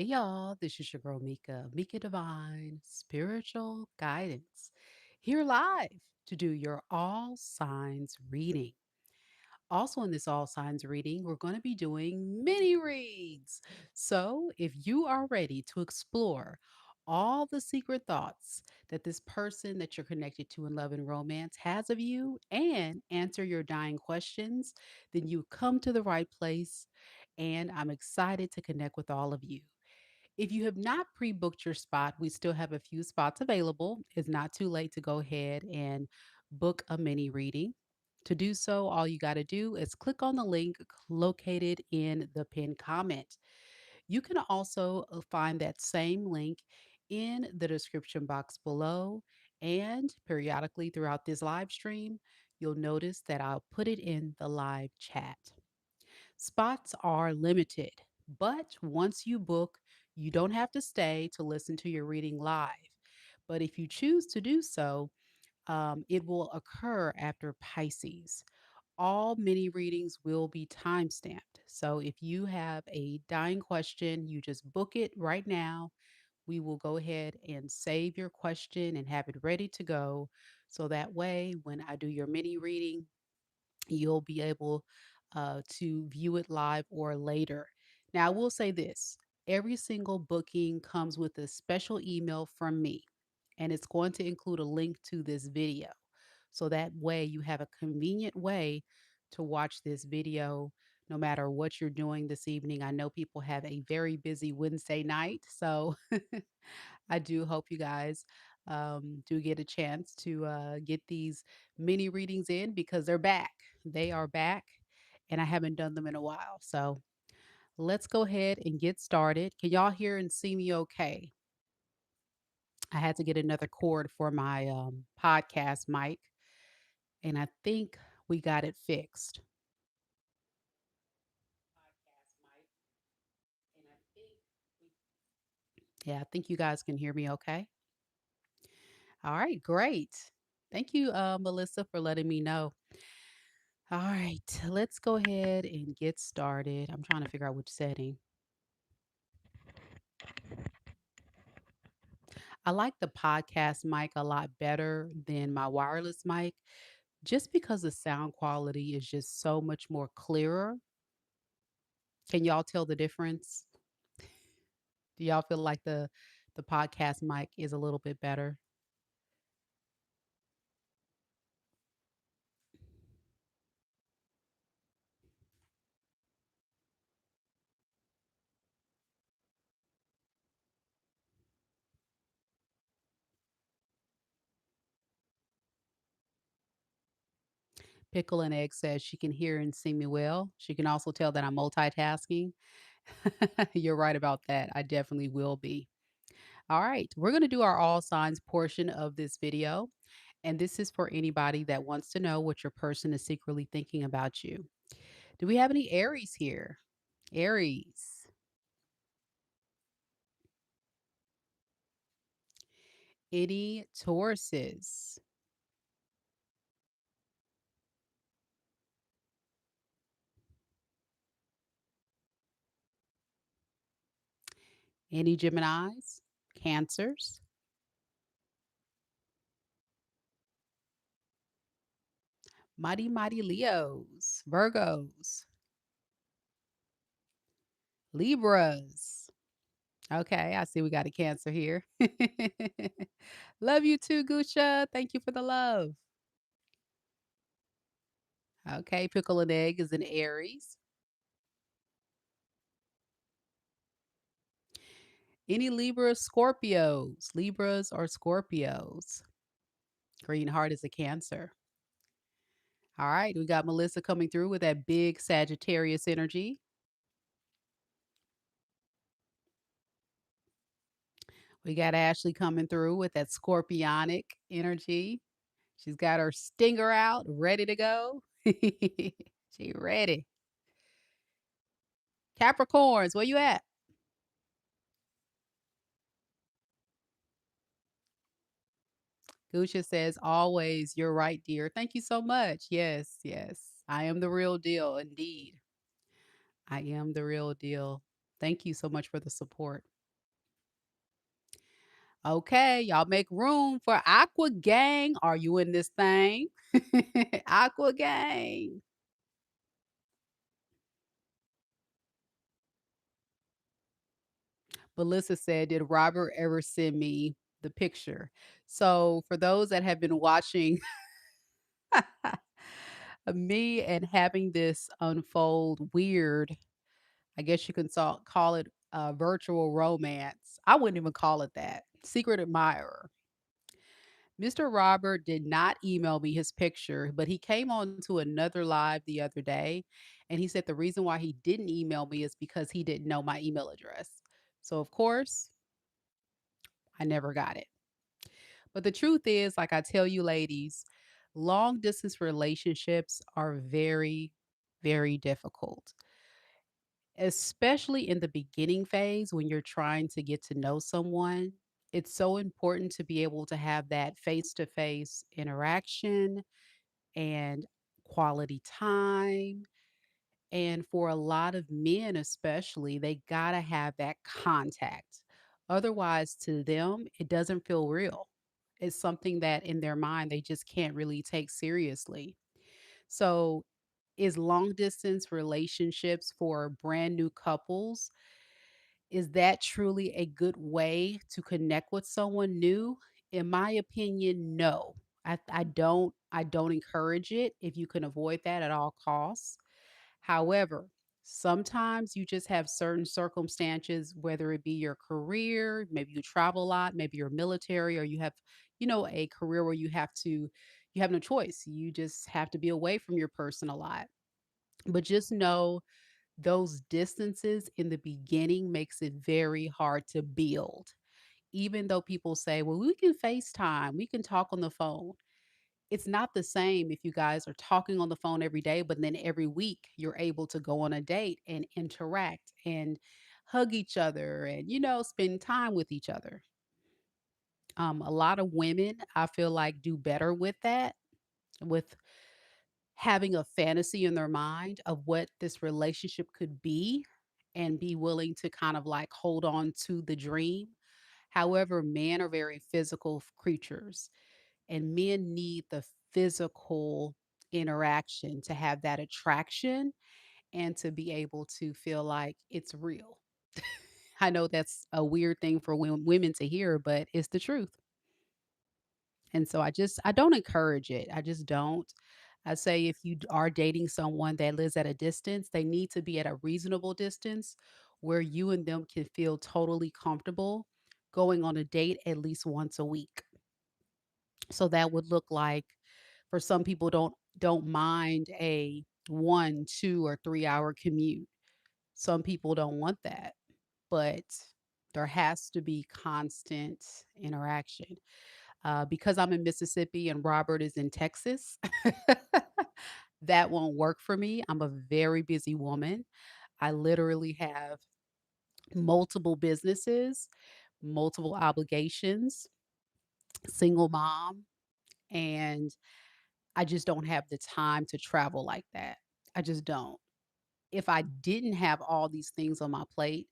Hey y'all, this is your girl Mika, Mika Divine Spiritual Guidance, here live to do your all signs reading. Also, in this all signs reading, we're going to be doing mini reads. So, if you are ready to explore all the secret thoughts that this person that you're connected to in love and romance has of you and answer your dying questions, then you come to the right place. And I'm excited to connect with all of you. If you have not pre booked your spot, we still have a few spots available. It's not too late to go ahead and book a mini reading. To do so, all you got to do is click on the link located in the pinned comment. You can also find that same link in the description box below. And periodically throughout this live stream, you'll notice that I'll put it in the live chat. Spots are limited, but once you book, you don't have to stay to listen to your reading live. But if you choose to do so, it will occur after Pisces. All mini readings will be time stamped. So if you have a dying question, you just book it right now. We will go ahead and save your question and have it ready to go. So that way, when I do your mini reading, you'll be able to view it live or later. Now, I will say this: every single booking comes with a special email from me, and it's going to include a link to this video. So that way, you have a convenient way to watch this video no matter what you're doing this evening. I know people have a very busy Wednesday night, so I do hope you guys do get a chance to get these mini readings in because they're back. They are back, and I haven't done them in a while. So let's go ahead and get started. Can y'all hear and see me okay? I had to get another cord for my podcast mic, and I think we got it fixed. Podcast mic, and I think yeah, I think you guys can hear me okay. All right, great. Thank you, Melissa, for letting me know. All right, let's go ahead and get started. I'm trying to figure out which setting. I like the podcast mic a lot better than my wireless mic just because the sound quality is just so much more clearer. Can y'all tell the difference? Do y'all feel like the podcast mic is a little bit better? Pickle and Egg says she can hear and see me well. She can also tell that I'm multitasking. You're right about that. I definitely will be. All right, we're going to do our all signs portion of this video. And this is for anybody that wants to know what your person is secretly thinking about you. Do we have any Aries here? Aries. Any Tauruses? Any Geminis? Cancers? Mighty, mighty Leos? Virgos? Libras? Okay, I see we got a Cancer here. Love you too, Gusha. Thank you for the love. Okay, Pickle and Egg is an Aries. Any Libras, Scorpios? Libras or Scorpios? Green Heart is a Cancer. All right, we got Melissa coming through with that big Sagittarius energy. We got Ashley coming through with that Scorpionic energy. She's got her stinger out, ready to go. She ready. Capricorns, where you at? Gusha says, always, you're right, dear. Thank you so much. Yes, yes. I am the real deal, indeed. I am the real deal. Thank you so much for the support. Okay, y'all make room for Aqua Gang. Are you in this thing? Aqua Gang. Melissa said, "Did Robert ever send me the picture?" So, for those that have been watching me and having this unfold weird, I guess you can call it a virtual romance. I wouldn't even call it that. Secret admirer. Mr. Robert did not email me his picture, but he came on to another live the other day and he said the reason why he didn't email me is because he didn't know my email address. So, of course, I never got it. But the truth is, like I tell you, ladies, long distance relationships are very, very difficult, especially in the beginning phase when you're trying to get to know someone. It's so important to be able to have that face to face interaction and quality time. And for a lot of men, especially, they got to have that contact. Otherwise, to them, it doesn't feel real. It's something that in their mind, they just can't really take seriously. So, is long distance relationships for brand new couples, is that truly a good way to connect with someone new? In my opinion, no. I don't encourage it if you can avoid that at all costs. However, sometimes you just have certain circumstances, whether it be your career, maybe you travel a lot, maybe you're military, or you have, a career where you have no choice. You just have to be away from your person a lot. But just know those distances in the beginning makes it very hard to build. Even though people say, well, we can FaceTime, we can talk on the phone. It's not the same if you guys are talking on the phone every day, but then every week you're able to go on a date and interact and hug each other and, spend time with each other. A lot of women, I feel like, do better with that, with having a fantasy in their mind of what this relationship could be and be willing to kind of like hold on to the dream. However, men are very physical creatures and men need the physical interaction to have that attraction and to be able to feel like it's real. I know that's a weird thing for women to hear, but it's the truth. And so I don't encourage it. I just don't. I say if you are dating someone that lives at a distance, they need to be at a reasonable distance where you and them can feel totally comfortable going on a date at least once a week. So that would look like, for some people, don't mind a 1, 2, or 3 hour commute. Some people don't want that, but there has to be constant interaction. Because I'm in Mississippi and Robert is in Texas, that won't work for me. I'm a very busy woman. I literally have multiple businesses, multiple obligations, single mom, and I just don't have the time to travel like that. I just don't. If I didn't have all these things on my plate,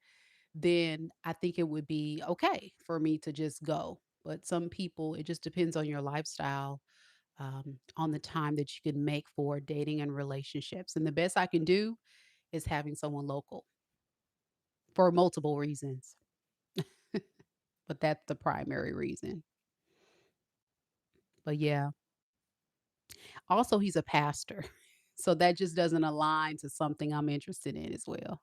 then I think it would be okay for me to just go. But some people, it just depends on your lifestyle, on the time that you can make for dating and relationships. And the best I can do is having someone local for multiple reasons, but that's the primary reason. But yeah, also he's a pastor. So that just doesn't align to something I'm interested in as well,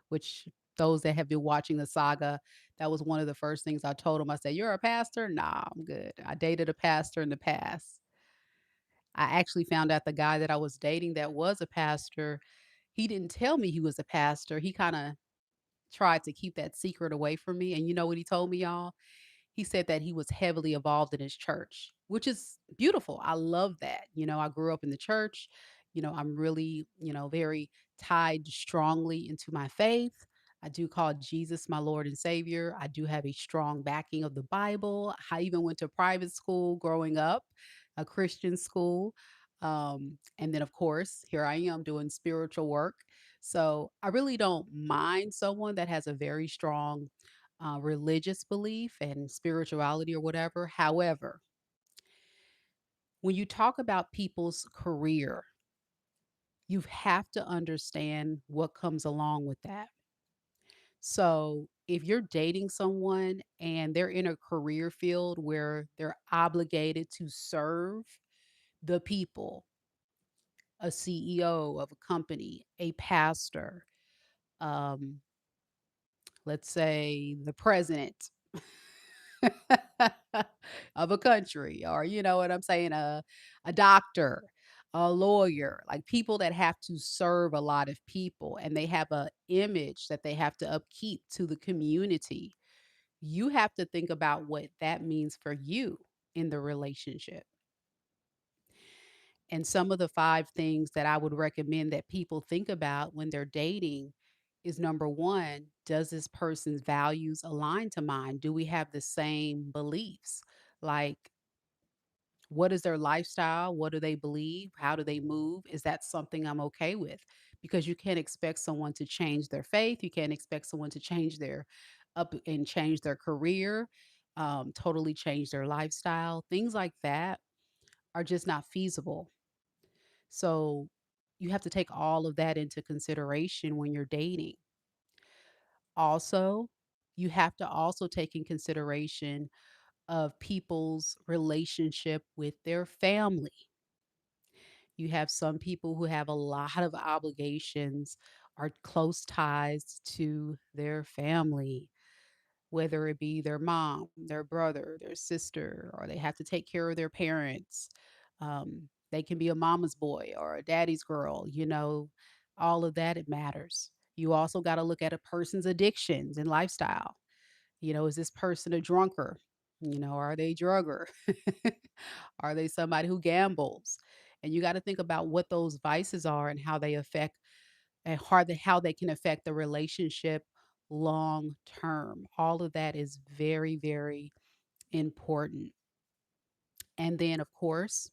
which those that have been watching the saga, that was one of the first things I told him. I said, "You're a pastor? Nah, I'm good. I dated a pastor in the past." I actually found out the guy that I was dating that was a pastor, he didn't tell me he was a pastor. He kind of tried to keep that secret away from me. And you know what he told me, y'all? He said that he was heavily involved in his church, which is beautiful. I love that. I grew up in the church. I'm really, very tied strongly into my faith. I do call Jesus my Lord and Savior. I do have a strong backing of the Bible. I even went to private school growing up, a Christian school. And then, of course, here I am doing spiritual work. So I really don't mind someone that has a very strong religious belief and spirituality or whatever. However, when you talk about people's career, you have to understand what comes along with that. So, if you're dating someone and they're in a career field where they're obligated to serve the people, a CEO of a company, a pastor, um, let's say the president of a country, or you know what I'm saying, a doctor, a lawyer, like people that have to serve a lot of people and they have a image that they have to upkeep to the community. You have to think about what that means for you in the relationship. And some of the 5 things that I would recommend that people think about when they're dating is number 1, does this person's values align to mine? Do we have the same beliefs? Like, what is their lifestyle? What do they believe? How do they move? Is that something I'm okay with? Because you can't expect someone to change their faith. You can't expect someone to change their up and change their career, totally change their lifestyle. Things like that are just not feasible. So you have to take all of that into consideration when you're dating. Also, you have to also take in consideration of people's relationship with their family. You have some people who have a lot of obligations, are close ties to their family, whether it be their mom, their brother, their sister, or they have to take care of their parents. They can be a mama's boy or a daddy's girl, you know, all of that, it matters. You also got to look at a person's addictions and lifestyle. You know, is this person a drunker? You know, are they a drugger? Are they somebody who gambles? And you got to think about what those vices are and how they affect and how they can affect the relationship long term. All of that is very, very important. And then, of course,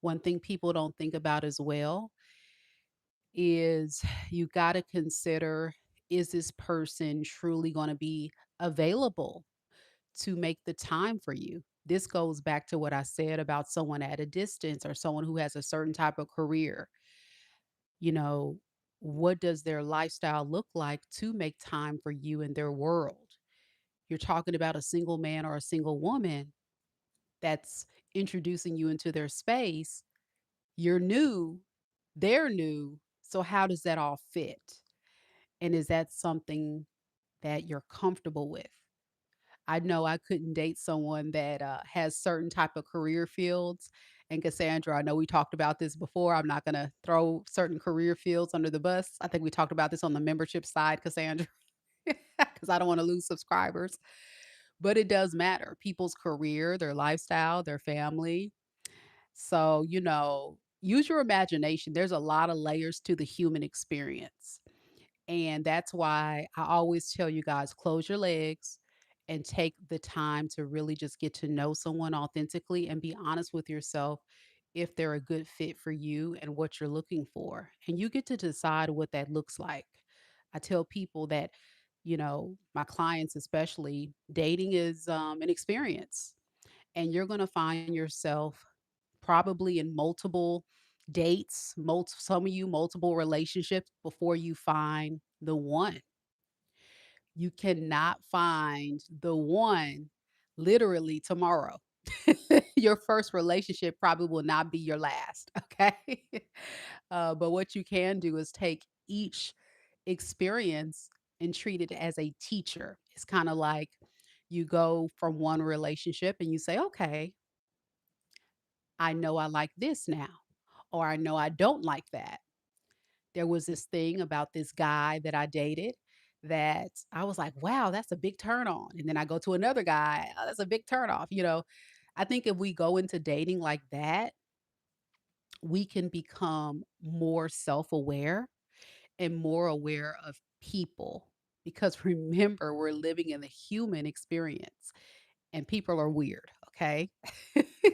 one thing people don't think about as well is you got to consider, is this person truly going to be available to make the time for you? This goes back to what I said about someone at a distance or someone who has a certain type of career. You know, what does their lifestyle look like to make time for you in their world? You're talking about a single man or a single woman that's introducing you into their space. You're new, they're new. So, how does that all fit? And is that something that you're comfortable with? I know I couldn't date someone that has certain type of career fields. And Cassandra, I know we talked about this before. I'm not going to throw certain career fields under the bus. I think we talked about this on the membership side, Cassandra, because I don't want to lose subscribers. But it does matter. People's career, their lifestyle, their family. So, you know, use your imagination. There's a lot of layers to the human experience. And that's why I always tell you guys, close your legs and take the time to really just get to know someone authentically and be honest with yourself if they're a good fit for you and what you're looking for. And you get to decide what that looks like. I tell people that, you know, my clients especially, dating is an experience, and you're going to find yourself probably in multiple dates, some of you multiple relationships before you find the one. You cannot find the one literally tomorrow. Your first relationship probably will not be your last, okay? But what you can do is take each experience and treat it as a teacher. It's kind of like you go from one relationship and you say, okay, I know I like this now, or I know I don't like that. There was this thing about this guy that I dated that I was like, wow, that's a big turn on. And then I go to another guy, oh, that's a big turn off. You know, I think if we go into dating like that, we can become more self aware and more aware of people. Because remember, we're living in the human experience and people are weird. Okay.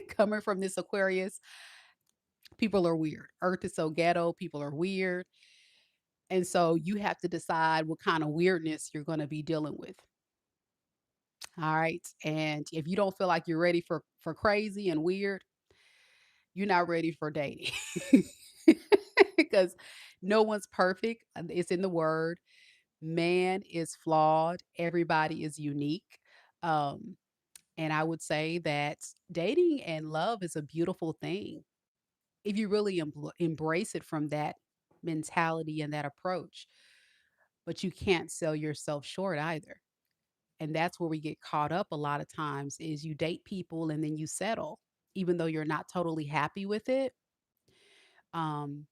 Coming from this Aquarius, people are weird. Earth is so ghetto, people are weird. And so you have to decide what kind of weirdness you're going to be dealing with. All right. And if you don't feel like you're ready for crazy and weird, you're not ready for dating. Because no one's perfect. It's in the word. Man is flawed. Everybody is unique. Um, and I would say that dating and love is a beautiful thing if you really embrace it from that mentality and that approach. But you can't sell yourself short either. And that's where we get caught up a lot of times is you date people and then you settle even though you're not totally happy with it. Um,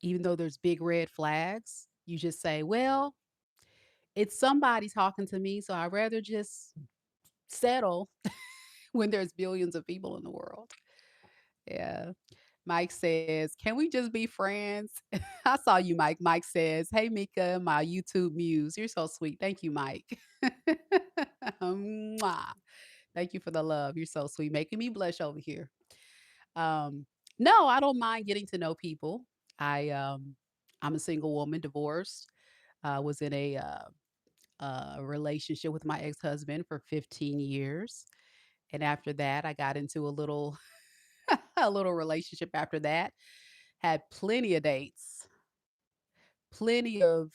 even though there's big red flags, you just say, "Well, it's somebody talking to me, so I'd rather just settle when there's billions of people in the world." Yeah. Mike says, "Can we just be friends?" I saw you, Mike. Mike says, "Hey, Mika, my YouTube muse. You're so sweet. Thank you, Mike." Mwah. Thank you for the love. You're so sweet, making me blush over here. Um, no, I don't mind getting to know people. I'm a single woman, divorced. Was in a relationship with my ex-husband for 15 years. And after that, I got into a little a little relationship after that. Had plenty of dates, plenty of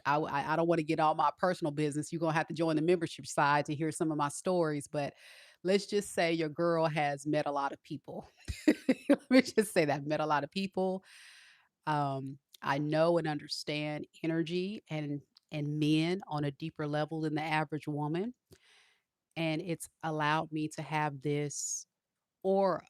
I don't want to get all my personal business. You're gonna have to join the membership side to hear some of my stories, but let's just say your girl has met a lot of people. Let me just say that met a lot of people. I know and understand energy and men on a deeper level than the average woman. And it's allowed me to have this aura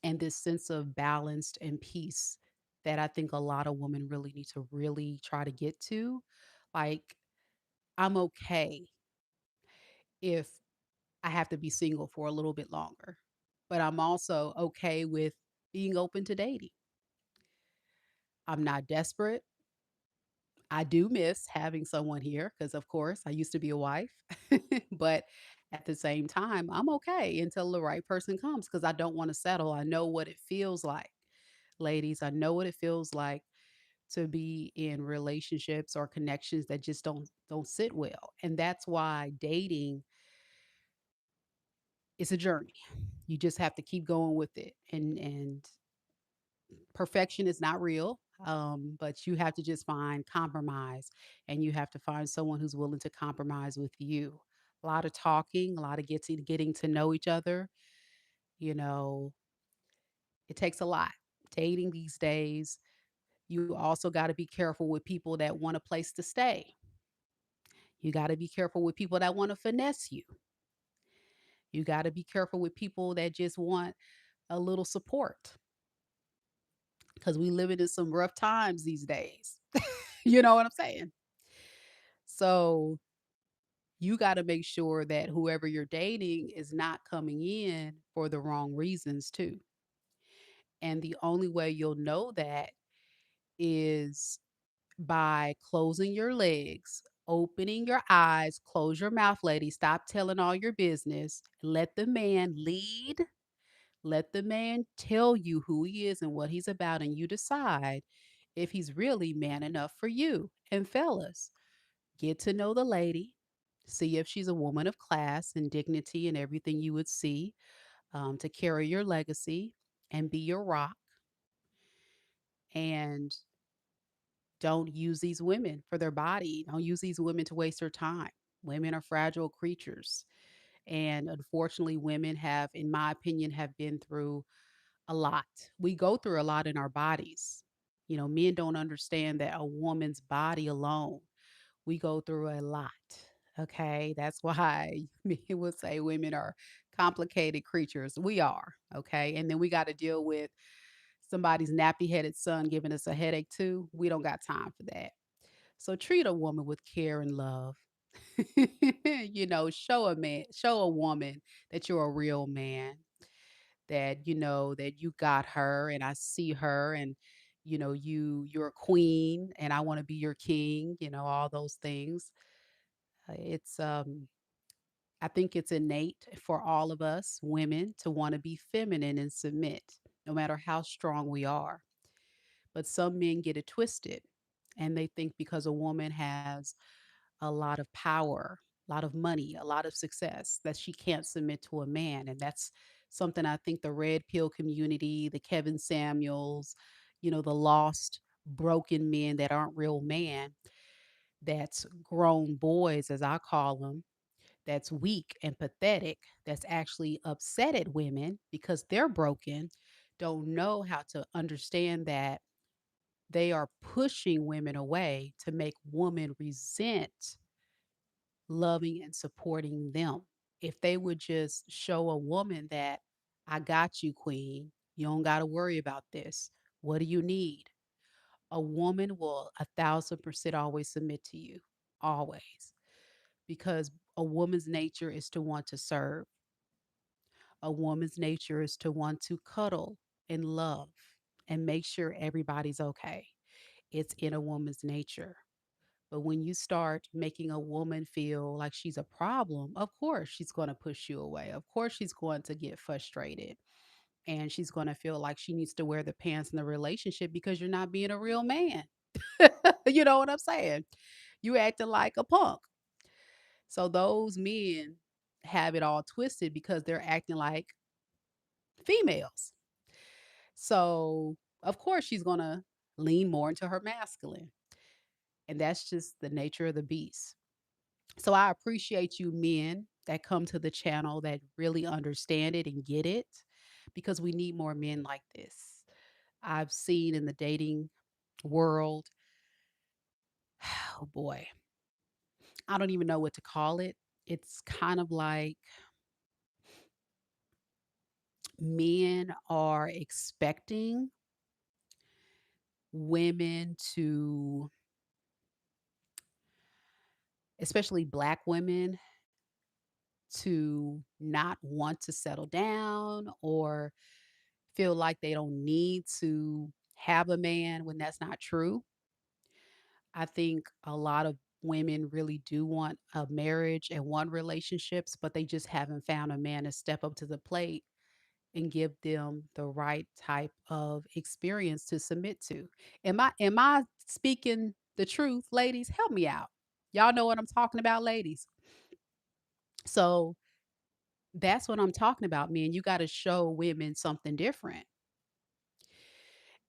and this sense of balance and peace that I think a lot of women really need to really try to get to. Like, I'm okay if I have to be single for a little bit longer, but I'm also okay with being open to dating. I'm not desperate. I do miss having someone here because, of course, I used to be a wife, but at the same time, I'm okay until the right person comes because I don't want to settle. I know what it feels like, ladies. I know what it feels like to be in relationships or connections that just don't sit well. And that's why dating is a journey. You just have to keep going with it. And perfection is not real. But you have to just find compromise and you have to find someone who's willing to compromise with you. A lot of talking, a lot of getting to know each other. You know, it takes a lot. Dating these days, you also got to be careful with people that want a place to stay. You got to be careful with people that want to finesse you. You got to be careful with people that just want a little support because we living in some rough times these days. You know what I'm saying? So you got to make sure that whoever you're dating is not coming in for the wrong reasons too. And the only way you'll know that is by closing your legs, opening your eyes, close your mouth, lady. Stop telling all your business. Let the man lead. Let the man tell you who he is and what he's about, and you decide if he's really man enough for you. And fellas, get to know the lady. See if she's a woman of class and dignity and everything you would see to carry your legacy and be your rock. And don't use these women for their body. Don't use these women to waste their time. Women are fragile creatures. And unfortunately, women have, in my opinion, have been through a lot. We go through a lot in our bodies. You know, men don't understand that a woman's body alone, we go through a lot. Okay. That's why men would say women are complicated creatures. We are. Okay. And then we got to deal with somebody's nappy headed son giving us a headache too. We don't got time for that. So treat a woman with care and love. You know, show a woman that you're a real man, that you know that you got her and I see her and you know you're a queen and I want to be your king, you know, all those things. It's I think it's innate for all of us women to want to be feminine and submit no matter how strong we are. But some men get it twisted and they think because a woman has a lot of power. a lot of money, a lot of success, that she can't submit to a man. And that's something I think the red pill community, the Kevin Samuels, the lost, broken men that aren't real man, that's grown boys, as I call them, that's weak and pathetic, that's actually upset at women because they're broken, don't know how to understand that they are pushing women away to make women resent loving and supporting them. If they would just show a woman that, I got you, queen, you don't got to worry about this. What do you need? A woman will 1,000% always submit to you, always, because a woman's nature is to want to serve. A woman's nature is to want to cuddle and love and make sure everybody's okay. It's in a woman's nature. But when you start making a woman feel like she's a problem, of course she's going to push you away. Of course she's going to get frustrated. And she's going to feel like she needs to wear the pants in the relationship because you're not being a real man. You know what I'm saying? You acting like a punk. So those men have it all twisted because they're acting like females. So, of course, she's going to lean more into her masculine. And that's just the nature of the beast. So, I appreciate you men that come to the channel that really understand it and get it, because we need more men like this. I've seen in the dating world, oh boy, I don't even know what to call it. It's kind of like men are expecting women to, especially Black women, to not want to settle down or feel like they don't need to have a man when that's not true. I think a lot of women really do want a marriage and want relationships, but they just haven't found a man to step up to the plate and give them the right type of experience to submit to. Am I speaking the truth, ladies? Help me out. Y'all know what I'm talking about, ladies. So that's what I'm talking about, man. You got to show women something different.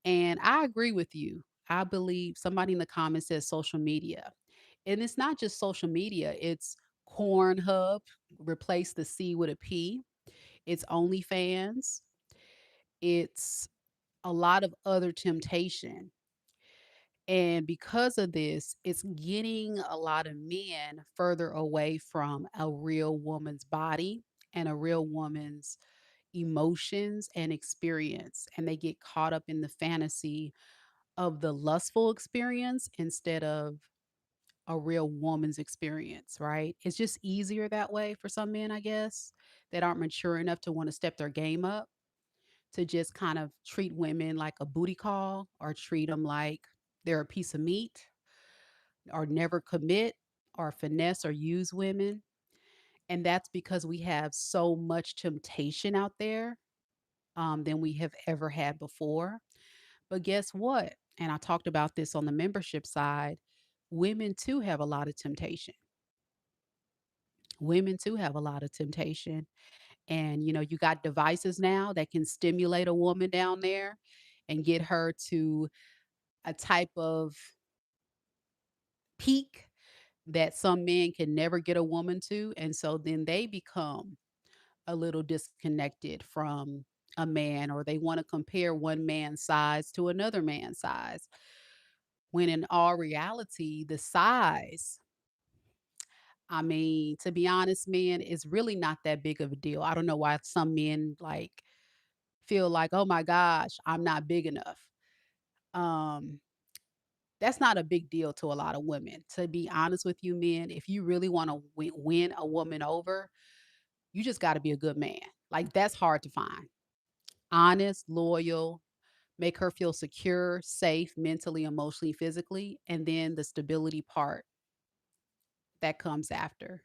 And I agree with you. I believe somebody in the comments says social media. And it's not just social media, it's Cornhub, replace the C with a P. It's OnlyFans. It's a lot of other temptation. And because of this, it's getting a lot of men further away from a real woman's body and a real woman's emotions and experience. And they get caught up in the fantasy of the lustful experience instead of a real woman's experience, right? It's just easier that way for some men, I guess, that aren't mature enough to want to step their game up, to just kind of treat women like a booty call or treat them like they're a piece of meat, or never commit or finesse or use women. And that's because we have so much temptation out there, than we have ever had before. But guess what? And I talked about this on the membership side. Women too have a lot of temptation. Women too have a lot of temptation. And, you got devices now that can stimulate a woman down there and get her to a type of peak that some men can never get a woman to. And so then they become a little disconnected from a man, or they want to compare one man's size to another man's size. When in all reality, the size, I mean, to be honest, man, is really not that big of a deal. I don't know why some men like feel like, oh my gosh, I'm not big enough. Um, that's not a big deal to a lot of women. To be honest with you, men, if you really want to win a woman over, you just got to be a good man. Like, that's hard to find. Honest, loyal, make her feel secure, safe, mentally, emotionally, physically, and then the stability part that comes after.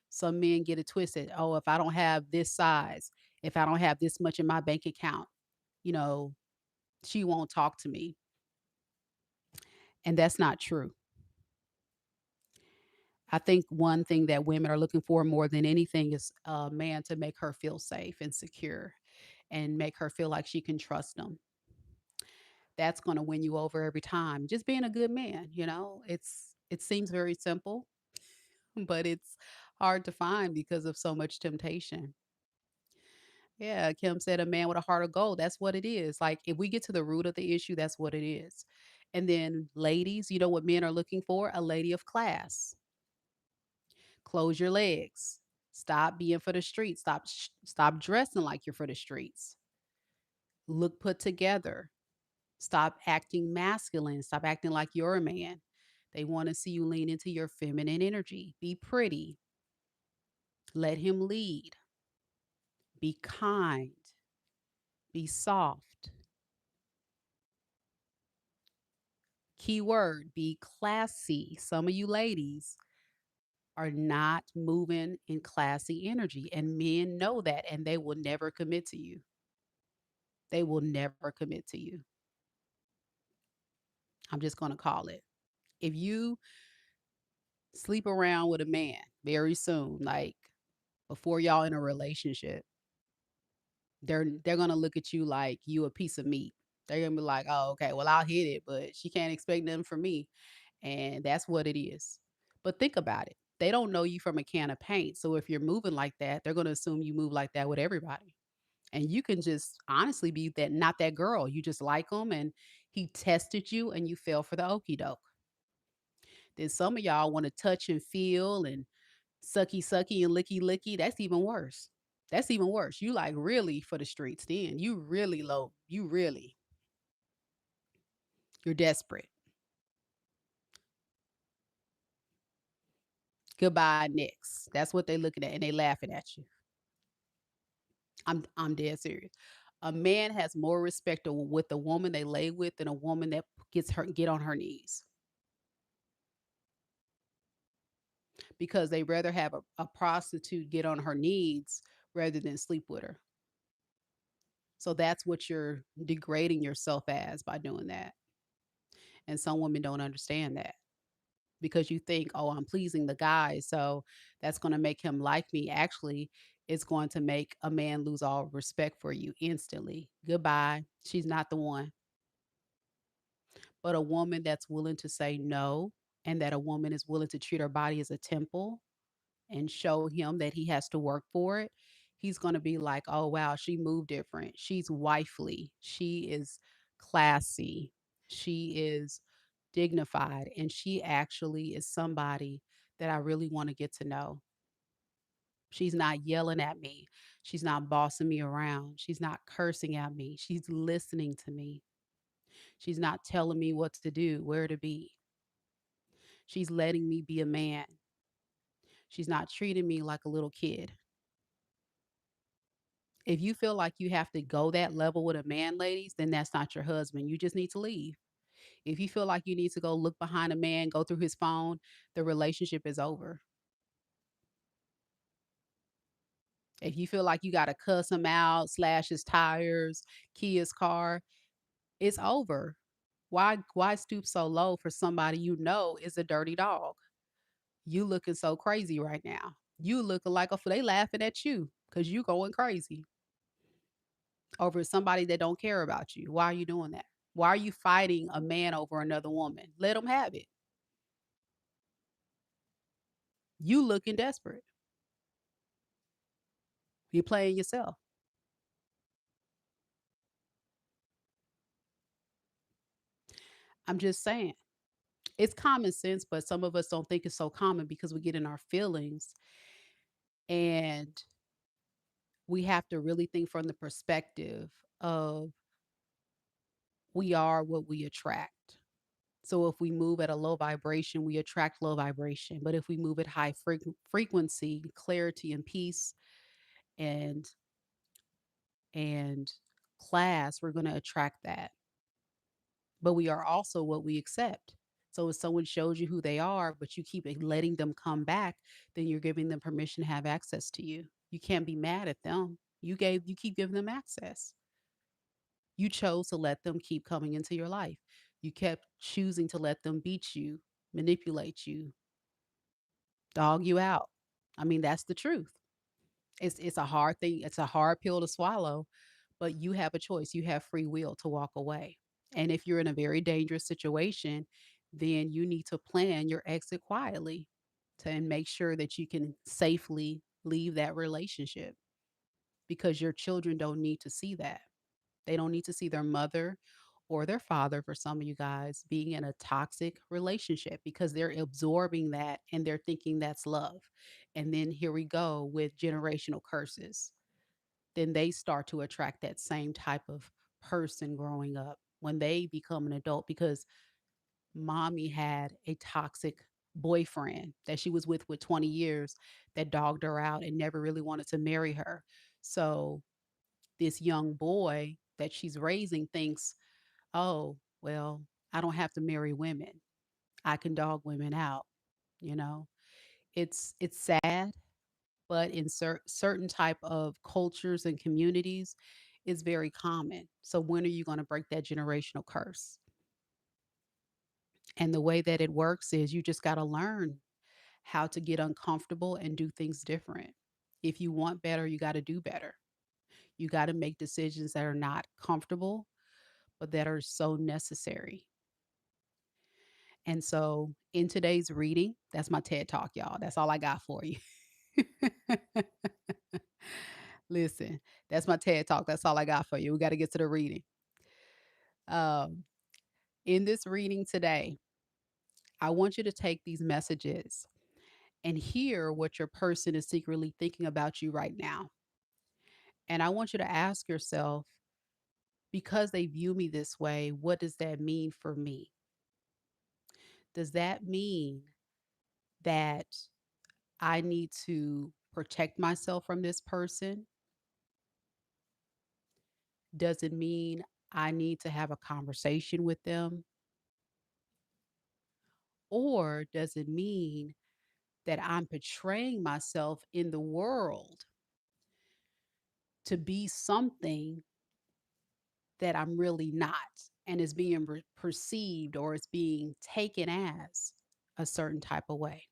Some men get it twisted. Oh, if I don't have this size, if I don't have this much in my bank account, you know, she won't talk to me. And that's not true. I think one thing that women are looking for more than anything is a man to make her feel safe and secure and make her feel like she can trust him. That's going to win you over every time. Just being a good man, it seems very simple, but it's hard to find because of so much temptation. Yeah, Kim said a man with a heart of gold. That's what it is. Like if we get to the root of the issue, that's what it is. And then ladies, you know what men are looking for? A lady of class. Close your legs. Stop being for the streets. Stop dressing like you're for the streets. Look put together. Stop acting masculine. Stop acting like you're a man. They want to see you lean into your feminine energy. Be pretty. Let him lead. Be kind. Be soft. Keyword, be classy. Some of you ladies are not moving in classy energy, and men know that, and they will never commit to you. They will never commit to you. I'm just going to call it. If you sleep around with a man very soon, like before y'all in a relationship, they're gonna look at you like you a piece of meat. They're gonna be like, oh, okay, well, I'll hit it, but she can't expect nothing from me. And that's what it is. But think about it. They don't know you from a can of paint. So if you're moving like that, they're gonna assume you move like that with everybody. And you can just honestly be that not that girl. You just like him and he tested you and you fell for the okey doke. Then some of y'all want to touch and feel and sucky sucky and licky licky. That's even worse. That's even worse. You like really for the streets then. You really low. You're desperate. Goodbye next. That's what they looking at and they laughing at you. I'm dead serious. A man has more respect with the woman they lay with than a woman that get on her knees because they rather have a prostitute get on her knees rather than sleep with her. So that's what you're degrading yourself as by doing that. And some women don't understand that because you think, oh, I'm pleasing the guy. So that's going to make him like me. Actually, it's going to make a man lose all respect for you instantly. Goodbye. She's not the one. But a woman that's willing to say no, and that a woman is willing to treat her body as a temple and show him that he has to work for it, he's going to be like, oh, wow, she moved different. She's wifely. She is classy. She is dignified. And she actually is somebody that I really want to get to know. She's not yelling at me. She's not bossing me around. She's not cursing at me. She's listening to me. She's not telling me what to do, where to be. She's letting me be a man. She's not treating me like a little kid. If you feel like you have to go that level with a man, ladies, then that's not your husband. You just need to leave. If you feel like you need to go look behind a man, go through his phone, the relationship is over. If you feel like you got to cuss him out, slash his tires, key his car, it's over. Why stoop so low for somebody you know is a dirty dog? You looking so crazy right now. You looking like they laughing at you because you going crazy over somebody that don't care about you. Why are you doing that? Why are you fighting a man over another woman? Let him have it. You looking desperate. You're playing yourself. I'm just saying. It's common sense, but some of us don't think it's so common because we get in our feelings and we have to really think from the perspective of we are what we attract. So if we move at a low vibration, we attract low vibration. But if we move at high frequency, clarity and peace and and class, we're going to attract that. But we are also what we accept. So if someone shows you who they are, but you keep letting them come back, then you're giving them permission to have access to you. You can't be mad at them. You keep giving them access. You chose to let them keep coming into your life. You kept choosing to let them beat you, manipulate you, dog you out. I mean, that's the truth. It's a hard thing. It's a hard pill to swallow, but you have a choice. You have free will to walk away. And if you're in a very dangerous situation, then you need to plan your exit quietly to and make sure that you can safely leave that relationship because your children don't need to see that. They don't need to see their mother or their father, for some of you guys, being in a toxic relationship because they're absorbing that and they're thinking that's love. And then here we go with generational curses. Then they start to attract that same type of person growing up when they become an adult because mommy had a toxic boyfriend that she was with 20 years that dogged her out and never really wanted to marry her. So this young boy that she's raising thinks, oh, well, I don't have to marry women. I can dog women out, you know. It's sad, but in certain type of cultures and communities, it's very common. So when are you going to break that generational curse? And the way that it works is you just got to learn how to get uncomfortable and do things different. If you want better, you got to do better. You got to make decisions that are not comfortable, but that are so necessary. And so in today's reading, that's my TED Talk, y'all. That's all I got for you. Listen, that's my TED Talk. That's all I got for you. We got to get to the reading. Um, in this reading today, I want you to take these messages and hear what your person is secretly thinking about you right now. And I want you to ask yourself, because they view me this way, what does that mean for me? Does that mean that I need to protect myself from this person? Does it mean I need to have a conversation with them? Or does it mean that I'm portraying myself in the world to be something that I'm really not and is being perceived or is being taken as a certain type of way?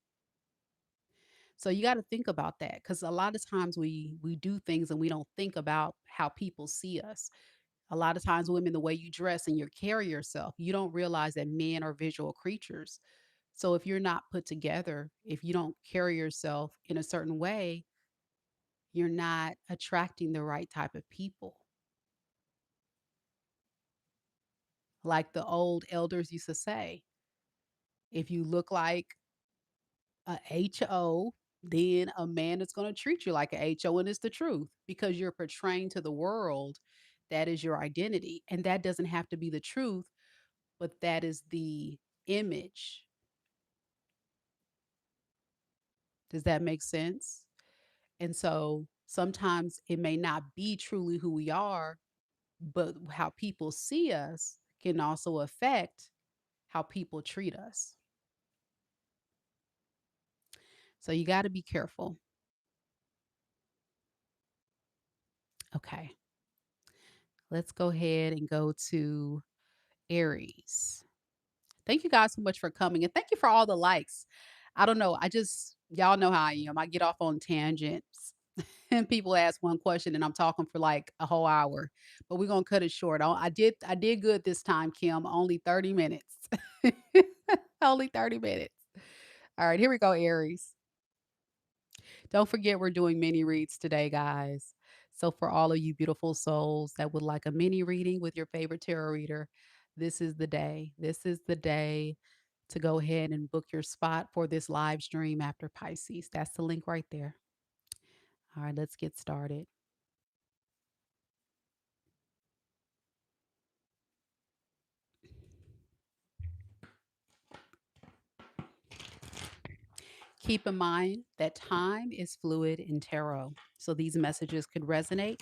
So you got to think about that because a lot of times we do things and we don't think about how people see us. A lot of times, women, the way you dress and you carry yourself, you don't realize that men are visual creatures. So if you're not put together, if you don't carry yourself in a certain way, you're not attracting the right type of people. Like the old elders used to say, if you look like a HO, then a man is going to treat you like a HO. And it's the truth because you're portraying to the world that is your identity. And that doesn't have to be the truth, but that is the image. Does that make sense? And so sometimes it may not be truly who we are, but how people see us can also affect how people treat us. So you got to be careful. Okay, let's go ahead and go to Aries. Thank you guys so much for coming and thank you for all the likes. I don't know. Y'all know how I am. I get off on tangents and people ask one question and I'm talking for like a whole hour, but we're going to cut it short. I did good this time, Kim, only 30 minutes. Only 30 minutes. All right, here we go, Aries. Don't forget we're doing mini reads today, guys. So for all of you beautiful souls that would like a mini reading with your favorite tarot reader, this is the day. This is the day to go ahead and book your spot for this live stream after Pisces. That's the link right there. All right, let's get started. Keep in mind that time is fluid in tarot. So these messages could resonate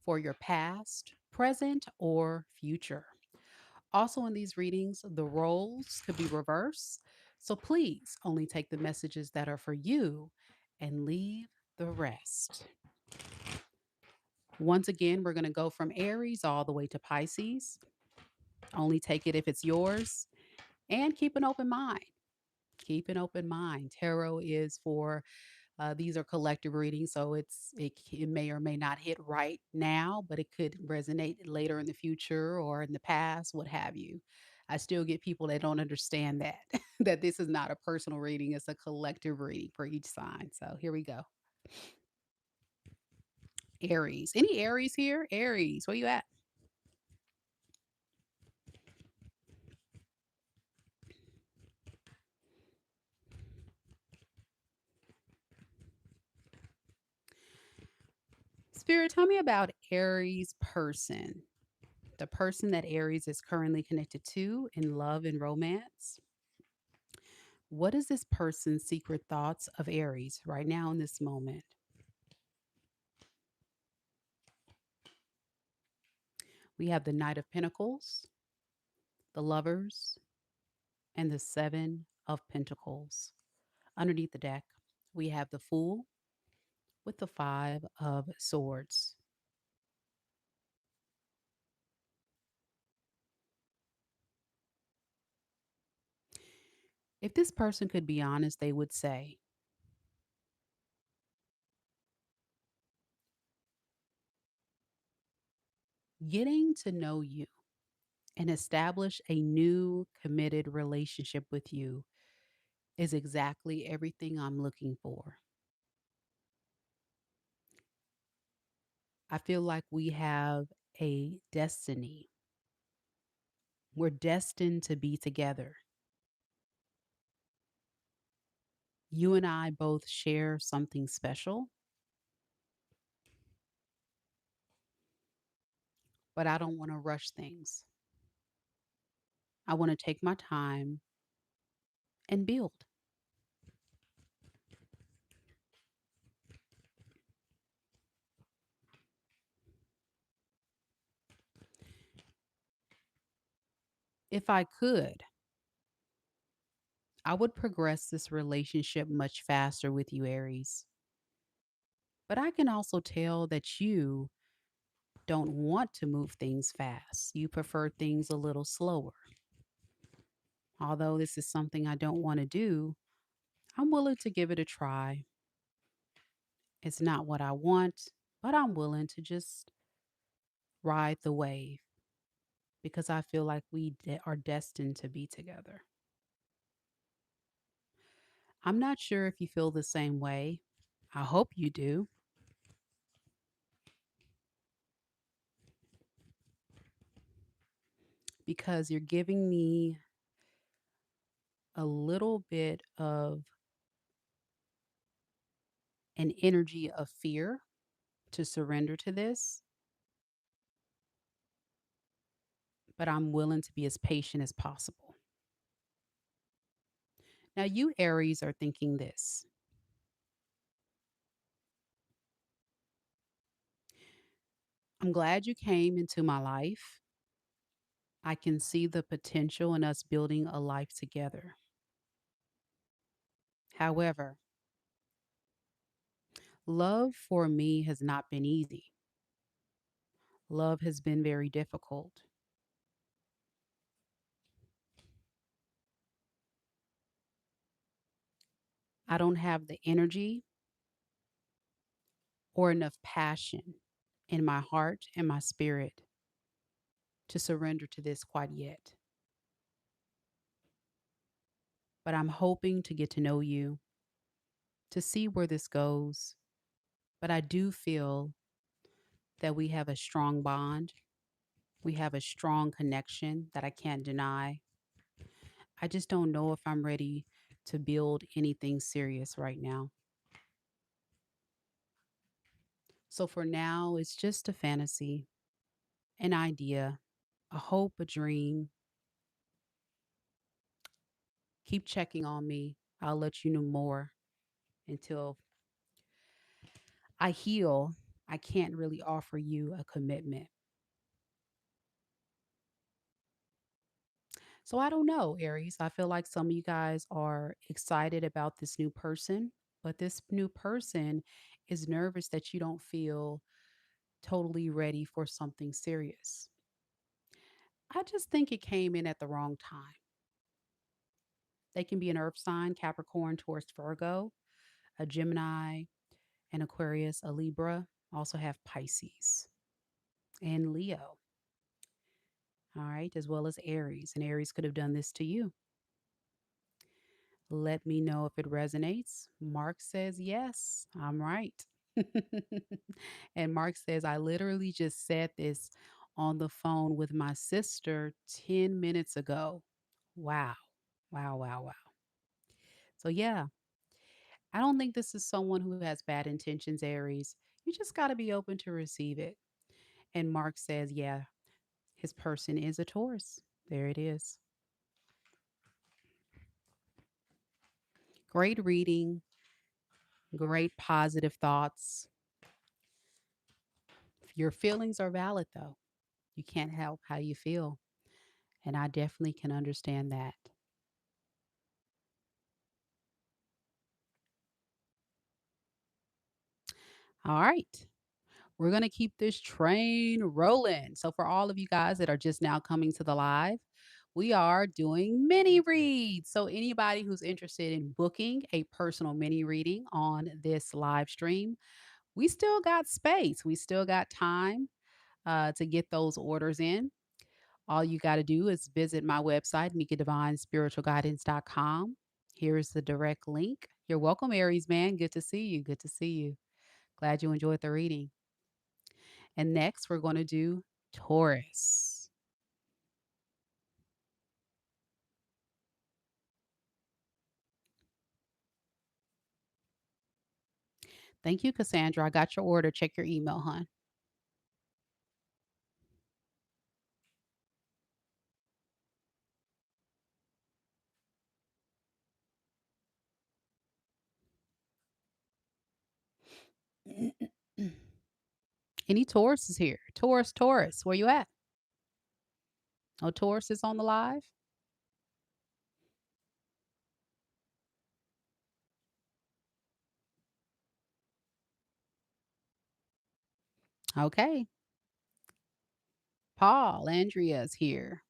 for your past, present, or future. Also, in these readings, the roles could be reversed. So please only take the messages that are for you and leave the rest. Once again, we're going to go from Aries all the way to Pisces. Only take it if it's yours and keep an open mind. Keep an open mind. Tarot is for these are collective readings, so it may or may not hit right now, but it could resonate later in the future or in the past, what have you. I still get people that don't understand that that this is not a personal reading; it's a collective reading for each sign. So here we go. Aries. Any Aries here? Aries, where you at? Spirit, tell me about Aries person. The person that Aries is currently connected to in love and romance. What is this person's secret thoughts of Aries right now in this moment? We have the Knight of Pentacles, the Lovers, and the Seven of Pentacles. Underneath the deck, we have the Fool with the Five of Swords. If this person could be honest, they would say, getting to know you and establish a new committed relationship with you is exactly everything I'm looking for. I feel like we have a destiny. We're destined to be together. You and I both share something special, but I don't want to rush things. I want to take my time and build. If I could, I would progress this relationship much faster with you, Aries. But I can also tell that you don't want to move things fast. You prefer things a little slower. Although this is something I don't want to do, I'm willing to give it a try. It's not what I want, but I'm willing to just ride the wave because I feel like are destined to be together. I'm not sure if you feel the same way. I hope you do because you're giving me a little bit of an energy of fear to surrender to this, but I'm willing to be as patient as possible. Now, you Aries are thinking this. I'm glad you came into my life. I can see the potential in us building a life together. However, love for me has not been easy. Love has been very difficult. I don't have the energy or enough passion in my heart and my spirit to surrender to this quite yet. But I'm hoping to get to know you, to see where this goes. But I do feel that we have a strong bond. We have a strong connection that I can't deny. I just don't know if I'm ready to build anything serious right now. So for now, it's just a fantasy, an idea, a hope, a dream. Keep checking on me. I'll let you know more until I heal. I can't really offer you a commitment. So I don't know, Aries. I feel like some of you guys are excited about this new person, but this new person is nervous that you don't feel totally ready for something serious. I just think it came in at the wrong time. They can be an earth sign, Capricorn, Taurus, Virgo, a Gemini, an Aquarius, a Libra. Also have Pisces and Leo. All right, as well as Aries. And Aries could have done this to you. Let me know if it resonates. Mark says yes, I'm right. And Mark says, I literally just said this on the phone with my sister 10 minutes ago. Wow. Wow, wow, wow. So, yeah, I don't think this is someone who has bad intentions, Aries. You just got to be open to receive it. And Mark says, yeah, his person is a Taurus. There it is. Great reading, great positive thoughts. Your feelings are valid, though. You can't help how you feel. And I definitely can understand that. All right. We're going to keep this train rolling. So, for all of you guys that are just now coming to the live, we are doing mini reads. So, anybody who's interested in booking a personal mini reading on this live stream, we still got space. We still got time to get those orders in. All you got to do is visit my website, MikaDivineSpiritualGuidance.com. Here's the direct link. You're welcome, Aries man. Good to see you. Good to see you. Glad you enjoyed the reading. And next, we're going to do Taurus. Thank you, Casandra. I got your order. Check your email, hon. Any Taurus is here. Taurus, Taurus, where you at? Oh, Taurus is on the live? Okay. Paul, Andrea's here.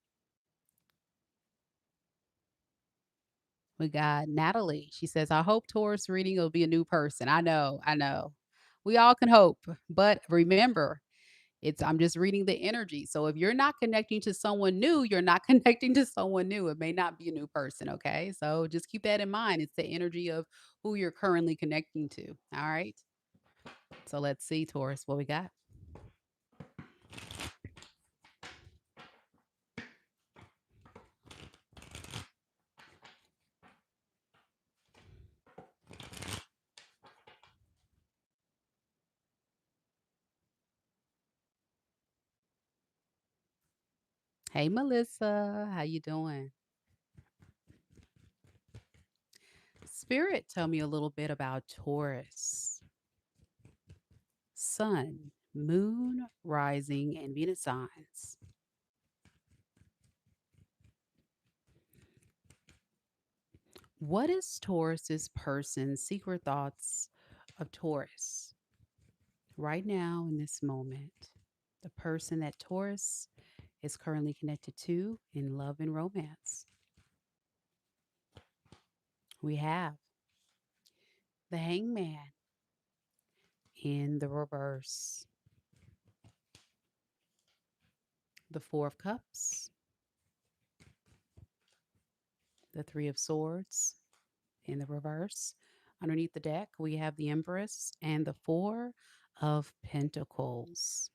We got Natalie. She says, I hope Taurus reading will be a new person. I know, I know. We all can hope. But remember, I'm just reading the energy. So if you're not connecting to someone new, you're not connecting to someone new. It may not be a new person. Okay. So just keep that in mind. It's the energy of who you're currently connecting to. All right. So let's see, Taurus, what we got. Hey, Melissa. How you doing? Spirit, tell me a little bit about Taurus. Sun, moon, rising, and Venus signs. What is Taurus's person's secret thoughts of Taurus right now in this moment? The person that Taurus is currently connected to in love and romance. We have the Hangman in the reverse, the Four of Cups, the Three of Swords in the reverse. Underneath the deck, we have the Empress and the Four of Pentacles.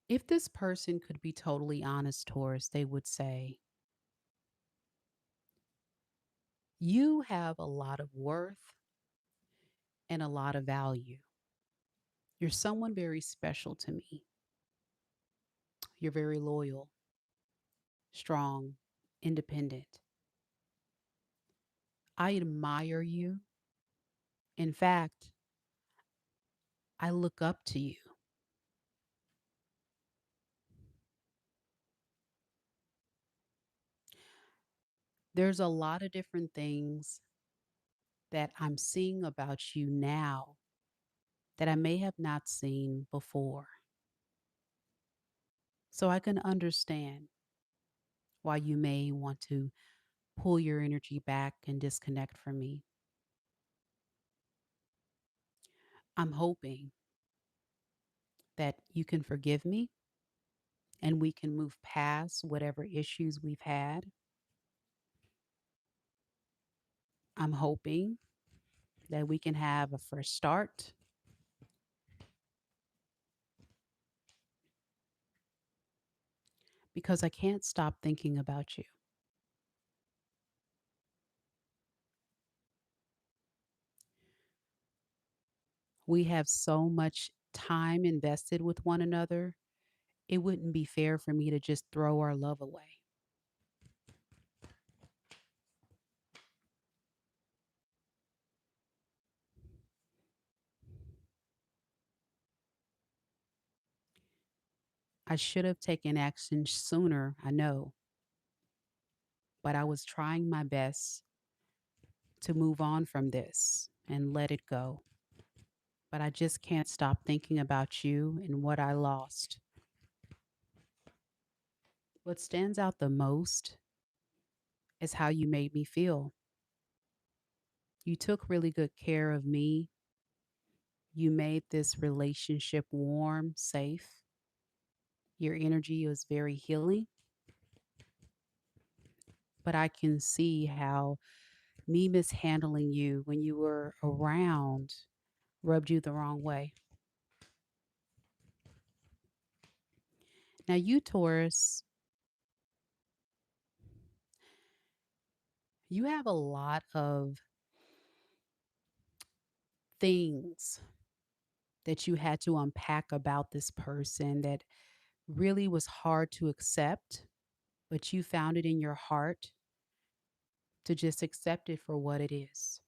If this person could be totally honest, Taurus, they would say, you have a lot of worth and a lot of value. You're someone very special to me. You're very loyal, strong, independent. I admire you. In fact, I look up to you. There's a lot of different things that I'm seeing about you now that I may have not seen before. So I can understand why you may want to pull your energy back and disconnect from me. I'm hoping that you can forgive me and we can move past whatever issues we've had. I'm hoping that we can have a fresh start because I can't stop thinking about you. We have so much time invested with one another. It wouldn't be fair for me to just throw our love away. I should have taken action sooner, I know, but I was trying my best to move on from this and let it go. But I just can't stop thinking about you and what I lost. What stands out the most is how you made me feel. You took really good care of me. You made this relationship warm, safe. Your energy was very healing, but I can see how me mishandling you when you were around rubbed you the wrong way. Now, you, Taurus, you have a lot of things that you had to unpack about this person that really was hard to accept, but you found it in your heart to just accept it for what it is.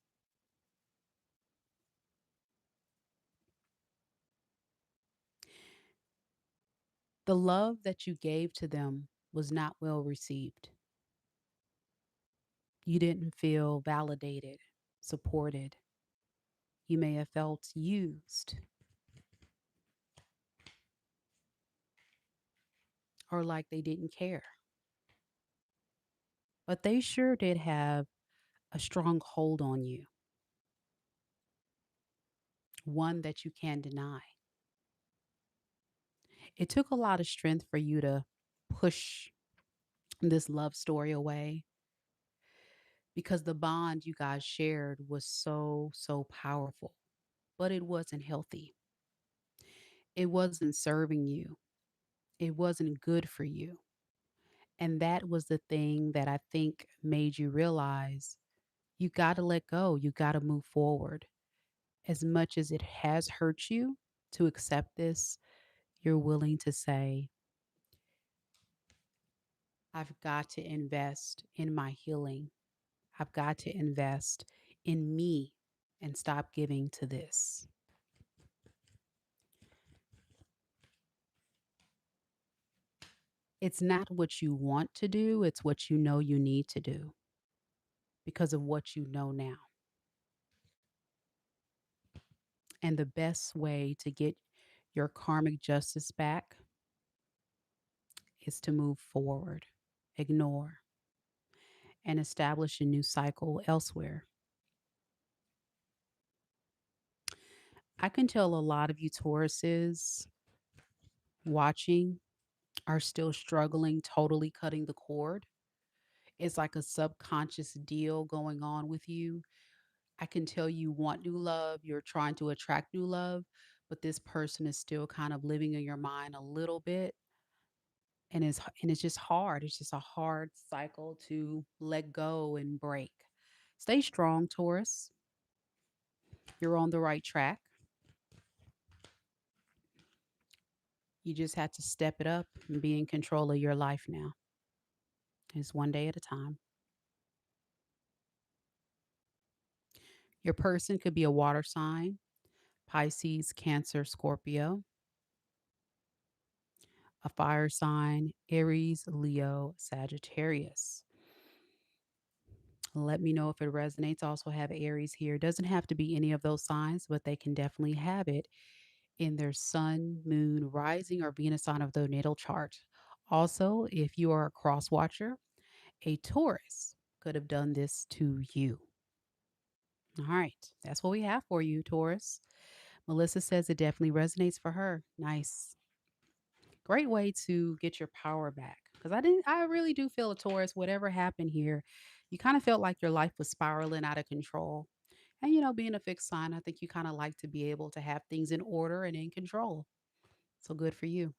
The love that you gave to them was not well received. You didn't feel validated, supported. You may have felt used or like they didn't care. But they sure did have a strong hold on you, one that you can't deny. It took a lot of strength for you to push this love story away because the bond you guys shared was so, so powerful, but it wasn't healthy. It wasn't serving you, it wasn't good for you. And that was the thing that I think made you realize you got to let go, you got to move forward. As much as it has hurt you to accept this, you're willing to say, I've got to invest in my healing. I've got to invest in me and stop giving to this. It's not what you want to do, it's what you know you need to do because of what you know now. And the best way to get your karmic justice back is to move forward, ignore, and establish a new cycle elsewhere. I can tell a lot of you Tauruses watching are still struggling, totally cutting the cord. It's like a subconscious deal going on with you. I can tell you want new love, you're trying to attract new love, but this person is still kind of living in your mind a little bit. And it's just hard. It's just a hard cycle to let go and break. Stay strong, Taurus. You're on the right track. You just had to step it up and be in control of your life now. It's one day at a time. Your person could be a water sign, Pisces, Cancer, Scorpio, a fire sign, Aries, Leo, Sagittarius. Let me know if it resonates. Also have Aries here. Doesn't have to be any of those signs, but they can definitely have it in their sun, moon, rising, or Venus sign of their natal chart. Also, if you are a cross watcher, a Taurus could have done this to you. All right, that's what we have for you, Taurus. Melissa says it definitely resonates for her. Nice. Great way to get your power back. Because I really do feel a Taurus, whatever happened here, you kind of felt like your life was spiraling out of control. And, being a fixed sign, I think you kind of like to be able to have things in order and in control. So good for you.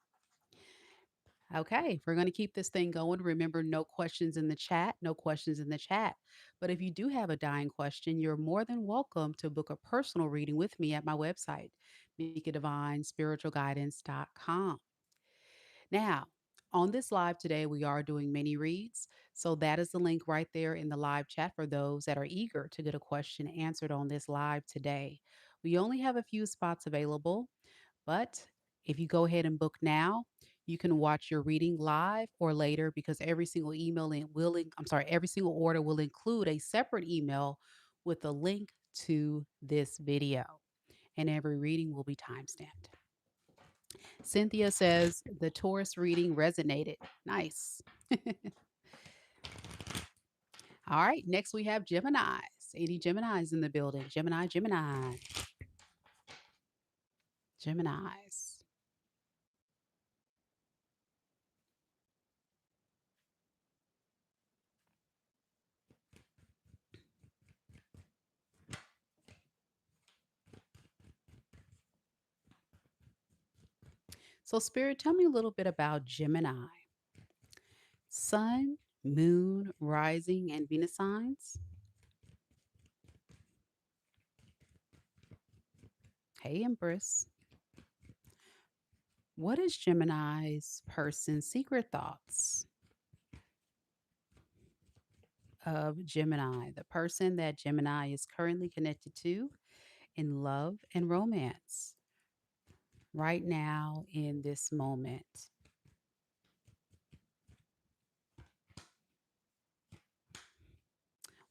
Okay, we're going to keep this thing going. Remember, no questions in the chat, no questions in the chat. But if you do have a dying question, you're more than welcome to book a personal reading with me at my website, MikaDivineSpiritualGuidance.com. Now, on this live today, we are doing mini reads. So that is the link right there in the live chat for those that are eager to get a question answered on this live today. We only have a few spots available, but if you go ahead and book now, you can watch your reading live or later because every single every single order will include a separate email with a link to this video, and every reading will be time stamped. Cynthia says the Taurus reading resonated. Nice. All right, next we have Geminis. Any Geminis in the building? Gemini, Gemini, Geminis. So, Spirit, tell me a little bit about Gemini. Sun, moon, rising, and Venus signs. Hey, Empress. What is Gemini's person's secret thoughts of Gemini, the person that Gemini is currently connected to in love and romance right now in this moment?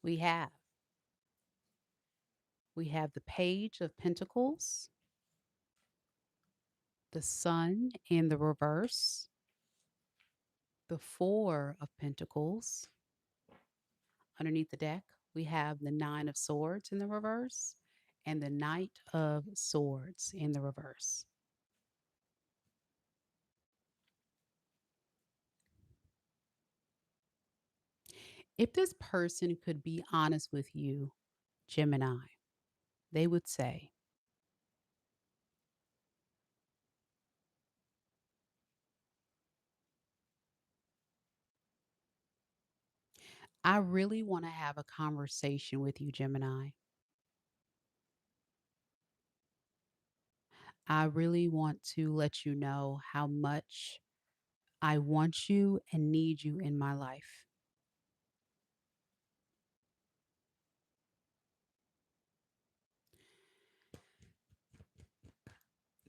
We have we have the Page of Pentacles, the Sun in the reverse, the Four of Pentacles. Underneath the deck, we have the Nine of Swords in the reverse and the Knight of Swords in the reverse. If this person could be honest with you, Gemini, they would say, I really want to have a conversation with you, Gemini. I really want to let you know how much I want you and need you in my life.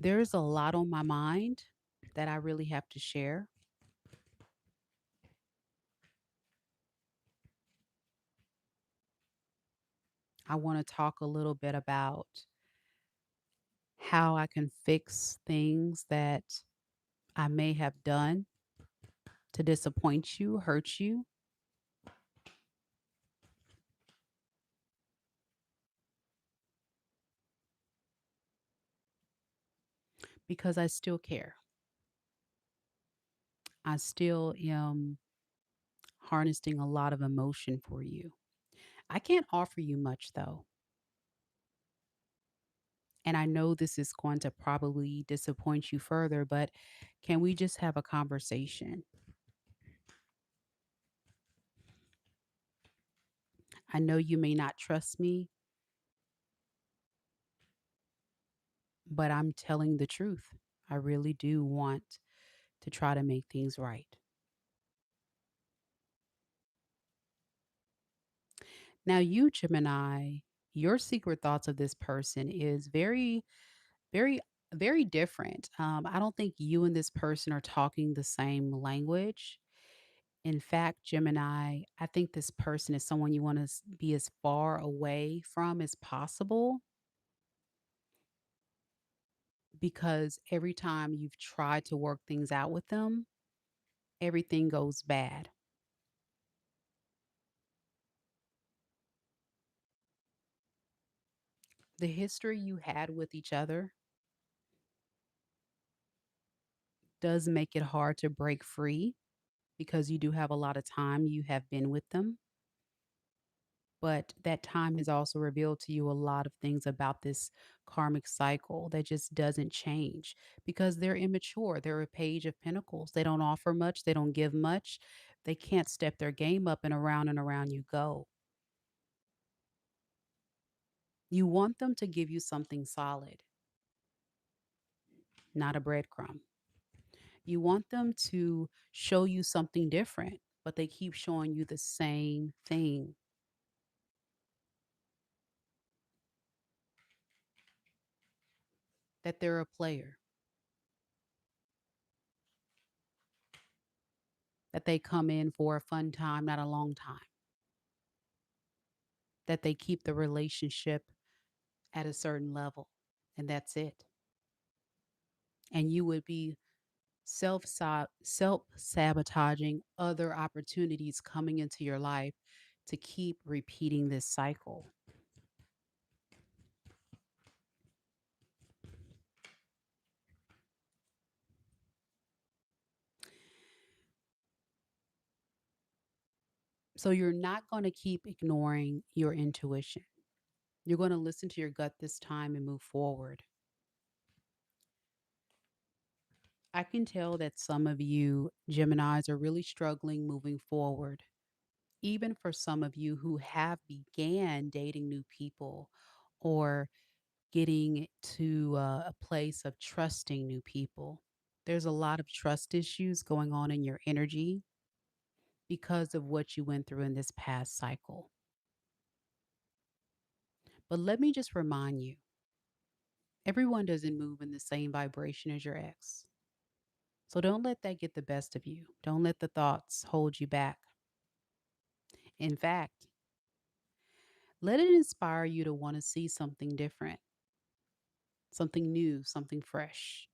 There's a lot on my mind that I really have to share. I want to talk a little bit about how I can fix things that I may have done to disappoint you, hurt you, because I still care. I still am harnessing a lot of emotion for you. I can't offer you much though. And I know this is going to probably disappoint you further, but can we just have a conversation? I know you may not trust me, but I'm telling the truth. I really do want to try to make things right. Now, you, Gemini, your secret thoughts of this person is very, very, very different. I don't think you and this person are talking the same language. In fact, Gemini, I think this person is someone you want to be as far away from as possible because every time you've tried to work things out with them, everything goes bad. The history you had with each other does make it hard to break free because you do have a lot of time you have been with them. But that time has also revealed to you a lot of things about this karmic cycle that just doesn't change because they're immature. They're a page of pentacles. They don't offer much, they don't give much. They can't step their game up and around you go. You want them to give you something solid, not a breadcrumb. You want them to show you something different, but they keep showing you the same thing. That they're a player, that they come in for a fun time, not a long time, that they keep the relationship at a certain level, and that's it. And you would be self sabotaging other opportunities coming into your life to keep repeating this cycle. So you're not going to keep ignoring your intuition. You're going to listen to your gut this time and move forward. I can tell that some of you Geminis are really struggling moving forward. Even for some of you who have began dating new people or getting to a place of trusting new people. There's a lot of trust issues going on in your energy because of what you went through in this past cycle. But let me just remind you, everyone doesn't move in the same vibration as your ex. So don't let that get the best of you. Don't let the thoughts hold you back. In fact, let it inspire you to want to see something different, something new, something fresh.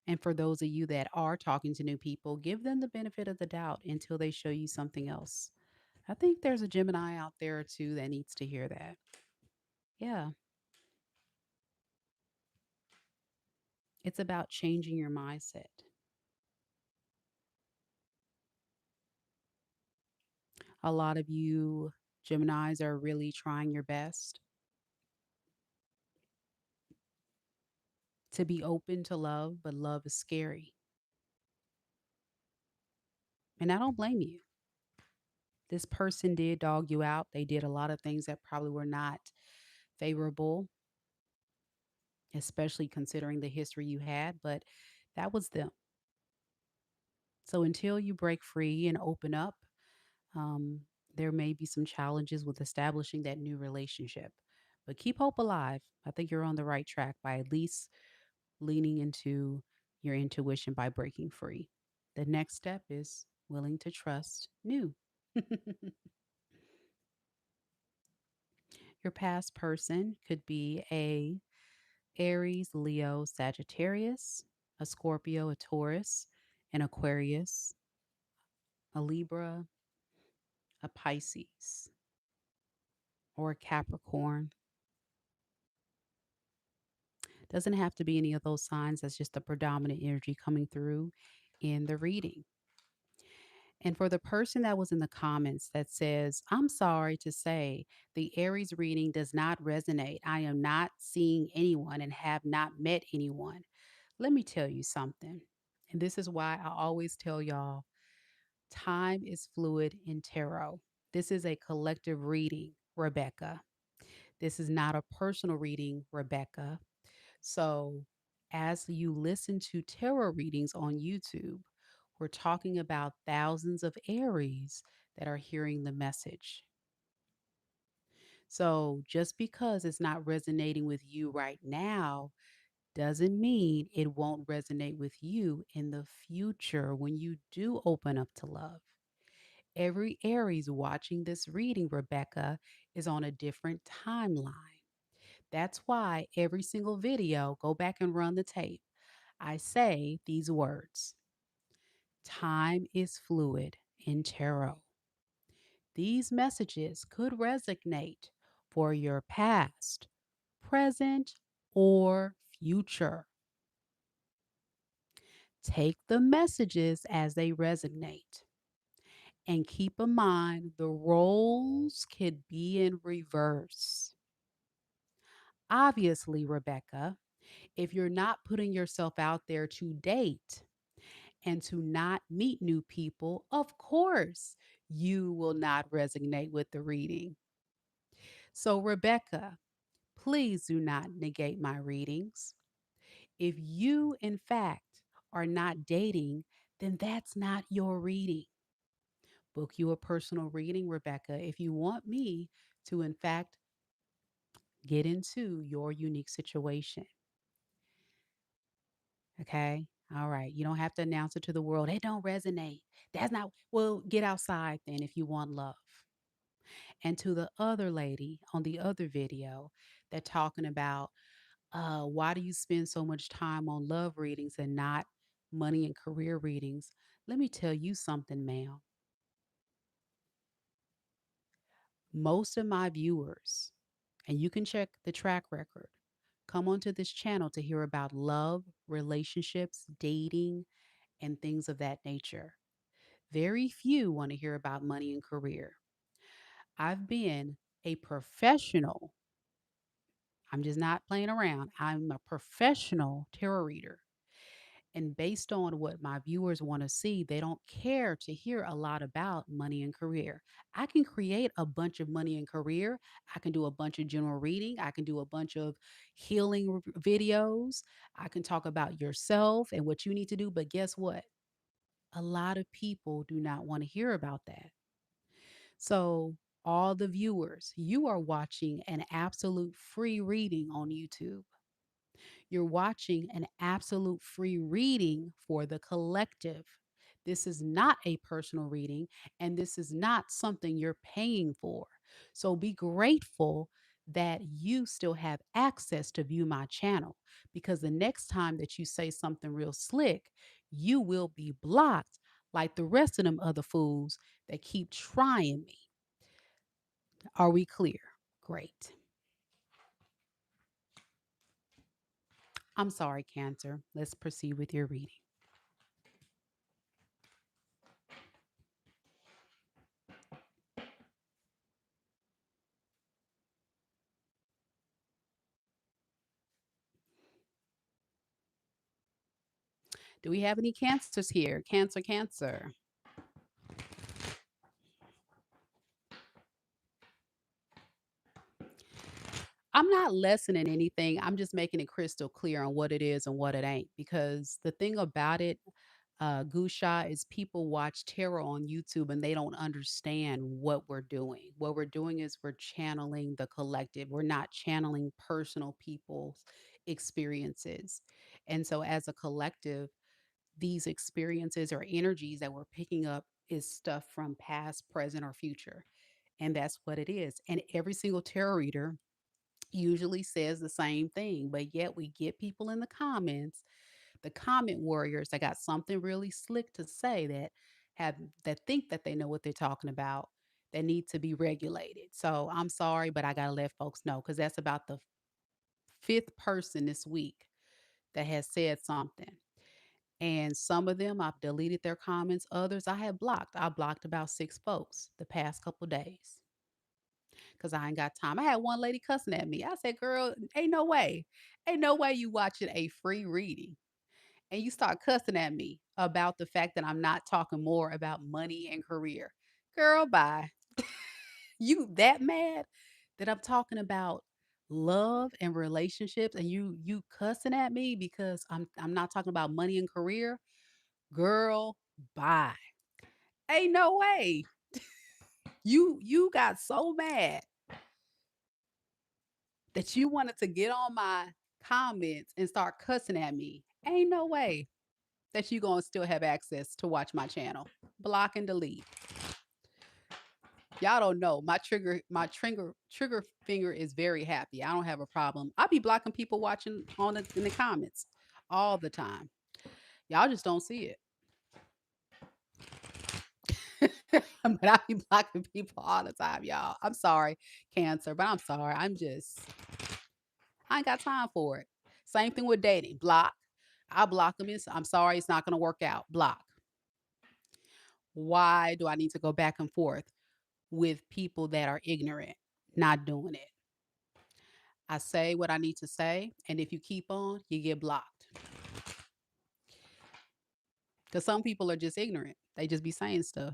And for those of you that are talking to new people, give them the benefit of the doubt until they show you something else. I think there's a Gemini out there or two that needs to hear that. Yeah, it's about changing your mindset. A lot of you Geminis are really trying your best to be open to love, but love is scary. And I don't blame you. This person did dog you out. They did a lot of things that probably were not favorable, especially considering the history you had, but that was them. So until you break free and open up, um, there may be some challenges with establishing that new relationship. But keep hope alive. I think you're on the right track by at least leaning into your intuition by breaking free. The next step is willing to trust new. Your past person could be a Aries, Leo, Sagittarius, a Scorpio, a Taurus, an Aquarius, a Libra, a Pisces, or a Capricorn. Doesn't have to be any of those signs. That's just the predominant energy coming through in the reading. And for the person that was in the comments that says, I'm sorry to say the Aries reading does not resonate. I am not seeing anyone and have not met anyone. Let me tell you something. And this is why I always tell y'all time is fluid in tarot. This is a collective reading, Rebecca. This is not a personal reading, Rebecca. So, as you listen to tarot readings on YouTube, we're talking about thousands of Aries that are hearing the message. So, just because it's not resonating with you right now doesn't mean it won't resonate with you in the future when you do open up to love. Every Aries watching this reading, Rebecca, is on a different timeline. That's why every single video, go back and run the tape. I say these words: time is fluid in tarot. These messages could resonate for your past, present, or future. Take the messages as they resonate and keep in mind the roles could be in reverse. Obviously, Rebecca, if you're not putting yourself out there to date and to not meet new people, of course, you will not resonate with the reading. So, Rebecca, please do not negate my readings. If you, in fact, are not dating, then that's not your reading. Book you a personal reading, Rebecca, if you want me to, in fact, get into your unique situation. Okay. All right. You don't have to announce it to the world. It don't resonate. That's not, well, get outside then if you want love. And to the other lady on the other video that talking about why do you spend so much time on love readings and not money and career readings? Let me tell you something, ma'am. Most of my viewers, and you can check the track record, come onto this channel to hear about love, relationships, dating, and things of that nature. Very few want to hear about money and career. I've been a professional, I'm just not playing around. I'm a professional tarot reader. And based on what my viewers want to see, they don't care to hear a lot about money and career. I can create a bunch of money and career. I can do a bunch of general reading. I can do a bunch of healing videos. I can talk about yourself and what you need to do. But guess what? A lot of people do not want to hear about that. So, all the viewers, you are watching an absolute free reading on YouTube. You're watching an absolute free reading for the collective. This is not a personal reading, and this is not something you're paying for. So be grateful that you still have access to view my channel, because the next time that you say something real slick, you will be blocked like the rest of them other fools that keep trying me. Are we clear? Great. I'm sorry, Cancer. Let's proceed with your reading. Do we have any cancers here? Cancer, cancer. I'm not lessening anything. I'm just making it crystal clear on what it is and what it ain't. Because the thing about it, Gusha, is people watch tarot on YouTube and they don't understand what we're doing. What we're doing is we're channeling the collective. We're not channeling personal people's experiences. And so as a collective, these experiences or energies that we're picking up is stuff from past, present, or future. And that's what it is. And every single tarot reader usually says the same thing, but yet we get people in the comments, the comment warriors that got something really slick to say have that think that they know what they're talking about, that need to be regulated. So I'm sorry, but I gotta let folks know because that's about the fifth person this week that has said something. And some of them I've deleted their comments. Others I have blocked. I blocked about 6 folks the past couple days because I ain't got time. I had one lady cussing at me. I said, girl, ain't no way. Ain't no way you watching a free reading and you start cussing at me about the fact that I'm not talking more about money and career. Girl, bye. You that mad that I'm talking about love and relationships and you cussing at me because I'm not talking about money and career? Girl, bye. Ain't no way. You got so mad that you wanted to get on my comments and start cussing at me. Ain't no way that you gonna still have access to watch my channel. Block and delete. Y'all don't know. My trigger finger is very happy. I don't have a problem. I be blocking people watching in the comments all the time. Y'all just don't see it. But I be blocking people all the time, y'all. I'm sorry, Cancer, but I'm sorry. I ain't got time for it. Same thing with dating. Block. I block them. I'm sorry, it's not gonna work out. Block. Why do I need to go back and forth with people that are ignorant, not doing it? I say what I need to say, and if you keep on, you get blocked. Because some people are just ignorant. They just be saying stuff.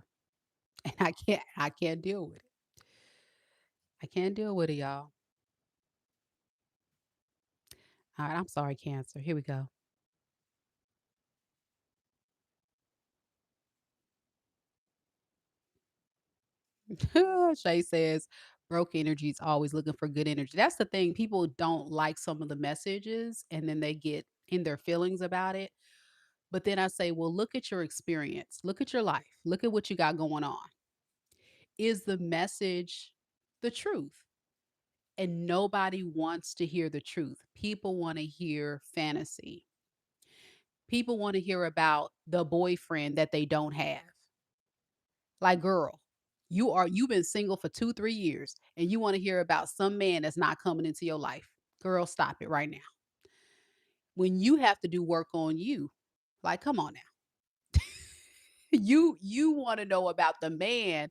And I can't deal with it. I can't deal with it, y'all. All right, I'm sorry, Cancer. Here we go. Shay says, broke energy is always looking for good energy. That's the thing. People don't like some of the messages and then they get in their feelings about it. But then I say, well, look at your experience. Look at your life. Look at what you got going on. Is the message the truth? And nobody wants to hear the truth. People want to hear fantasy. People want to hear about the boyfriend that they don't have. Like, girl, you've been single for 2, 3 years and you want to hear about some man that's not coming into your life. Girl, stop it right now. When you have to do work on you, like, come on now. You want to know about the man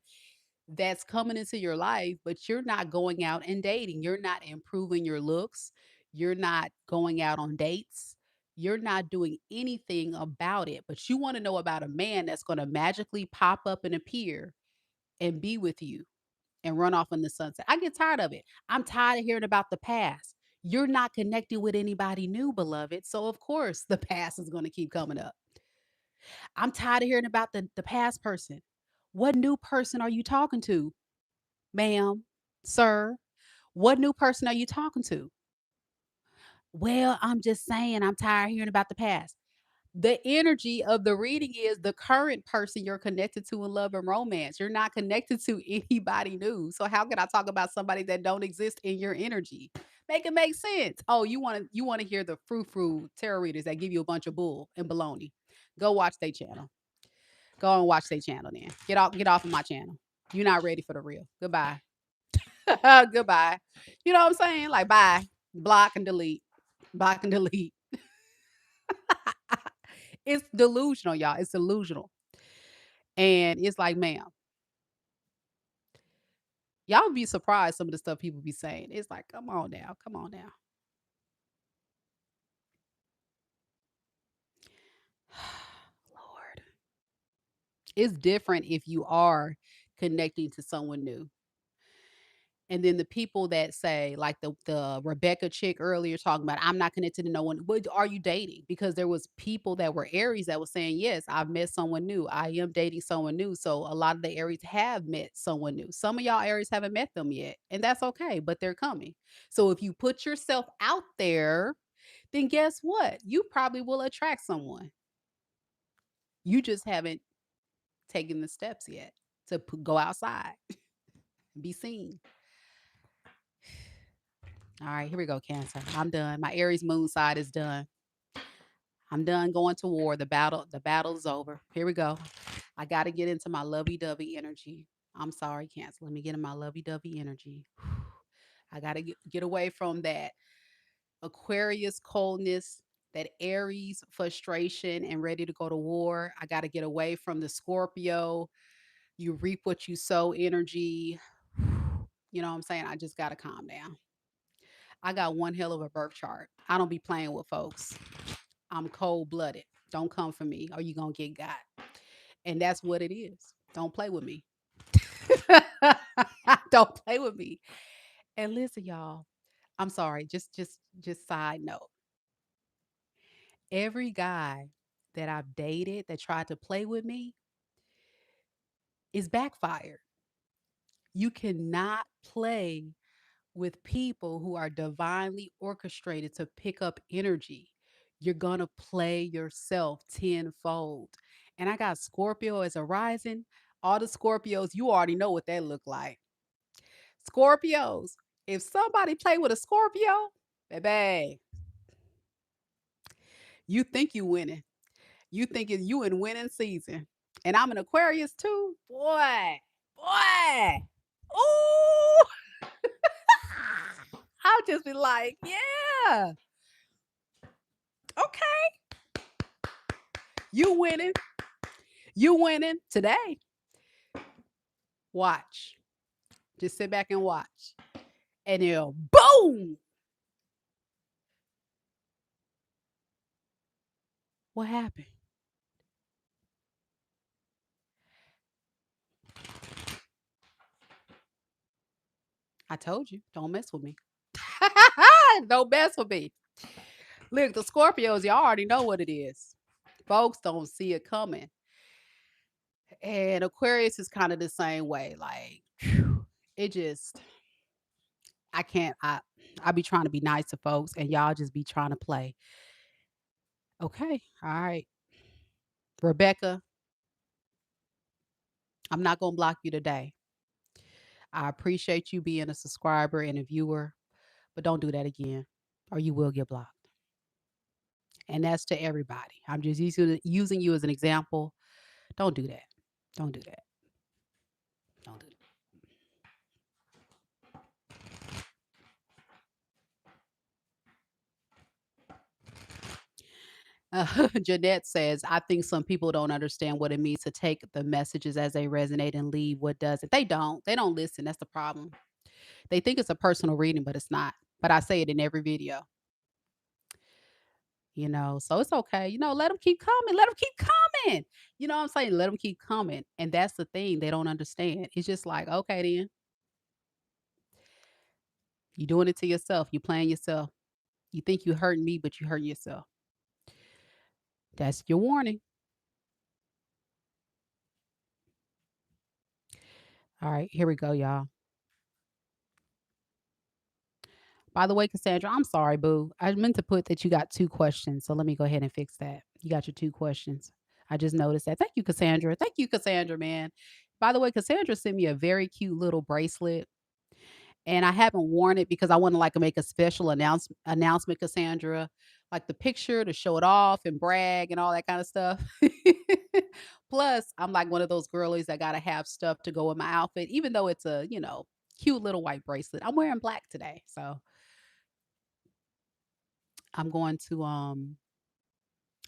that's coming into your life, but you're not going out and dating. You're not improving your looks. You're not going out on dates. You're not doing anything about it. But you want to know about a man that's going to magically pop up and appear and be with you and run off in the sunset. I get tired of it. I'm tired of hearing about the past. You're not connecting with anybody new, beloved. So, of course, the past is going to keep coming up. I'm tired of hearing about the past person. What new person are you talking to? Ma'am, sir, what new person are you talking to? Well, I'm just saying, I'm tired of hearing about the past. The energy of the reading is the current person you're connected to in love and romance. You're not connected to anybody new. So how can I talk about somebody that don't exist in your energy? Make it make sense. Oh, you want to hear the frou-frou tarot readers that give you a bunch of bull and baloney. Go watch their channel. Go and watch their channel then. Get off of my channel. You're not ready for the real. Goodbye. Goodbye. You know what I'm saying? Like, bye. Block and delete. Block and delete. It's delusional, y'all. It's delusional. And it's like, ma'am, y'all be surprised some of the stuff people be saying. It's like, come on now. Come on now. Lord. It's different if you are connecting to someone new. And then the people that say, like the Rebecca chick earlier talking about, I'm not connected to no one. What are you dating? Because there was people that were Aries that was saying, yes, I've met someone new. I am dating someone new. So a lot of the Aries have met someone new. Some of y'all Aries haven't met them yet, and that's okay, but they're coming. So if you put yourself out there, then guess what? You probably will attract someone. You just haven't taken the steps yet to go outside, be seen. All right, here we go, Cancer. I'm done. My Aries moon side is done. I'm done going to war. The battle is over. Here we go. I got to get into my lovey-dovey energy. I'm sorry, Cancer. Let me get in my lovey-dovey energy. I got to get away from that Aquarius coldness, that Aries frustration and ready to go to war. I got to get away from the Scorpio. You reap what you sow energy. You know what I'm saying? I just got to calm down. I got one hell of a birth chart. I don't be playing with folks. I'm cold blooded. Don't come for me or you going to get got. And that's what it is. Don't play with me. Don't play with me. And listen, y'all, I'm sorry. Just side note. Every guy that I've dated that tried to play with me is backfired. You cannot play with people who are divinely orchestrated to pick up energy. You're going to play yourself tenfold. And I got Scorpio as a rising. All the Scorpios, you already know what that look like. Scorpios, if somebody play with a Scorpio, baby, you think you winning. You thinking you in winning season. And I'm an Aquarius too. Boy, boy. Ooh. I'll just be like, yeah, okay. You winning. You winning today. Watch. Just sit back and watch. And it'll boom. What happened? I told you, don't mess with me. Don't mess with me. Look, the Scorpios, y'all already know what it is. Folks don't see it coming. And Aquarius is kind of the same way. Like, it just, I can't, I be trying to be nice to folks and y'all just be trying to play. Okay. All right. Rebecca, I'm not going to block you today. I appreciate you being a subscriber and a viewer, but don't do that again or you will get blocked. And that's to everybody. I'm just using you as an example. Don't do that. Don't do that. Don't do that. Jeanette says, I think some people don't understand what it means to take the messages as they resonate and leave what doesn't. They don't. They don't listen. That's the problem. They think it's a personal reading, but it's not. But I say it in every video, so it's okay. Let them keep coming. Let them keep coming. You know what I'm saying? Let them keep coming. And that's the thing they don't understand. It's just like, okay, then you're doing it to yourself. You playing yourself. You think you hurting me, but you hurting yourself. That's your warning. All right, here we go, y'all. By the way, Cassandra, I'm sorry, boo. I meant to put that you got 2 questions, so let me go ahead and fix that. You got your 2 questions. I just noticed that. Thank you, Cassandra. Thank you, Cassandra, man. By the way, Cassandra sent me a very cute little bracelet, and I haven't worn it because I want to like make a special announcement, Cassandra, like the picture to show it off and brag and all that kind of stuff. Plus, I'm like one of those girlies that gotta have stuff to go with my outfit, even though it's a cute little white bracelet. I'm wearing black today, so I'm going to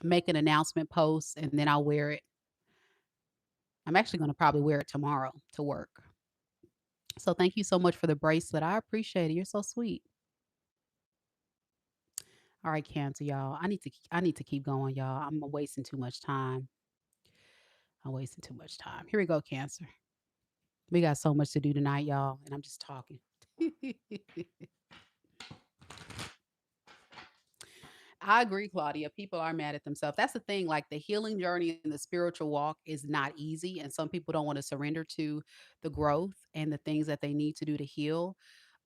make an announcement post and then I'll wear it. I'm actually going to probably wear it tomorrow to work. So thank you so much for the bracelet. I appreciate it. You're so sweet. All right, Cancer, y'all. I need to keep going, y'all. I'm wasting too much time. I'm wasting too much time. Here we go, Cancer. We got so much to do tonight, y'all, and I'm just talking. I agree, Claudia. People are mad at themselves. That's the thing. Like the healing journey and the spiritual walk is not easy. And some people don't want to surrender to the growth and the things that they need to do to heal.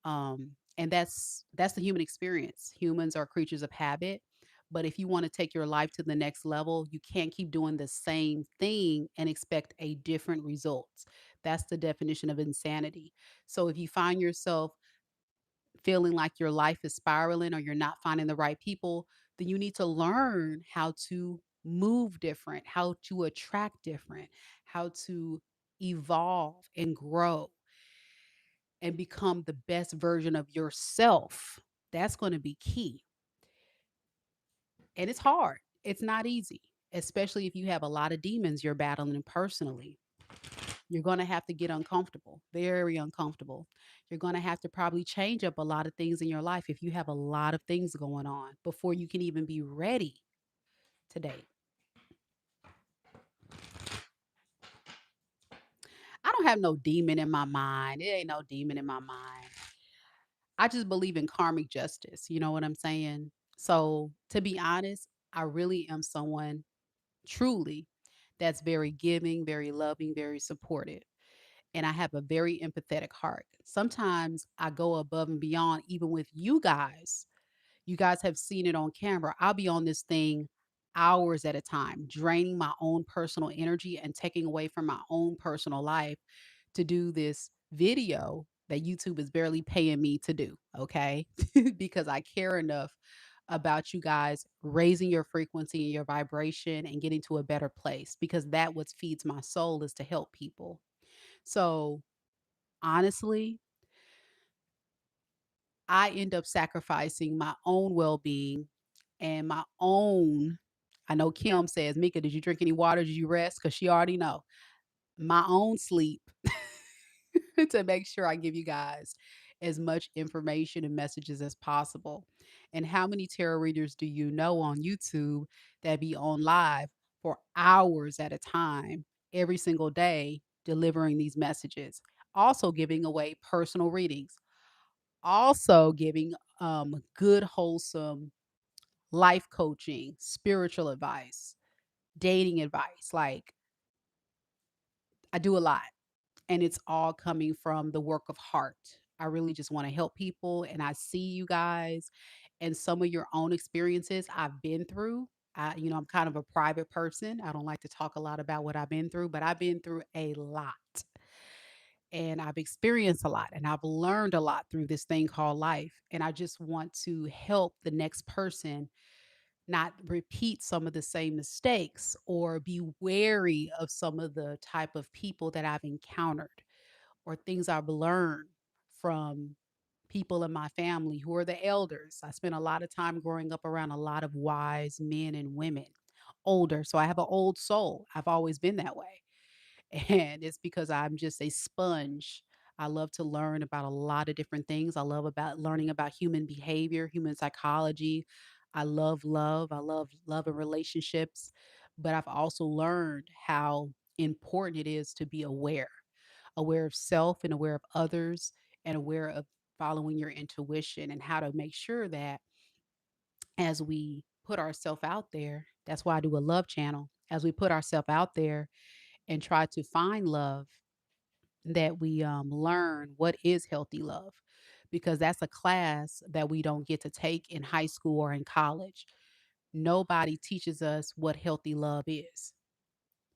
And that's the human experience. Humans are creatures of habit. But if you want to take your life to the next level, you can't keep doing the same thing and expect a different results. That's the definition of insanity. So if you find yourself feeling like your life is spiraling or you're not finding the right people, then you need to learn how to move different, how to attract different, how to evolve and grow and become the best version of yourself. That's going to be key. And it's hard. It's not easy, especially if you have a lot of demons you're battling personally. You're going to have to get uncomfortable, very uncomfortable. You're going to have to probably change up a lot of things in your life if you have a lot of things going on before you can even be ready to date. I don't have no demon in my mind. It ain't no demon in my mind. I just believe in karmic justice. You know what I'm saying? So, to be honest, I really am someone truly that's very giving, very loving, very supportive. And I have a very empathetic heart. Sometimes I go above and beyond, even with you guys. You guys have seen it on camera. I'll be on this thing hours at a time, draining my own personal energy and taking away from my own personal life to do this video that YouTube is barely paying me to do, okay? Because I care enough about you guys raising your frequency and your vibration and getting to a better place, because that what feeds my soul is to help people. So, honestly, I end up sacrificing my own well-being and my own. I know Kim says, "Mika, did you drink any water? Did you rest?" Because she already know. My own sleep to make sure I give you guys as much information and messages as possible. And how many tarot readers do you know on YouTube that be on live for hours at a time every single day delivering these messages? Also giving away personal readings, also giving good, wholesome life coaching, spiritual advice, dating advice. Like, I do a lot. And it's all coming from the work of heart. I really just want to help people, and I see you guys and some of your own experiences I've been through. I'm kind of a private person. I don't like to talk a lot about what I've been through, but I've been through a lot and I've experienced a lot and I've learned a lot through this thing called life. And I just want to help the next person not repeat some of the same mistakes or be wary of some of the type of people that I've encountered or things I've learned from people in my family who are the elders. I spent a lot of time growing up around a lot of wise men and women, older. So I have an old soul. I've always been that way. And it's because I'm just a sponge. I love to learn about a lot of different things. I love about learning about human behavior, human psychology. I love love. I love love and relationships. But I've also learned how important it is to be aware of self and aware of others and aware of following your intuition and how to make sure that as we put ourselves out there, that's why I do a love channel, as we put ourselves out there and try to find love, that we learn what is healthy love, because that's a class that we don't get to take in high school or in college. Nobody teaches us what healthy love is.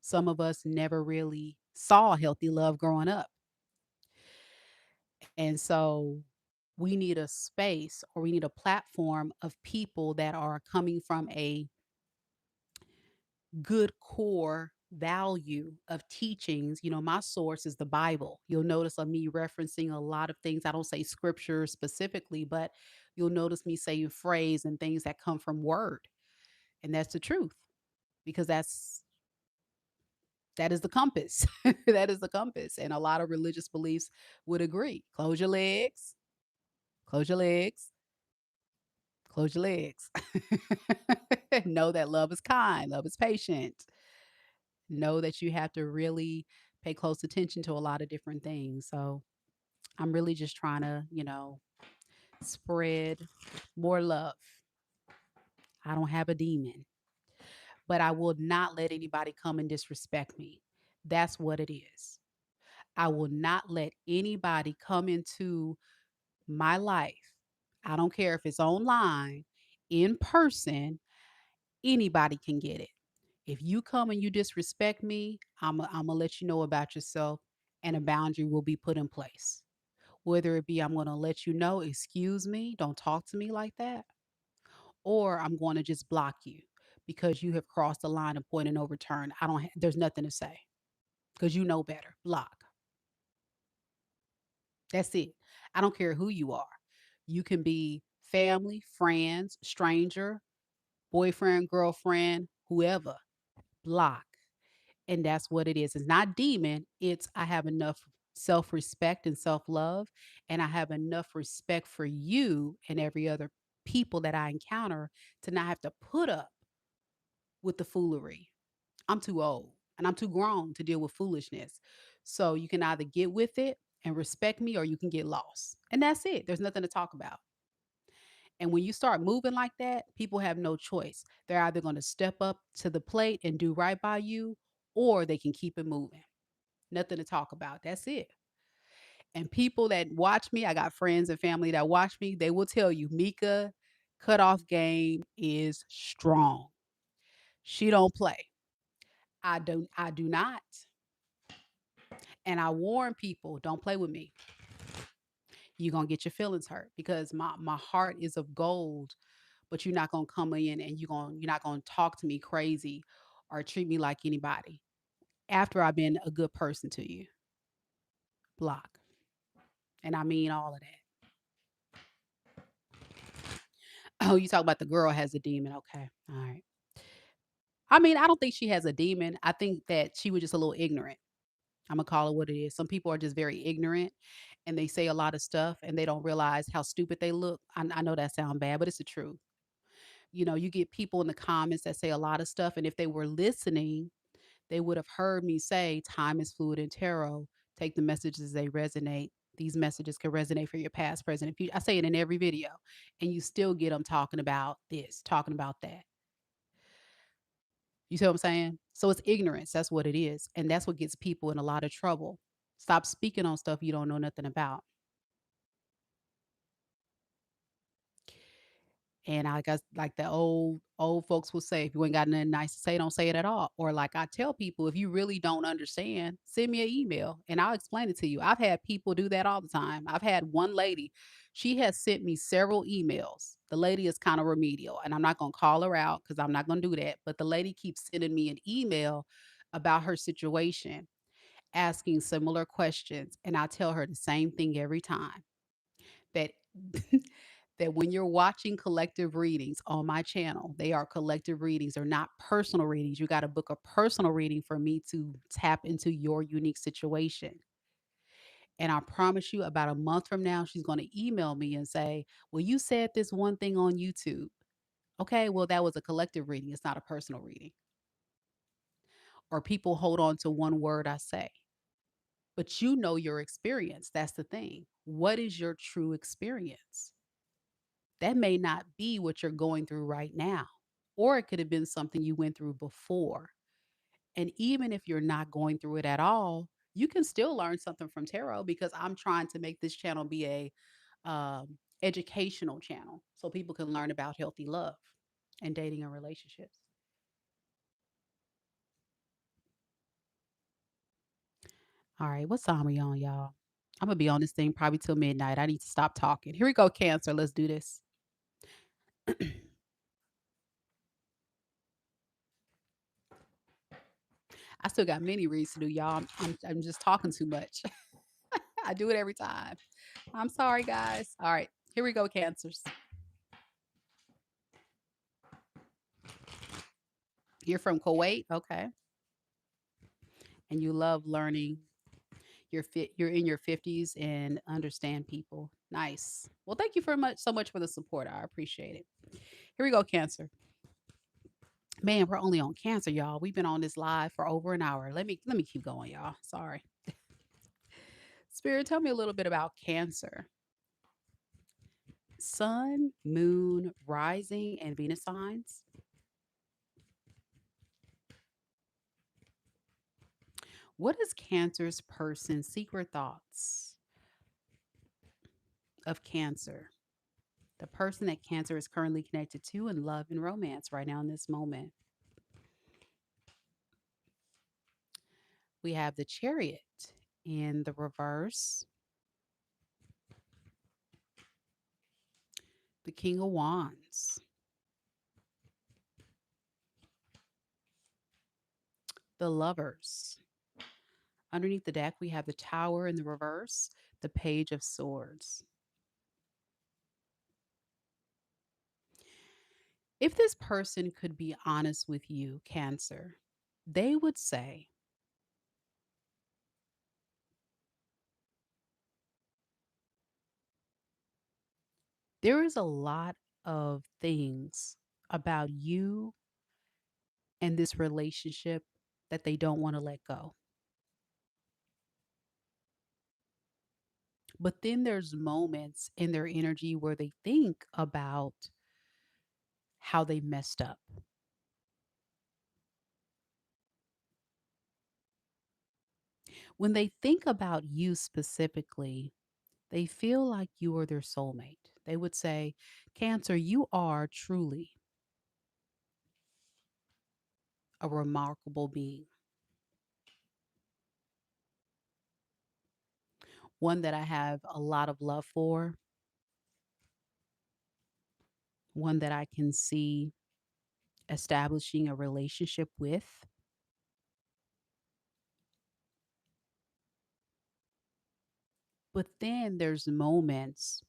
Some of us never really saw healthy love growing up. And so we need a space or we need a platform of people that are coming from a good core value of teachings. My source is the Bible. You'll notice of me referencing a lot of things. I don't say scripture specifically, but you'll notice me saying phrase and things that come from word. And that's the truth, because that is the compass. That is the compass. And a lot of religious beliefs would agree. Close your legs, close your legs, close your legs. Know that love is kind, love is patient. Know that you have to really pay close attention to a lot of different things. So I'm really just trying to, spread more love. I don't have a demon, but I will not let anybody come and disrespect me. That's what it is. I will not let anybody come into my life. I don't care if it's online, in person, anybody can get it. If you come and you disrespect me, I'm gonna let you know about yourself, and a boundary will be put in place. Whether it be I'm gonna let you know, excuse me, don't talk to me like that, or I'm going to just block you because you have crossed the line of point of no return. There's nothing to say because you know better. Block. That's it. I don't care who you are. You can be family, friends, stranger, boyfriend, girlfriend, whoever. Block. And that's what it is. It's not demon. It's I have enough self respect and self love. And I have enough respect for you and every other people that I encounter to not have to put up with the foolery. I'm too old and I'm too grown to deal with foolishness. So you can either get with it and respect me, or you can get lost. And that's it. There's nothing to talk about. And when you start moving like that, people have no choice. They're either going to step up to the plate and do right by you, or they can keep it moving. Nothing to talk about. That's it. And people that watch me, I got friends and family that watch me, they will tell you, Mika, cutoff game is strong. She don't play. I do not. And I warn people, don't play with me. You're gonna get your feelings hurt because my heart is of gold, but you're not gonna come in and you're not gonna talk to me crazy or treat me like anybody after I've been a good person to you. Block. And I mean all of that. Oh, you talk about the girl has a demon. Okay. All right. I mean, I don't think she has a demon. I think that she was just a little ignorant. I'm gonna call it what it is. Some people are just very ignorant and they say a lot of stuff and they don't realize how stupid they look. I know that sounds bad, but it's the truth. You get people in the comments that say a lot of stuff, and if they were listening, they would have heard me say, "Time is fluid in tarot. Take the messages as they resonate. These messages can resonate for your past, present, and future." I say it in every video, and you still get them talking about this, talking about that. You see what I'm saying? So it's ignorance. That's what it is, and that's what gets people in a lot of trouble. Stop speaking on stuff you don't know nothing about. And I guess like the old folks will say, if you ain't got nothing nice to say, don't say it at all. Or like I tell people, if you really don't understand, send me an email and I'll explain it to you. I've had people do that all the time. I've had one lady, she has sent me several emails. The lady is kind of remedial, and I'm not gonna call her out because I'm not gonna do that. But the lady keeps sending me an email about her situation, asking similar questions, and I tell her the same thing every time that that when you're watching collective readings on my channel, they are collective readings, they're not personal readings. You got to book a personal reading for me to tap into your unique situation. And I promise you, about a month from now, she's going to email me and say, "Well, you said this one thing on YouTube." Okay, well, that was a collective reading, it's not a personal reading. Or people hold on to one word I say. But you know your experience. That's the thing. What is your true experience? That may not be what you're going through right now, or it could have been something you went through before. And even if you're not going through it at all, you can still learn something from tarot because I'm trying to make this channel be a educational channel so people can learn about healthy love and dating and relationships. All right, what time are we on, y'all? I'm gonna be on this thing probably till midnight. I need to stop talking. Here we go, Cancer. Let's do this. I still got many reads to do, y'all. I'm just talking too much. I do it every time. I'm sorry, guys. All right, here we go, Cancers. You're from Kuwait, okay, and you love learning. You're in your 50s and understand people. Nice. Well, thank you so much for the support. I appreciate it. Here we go, Cancer. Man, we're only on Cancer, y'all. We've been on this live for over an hour. Let me keep going, y'all. Sorry. Spirit, tell me a little bit about Cancer. Sun, moon, rising, and Venus signs. What is Cancer's person's secret thoughts of Cancer? The person that Cancer is currently connected to in love and romance right now in this moment. We have the Chariot in the reverse, the King of Wands, the Lovers. Underneath the deck, we have the Tower in the reverse, the Page of Swords. If this person could be honest with you, Cancer, they would say, there is a lot of things about you and this relationship that they don't want to let go. But then there's moments in their energy where they think about how they messed up. When they think about you specifically, they feel like you are their soulmate. They would say, Cancer, you are truly a remarkable being, one that I have a lot of love for, one that I can see establishing a relationship with. But then there's moments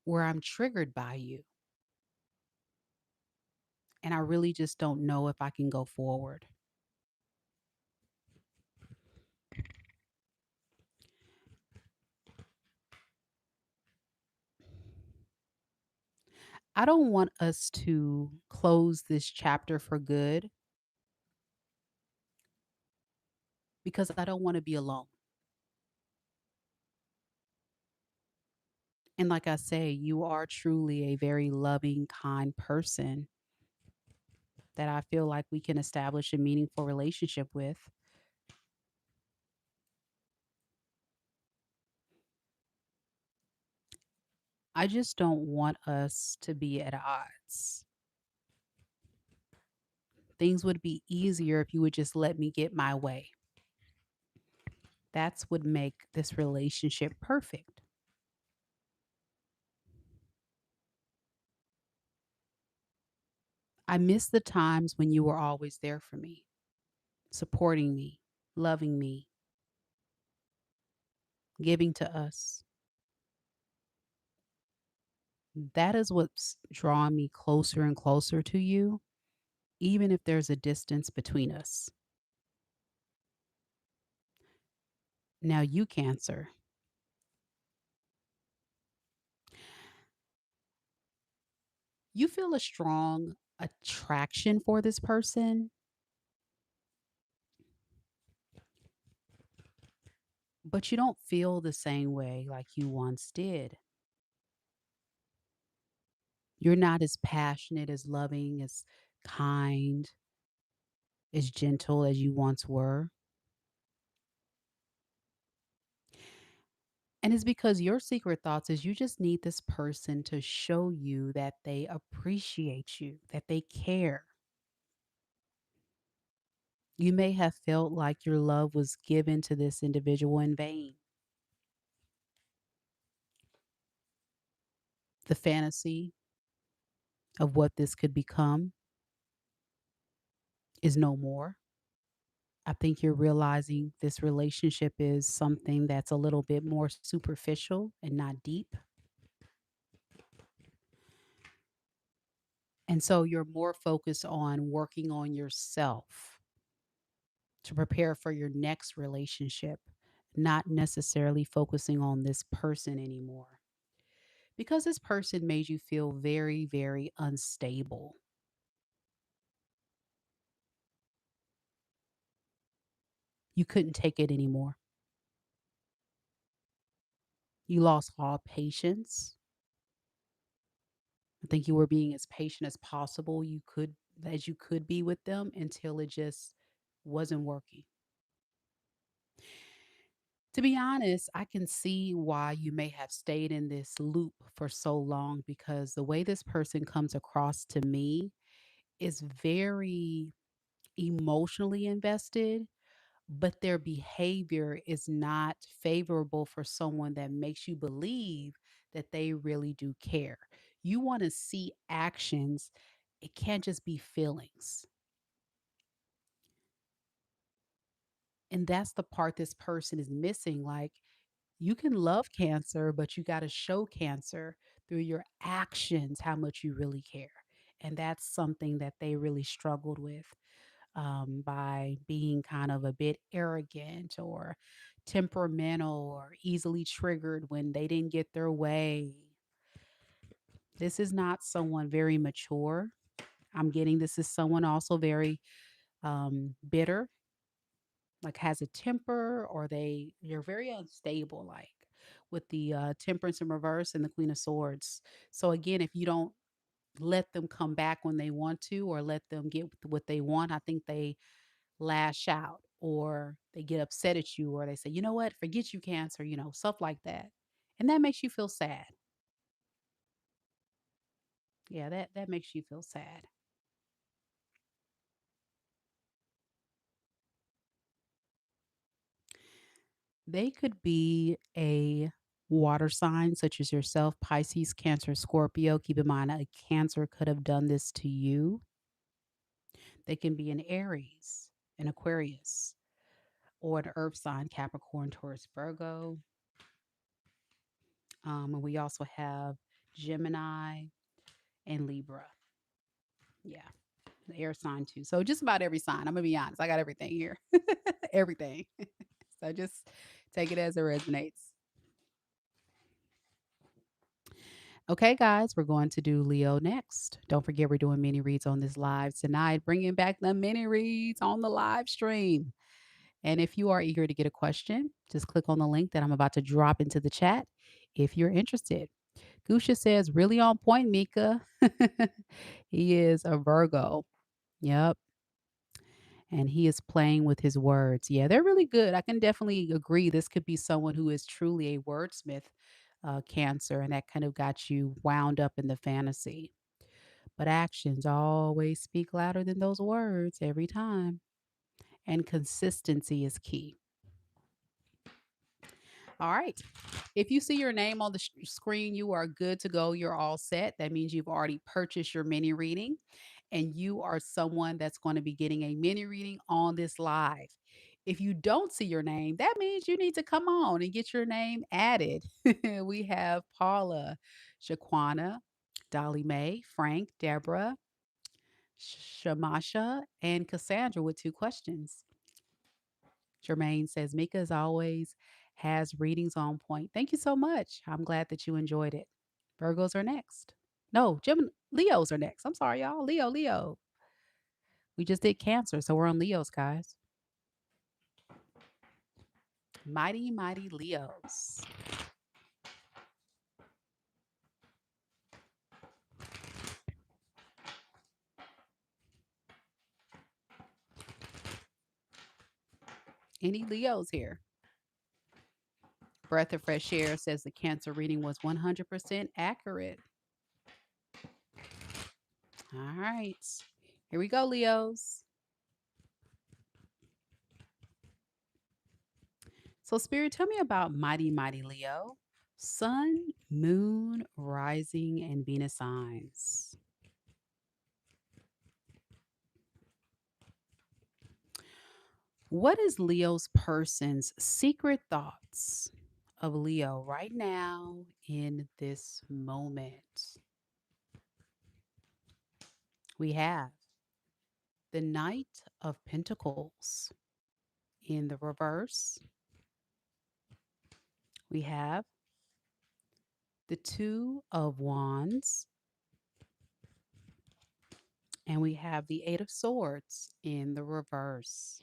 where I'm triggered by you and I really just don't know if I can go forward. I don't want us to close this chapter for good because I don't want to be alone. And like I say, you are truly a very loving, kind person that I feel like we can establish a meaningful relationship with. I just don't want us to be at odds. Things would be easier if you would just let me get my way. That's what make this relationship perfect. I miss the times when you were always there for me, supporting me, loving me, giving to us. That is what's drawing me closer and closer to you, even if there's a distance between us. Now, you, Cancer, you feel a strong attraction for this person, but you don't feel the same way like you once did. You're not as passionate, as loving, as kind, as gentle as you once were. And it's because your secret thoughts is you just need this person to show you that they appreciate you, that they care. You may have felt like your love was given to this individual in vain. The fantasy of what this could become is no more. I think you're realizing this relationship is something that's a little bit more superficial and not deep. And so you're more focused on working on yourself to prepare for your next relationship, not necessarily focusing on this person anymore. Because this person made you feel very, very unstable. You couldn't take it anymore. You lost all patience. I think you were being as patient as possible as you could be with them until it just wasn't working. To be honest, I can see why you may have stayed in this loop for so long because the way this person comes across to me is very emotionally invested, but their behavior is not favorable for someone that makes you believe that they really do care. You want to see actions, it can't just be feelings. And that's the part this person is missing. Like, you can love Cancer, but you got to show Cancer through your actions how much you really care. And that's something that they really struggled with, by being kind of a bit arrogant or temperamental or easily triggered when they didn't get their way. This is not someone very mature. I'm getting this is someone also very bitter, like has a temper, or they're very unstable, like with the temperance in reverse and the Queen of Swords. So again, if you don't let them come back when they want to or let them get what they want, I think they lash out or they get upset at you or they say, you know what, forget you, Cancer, stuff like that. And that makes you feel sad. Yeah, that makes you feel sad. They could be a water sign such as yourself, Pisces, Cancer, Scorpio. Keep in mind, a Cancer could have done this to you. They can be an Aries, an Aquarius, or an earth sign, Capricorn, Taurus, Virgo. And we also have Gemini and Libra. Yeah, the air sign too. So just about every sign. I'm gonna be honest. I got everything here. Everything. So just take it as it resonates. Okay, guys, we're going to do Leo next. Don't forget, we're doing mini reads on this live tonight, bringing back the mini reads on the live stream. And if you are eager to get a question, just click on the link that I'm about to drop into the chat if you're interested. Gusha says, really on point, Mika. He is a Virgo. Yep. And he is playing with his words. Yeah, they're really good. I can definitely agree. This could be someone who is truly a wordsmith, Cancer, and that kind of got you wound up in the fantasy. But actions always speak louder than those words every time. And consistency is key. All right. If you see your name on the screen, you are good to go. You're all set. That means you've already purchased your mini reading and you are someone that's going to be getting a mini reading on this live. If you don't see your name, that means you need to come on and get your name added. We have Paula, Shaquana, Dollymae, Frank, Deborah, Shamasha, and Casandra with 2 questions. Jermaine says, Mika, as always, has readings on point. Thank you so much. I'm glad that you enjoyed it. Virgos are next. No, Leos are next. I'm sorry, y'all. Leo. We just did Cancer, so we're on Leos, guys. Mighty Leos. Any Leos here? Breath of Fresh Air says the Cancer reading was 100% accurate. All right. Here we go, Leos. So, Spirit, tell me about Mighty Leo. Sun, Moon, Rising, and Venus signs. What is Leo's person's secret thoughts of Leo right now in this moment? We have the Knight of Pentacles in the reverse. We have the Two of Wands. And we have the Eight of Swords in the reverse.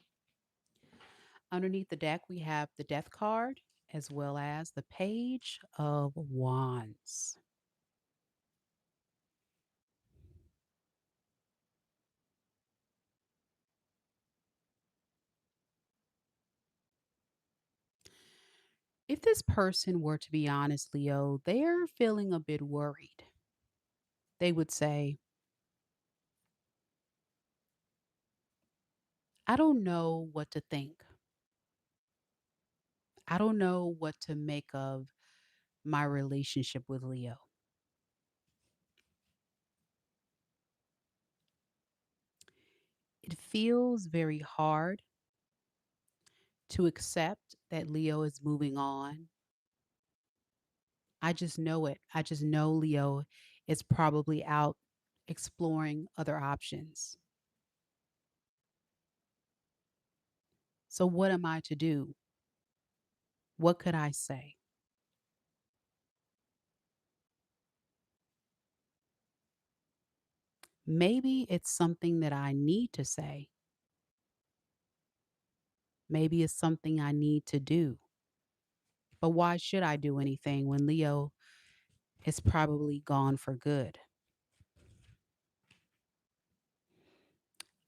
Underneath the deck, we have the Death card as well as the Page of Wands. If this person were to be honest, Leo, they're feeling a bit worried. They would say, I don't know what to think. I don't know what to make of my relationship with Leo. It feels very hard to accept that Leo is moving on. I just know it. I just know Leo is probably out exploring other options. So, what am I to do? What could I say? Maybe it's something that I need to say. Maybe it's something I need to do. But why should I do anything when Leo is probably gone for good?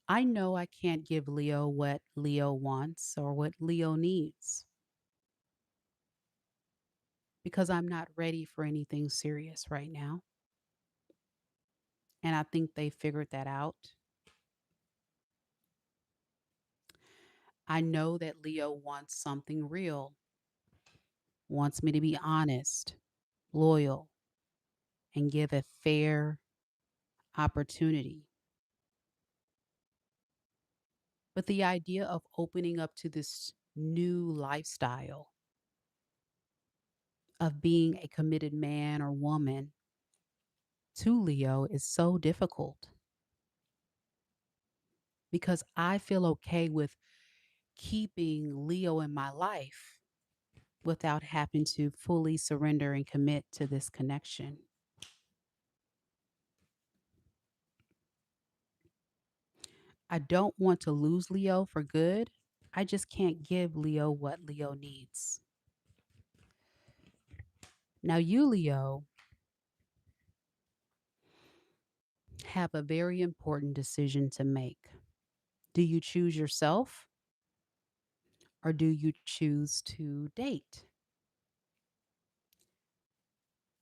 I know I can't give Leo what Leo wants or what Leo needs because I'm not ready for anything serious right now. And I think they figured that out. I know that Leo wants something real. wants me to be honest, loyal, and give a fair opportunity. But the idea of opening up to this new lifestyle of being a committed man or woman to Leo is so difficult because I feel okay with keeping Leo in my life without having to fully surrender and commit to this connection. I don't want to lose Leo for good. I just can't give Leo what Leo needs. Now, you, Leo, have a very important decision to make. Do you choose yourself or do you choose to date?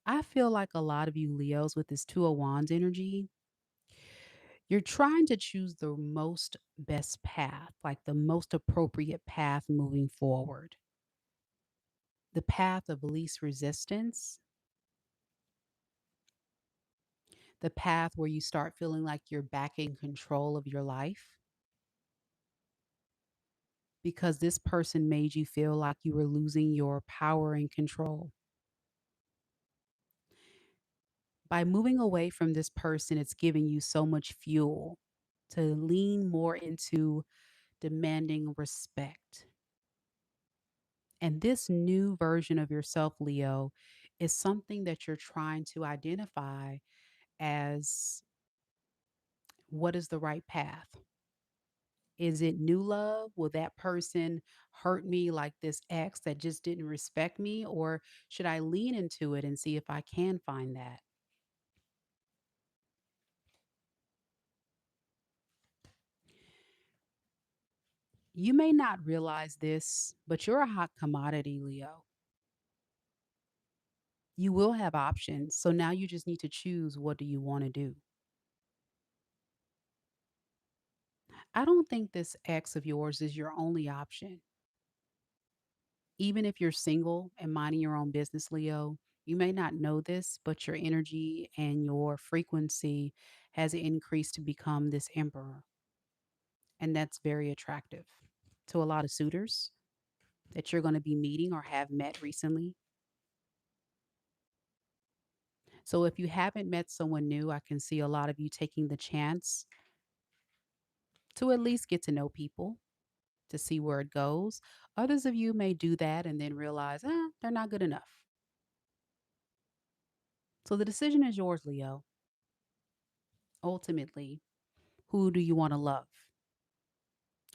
I feel like a lot of you Leos with this Two of Wands energy, you're trying to choose the most best path, like the most appropriate path moving forward, the path of least resistance, the path where you start feeling like you're back in control of your life because this person made you feel like you were losing your power and control. By moving away from this person, it's giving you so much fuel to lean more into demanding respect. And this new version of yourself, Leo, is something that you're trying to identify as what is the right path. Is it new love? Will that person hurt me like this ex that just didn't respect me? Or should I lean into it and see if I can find that? You may not realize this, but you're a hot commodity, Leo. You will have options. So now you just need to choose, what do you want to do? I don't think this ex of yours is your only option. Even if you're single and minding your own business, Leo, you may not know this, but your energy and your frequency has increased to become this emperor. And that's very attractive to a lot of suitors that you're going to be meeting or have met recently. So if you haven't met someone new, I can see a lot of you taking the chance to at least get to know people to see where it goes. Others of you may do that and then realize, they're not good enough. So the decision is yours, Leo. Ultimately, who do you want to love?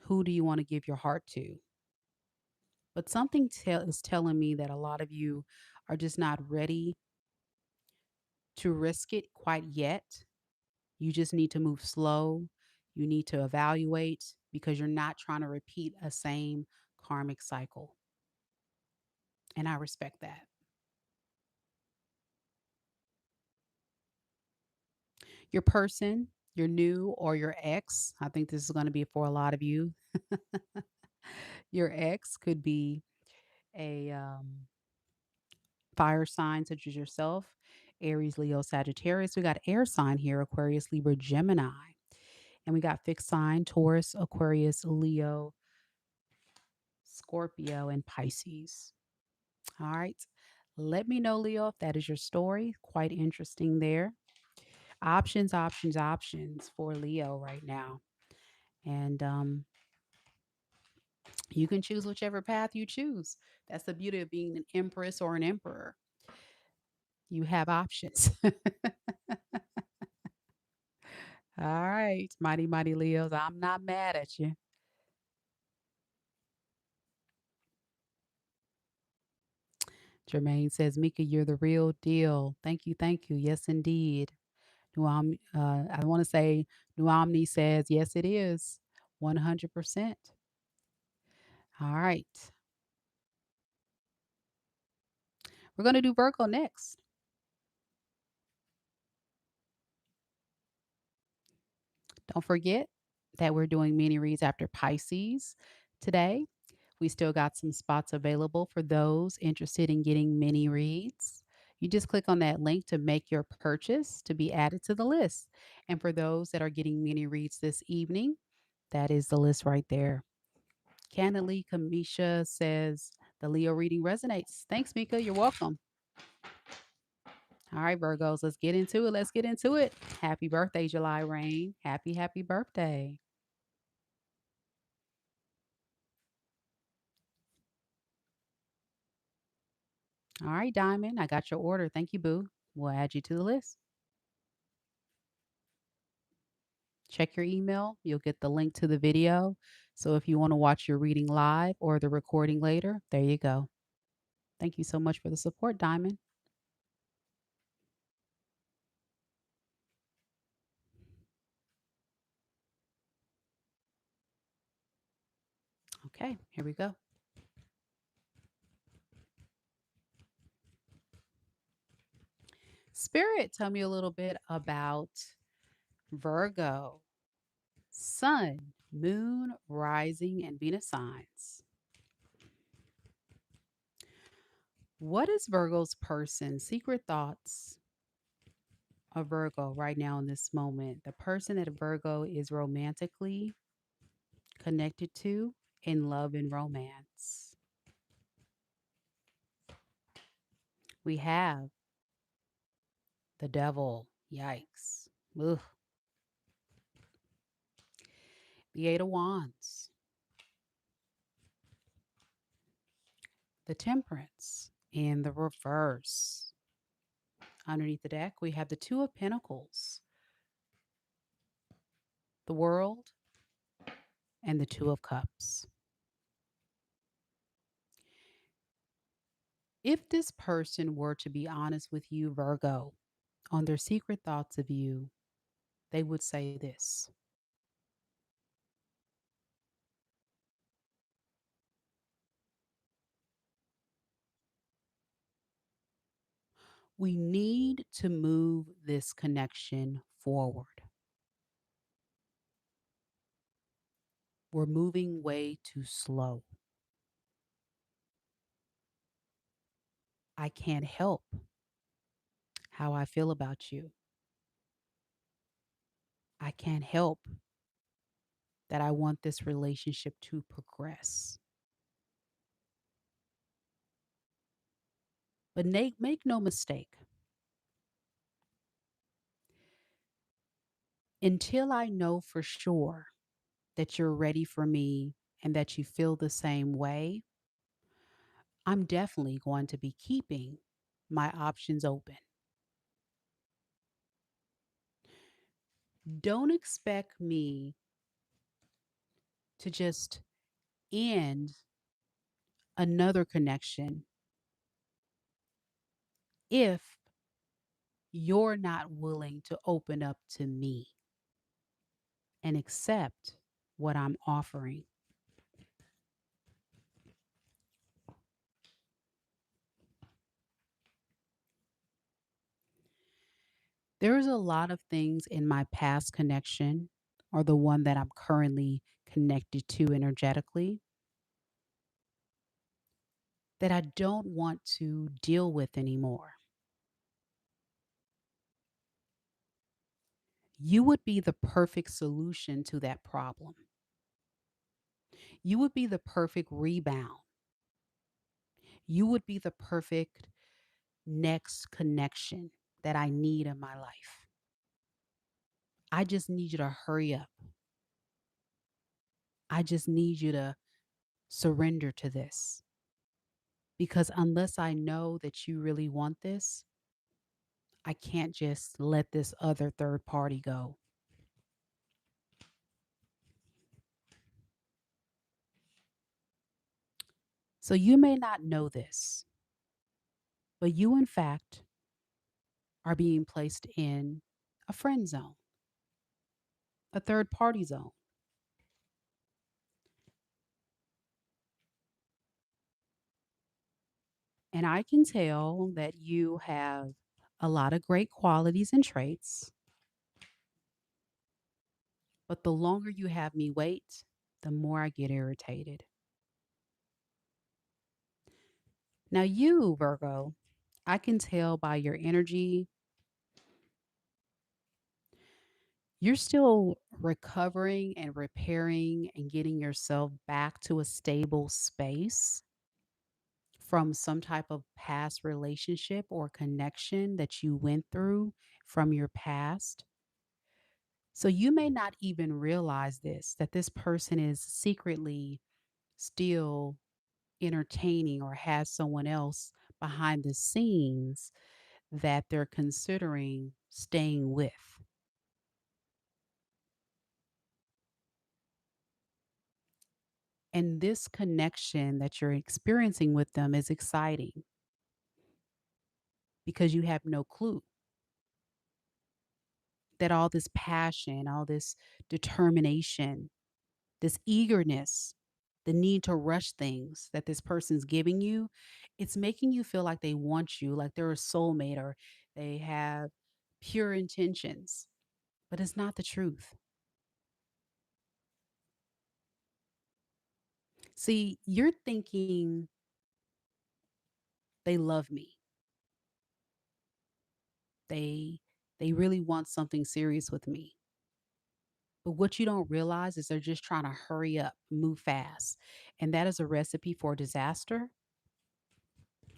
Who do you want to give your heart to? But something is telling me that a lot of you are just not ready to risk it quite yet. You just need to move slow. You need to evaluate because you're not trying to repeat a same karmic cycle. And I respect that. Your person, your new or your ex, I think this is going to be for a lot of you. Your ex could be a fire sign such as yourself, Aries, Leo, Sagittarius. We got air sign here, Aquarius, Libra, Gemini. And we got fixed sign, Taurus, Aquarius, Leo, Scorpio, and Pisces. All right. Let me know, Leo, if that is your story. Quite interesting there. Options, options, options for Leo right now. And you can choose whichever path you choose. That's the beauty of being an empress or an emperor. You have options. All right, mighty, mighty Leos, I'm not mad at you. Jermaine says, Mika, you're the real deal. Thank you, thank you. Yes, indeed. I want to say, Nuamni says, yes, it is. 100%. All right. We're going to do Virgo next. Don't forget that we're doing mini reads after Pisces today. We still got some spots available for those interested in getting mini reads. You just click on that link to make your purchase to be added to the list. And for those that are getting mini reads this evening, that is the list right there. Candidly, Kamisha says the Leo reading resonates. Thanks, Mika. You're welcome. All right, Virgos, let's get into it. Let's get into it. Happy birthday, July Rain. Happy birthday. All right, Diamond, I got your order. Thank you, Boo. We'll add you to the list. Check your email. You'll get the link to the video. So if you want to watch your reading live or the recording later, there you go. Thank you so much for the support, Diamond. Okay, here we go. Spirit, tell me a little bit about Virgo, Sun, Moon, Rising, and Venus signs. What is Virgo's person? Secret thoughts of Virgo right now in this moment. The person that Virgo is romantically connected to in love and romance. We have the devil. Yikes. Ugh. The Eight of Wands. The Temperance. In the reverse. Underneath the deck, we have the Two of Pentacles. The World and the Two of Cups. If this person were to be honest with you, Virgo, on their secret thoughts of you, they would say this: we need to move this connection forward. We're moving way too slow. I can't help how I feel about you. I can't help that I want this relationship to progress. But make no mistake, until I know for sure that you're ready for me and that you feel the same way, I'm definitely going to be keeping my options open. Don't expect me to just end another connection if you're not willing to open up to me and accept what I'm offering. There's a lot of things in my past connection or the one that I'm currently connected to energetically that I don't want to deal with anymore. You would be the perfect solution to that problem. You would be the perfect rebound. You would be the perfect next connection that I need in my life. I just need you to hurry up. I just need you to surrender to this. Because unless I know that you really want this, I can't just let this other third party go. So you may not know this, but you, in fact, are being placed in a friend zone, a third party zone. And I can tell that you have a lot of great qualities and traits, but the longer you have me wait, the more I get irritated. Now, you, Virgo, I can tell by your energy, you're still recovering and repairing and getting yourself back to a stable space from some type of past relationship or connection that you went through from your past. So you may not even realize this, that this person is secretly still entertaining or has someone else behind the scenes that they're considering staying with. And this connection that you're experiencing with them is exciting because you have no clue that all this passion, all this determination, this eagerness, the need to rush things that this person's giving you, it's making you feel like they want you, like they're a soulmate or they have pure intentions, but it's not the truth. See, you're thinking they love me. They they really want something serious with me. But what you don't realize is they're just trying to hurry up, move fast. And that is a recipe for disaster.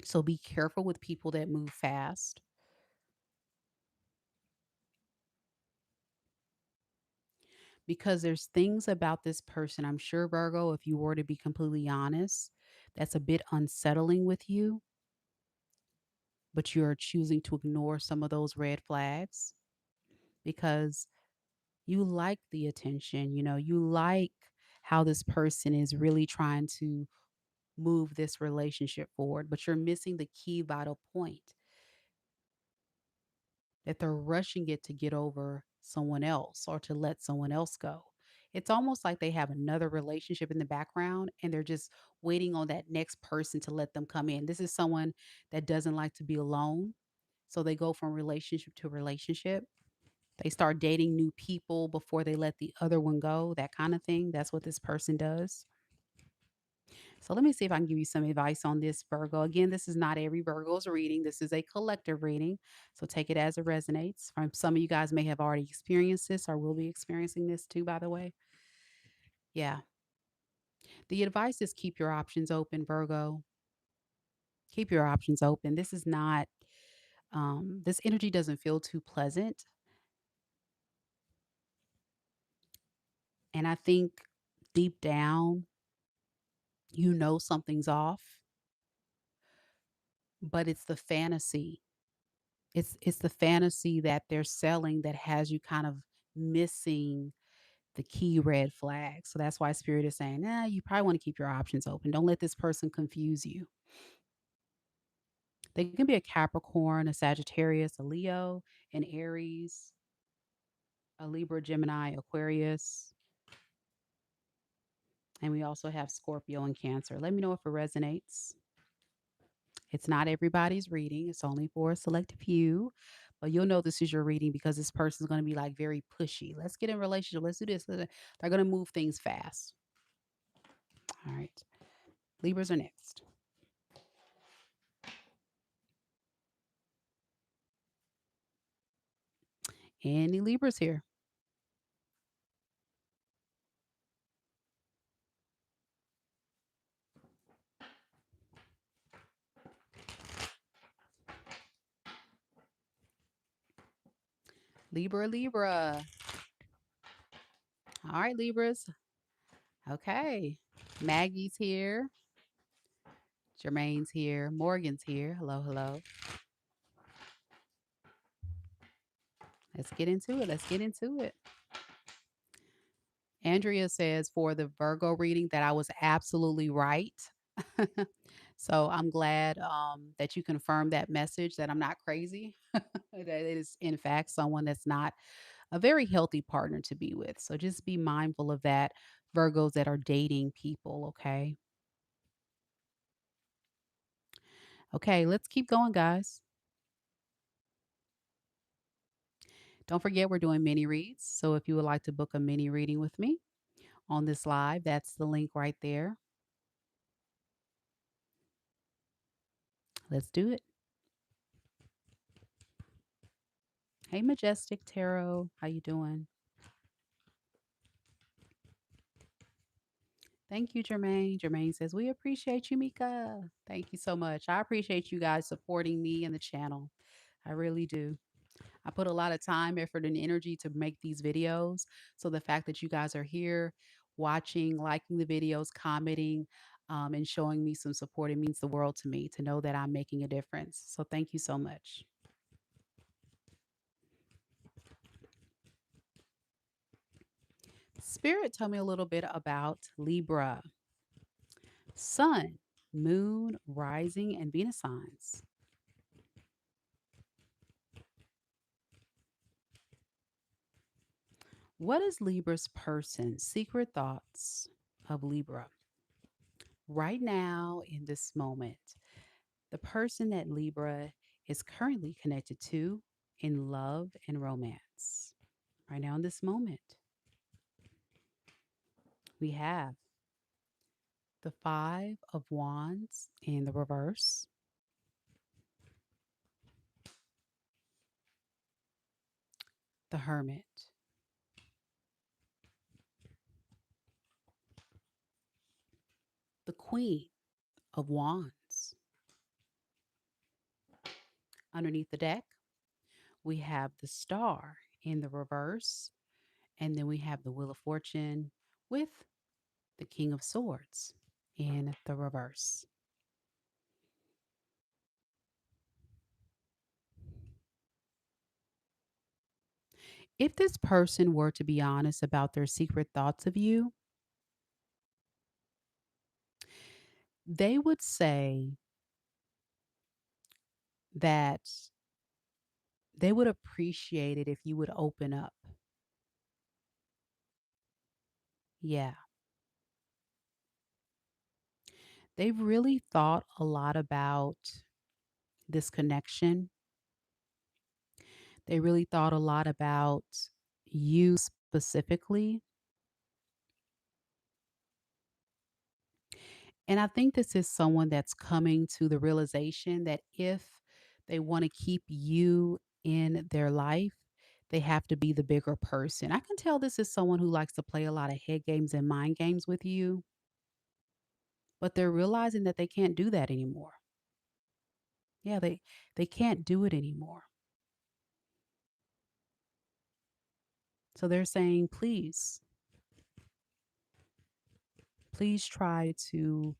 So be careful with people that move fast because there's things about this person, I'm sure, Virgo, if you were to be completely honest, that's a bit unsettling with you, but you're choosing to ignore some of those red flags because you like the attention, you like how this person is really trying to move this relationship forward, but you're missing the key vital point that they're rushing it to get over someone else or to let someone else go. It's almost like they have another relationship in the background and they're just waiting on that next person to let them come in. This is someone that doesn't like to be alone. So they go from relationship to relationship. They start dating new people before they let the other one go, that kind of thing. That's what this person does. So let me see if I can give you some advice on this, Virgo. Again, this is not every Virgo's reading. This is a collective reading. So take it as it resonates. Some of you guys may have already experienced this or will be experiencing this too, by the way. Yeah. The advice is keep your options open, Virgo. Keep your options open. This is not, this energy doesn't feel too pleasant. And I think deep down, you know something's off, but it's the fantasy. It's the fantasy that they're selling that has you kind of missing the key red flag. So that's why spirit is saying, you probably want to keep your options open. Don't let this person confuse you. They can be a Capricorn, a Sagittarius, a Leo, an Aries, a Libra, Gemini, Aquarius. And we also have Scorpio and Cancer. Let me know if it resonates. It's not everybody's reading. It's only for a select few. But you'll know this is your reading because this person's going to be like very pushy. Let's get in a relationship. Let's do this. They're going to move things fast. All right. Libras are next. Any Libras here? Libra, Libra. All right, Libras. Okay. Maggie's here. Jermaine's here. Morgan's here. Hello, hello. Let's get into it. Let's get into it. Andrea says for the Virgo reading that I was absolutely right. So I'm glad that you confirmed that message that I'm not crazy. That it is, in fact, someone that's not a very healthy partner to be with. So just be mindful of that, Virgos that are dating people. Okay. Okay. Let's keep going, guys. Don't forget, we're doing mini reads. So if you would like to book a mini reading with me on this live, that's the link right there. Let's do it. Hey, Majestic Tarot. How you doing? Thank you, Jermaine. Jermaine says, we appreciate you, Mika. Thank you so much. I appreciate you guys supporting me and the channel. I really do. I put a lot of time, effort, and energy to make these videos. So the fact that you guys are here watching, liking the videos, commenting, and showing me some support, it means the world to me to know that I'm making a difference. So thank you so much. Spirit, tell me a little bit about Libra. Sun, moon, rising, and Venus signs. What is Libra's person? Secret thoughts of Libra. Right now, in this moment, the person that Libra is currently connected to in love and romance. Right now, in this moment, we have the Five of Wands in the reverse, the Hermit, the Queen of Wands. Underneath the deck, we have the Star in the reverse, and then we have the Wheel of Fortune with the King of Swords in the reverse. If this person were to be honest about their secret thoughts of you, they would say that they would appreciate it if you would open up. Yeah. They've really thought a lot about this connection. They really thought a lot about you specifically. And I think this is someone that's coming to the realization that if they want to keep you in their life, they have to be the bigger person. I can tell this is someone who likes to play a lot of head games and mind games with you, but they're realizing that they can't do that anymore. Yeah, they can't do it anymore. So they're saying, please try to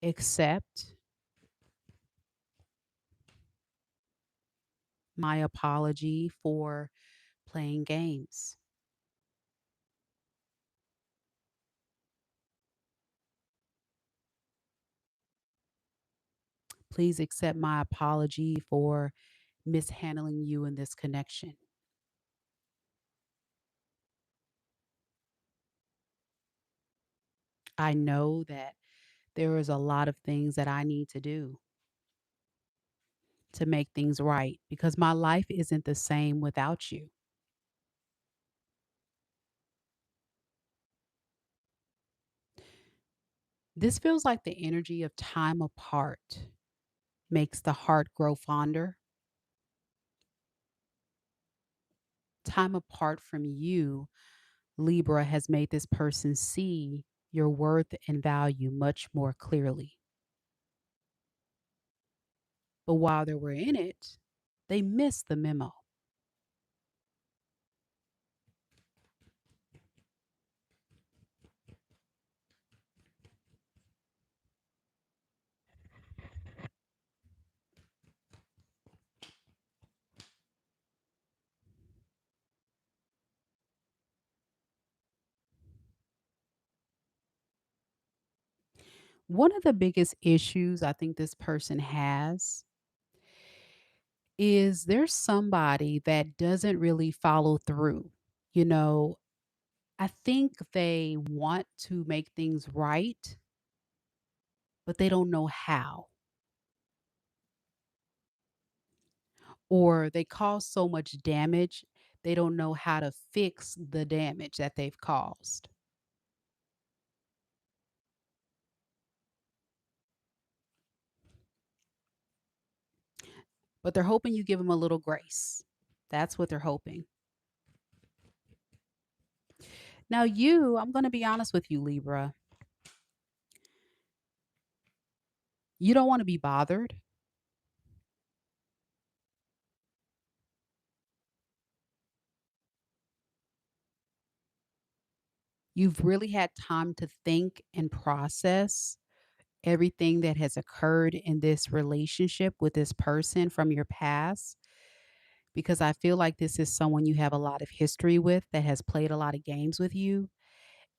accept my apology for playing games. Please accept my apology for mishandling you in this connection. I know that there is a lot of things that I need to do to make things right because my life isn't the same without you. This feels like the energy of time apart makes the heart grow fonder. Time apart from you, Libra, has made this person see your worth and value much more clearly. But while they were in it, they missed the memo. One of the biggest issues I think this person has is there's somebody that doesn't really follow through. You know, I think they want to make things right, but they don't know how. Or they cause so much damage, they don't know how to fix the damage that they've caused. but they're hoping you give them a little grace. That's what they're hoping. Now, I'm going to be honest with you, Libra. You don't want to be bothered. You've really had time to think and process everything that has occurred in this relationship with this person from your past, because I feel like this is someone you have a lot of history with that has played a lot of games with you,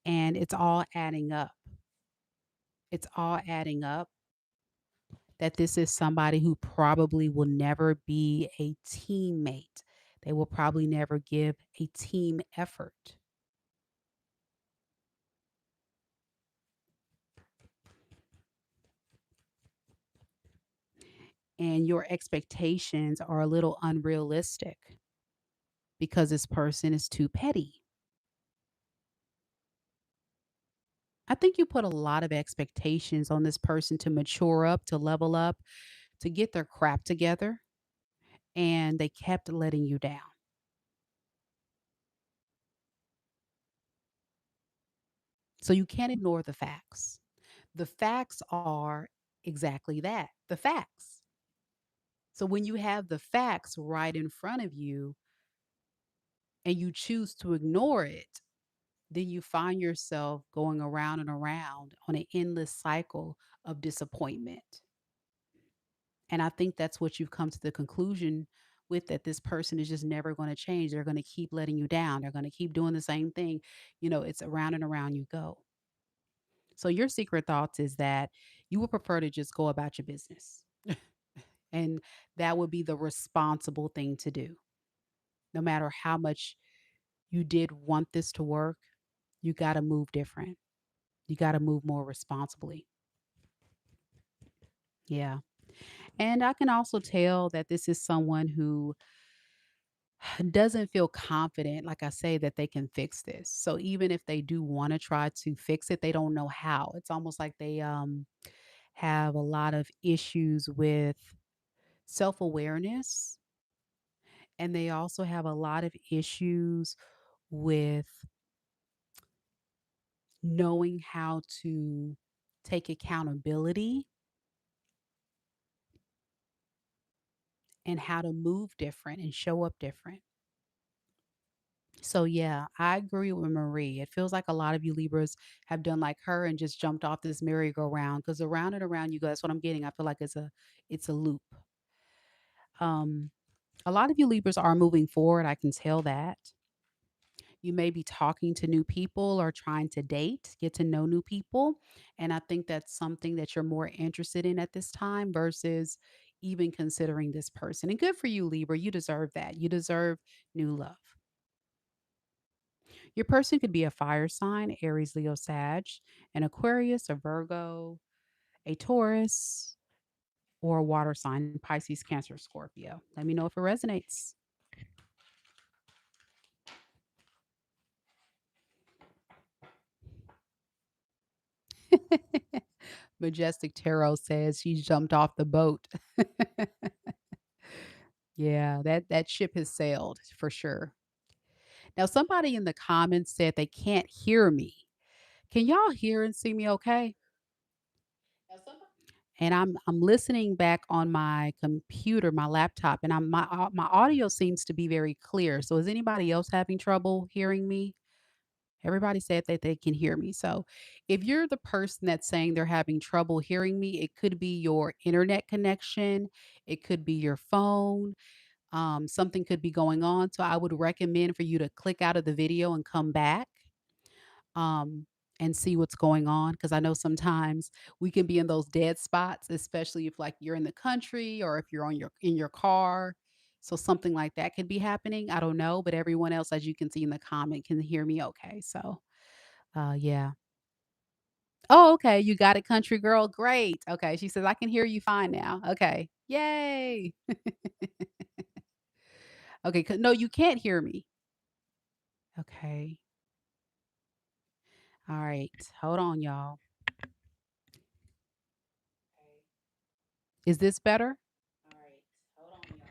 and it's all adding up. It's all adding up that this is somebody who probably will never be a teammate. They will probably never give a team effort. And your expectations are a little unrealistic because this person is too petty. I think you put a lot of expectations on this person to mature up, to level up, to get their crap together, and they kept letting you down. So you can't ignore the facts. The facts are exactly that, the facts. So when you have the facts right in front of you and you choose to ignore it, then you find yourself going around and around on an endless cycle of disappointment. And I think that's what you've come to the conclusion with, that this person is just never going to change. They're going to keep letting you down. They're going to keep doing the same thing. It's around and around you go. So your secret thoughts is that you would prefer to just go about your business. And that would be the responsible thing to do. No matter how much you did want this to work, you got to move different. You got to move more responsibly. Yeah. And I can also tell that this is someone who doesn't feel confident, like I say, that they can fix this. So even if they do want to try to fix it, they don't know how. It's almost like they have a lot of issues with self awareness. And they also have a lot of issues with knowing how to take accountability and how to move different and show up different. So yeah, I agree with Marie. It feels like a lot of you Libras have done like her and just jumped off this merry-go-round, because around and around you go. That's what I'm getting. I feel like it's a loop. Um, a lot of you Libras are moving forward. I can tell that. You may be talking to new people or trying to date, get to know new people. And I think that's something that you're more interested in at this time versus even considering this person. And good for you, Libra. You deserve that. You deserve new love. Your person could be a fire sign, Aries, Leo, Sag, an Aquarius, a Virgo, a Taurus, or a water sign, Pisces, Cancer, Scorpio. Let me know if it resonates. Majestic Tarot says she's jumped off the boat. Yeah, that ship has sailed for sure. Now, somebody in the comments said they can't hear me. Can y'all hear and see me okay? And I'm listening back on my computer, my laptop, and my audio seems to be very clear. So is anybody else having trouble hearing me? Everybody said that they can hear me. So if you're the person that's saying they're having trouble hearing me, it could be your internet connection, it could be your phone, something could be going on. So I would recommend for you to click out of the video and come back, um, and see what's going on. Because I know sometimes we can be in those dead spots, especially if like you're in the country or if you're on your in your car. So something like that could be happening. I don't know, but everyone else, as you can see in the comment, can hear me okay. So yeah. Oh, okay. You got it, country girl. Great. Okay. She says, I can hear you fine now. Okay. Yay. Okay. No, you can't hear me. Okay. All right. Hold on, y'all. Is this better? All right. Hold on, y'all.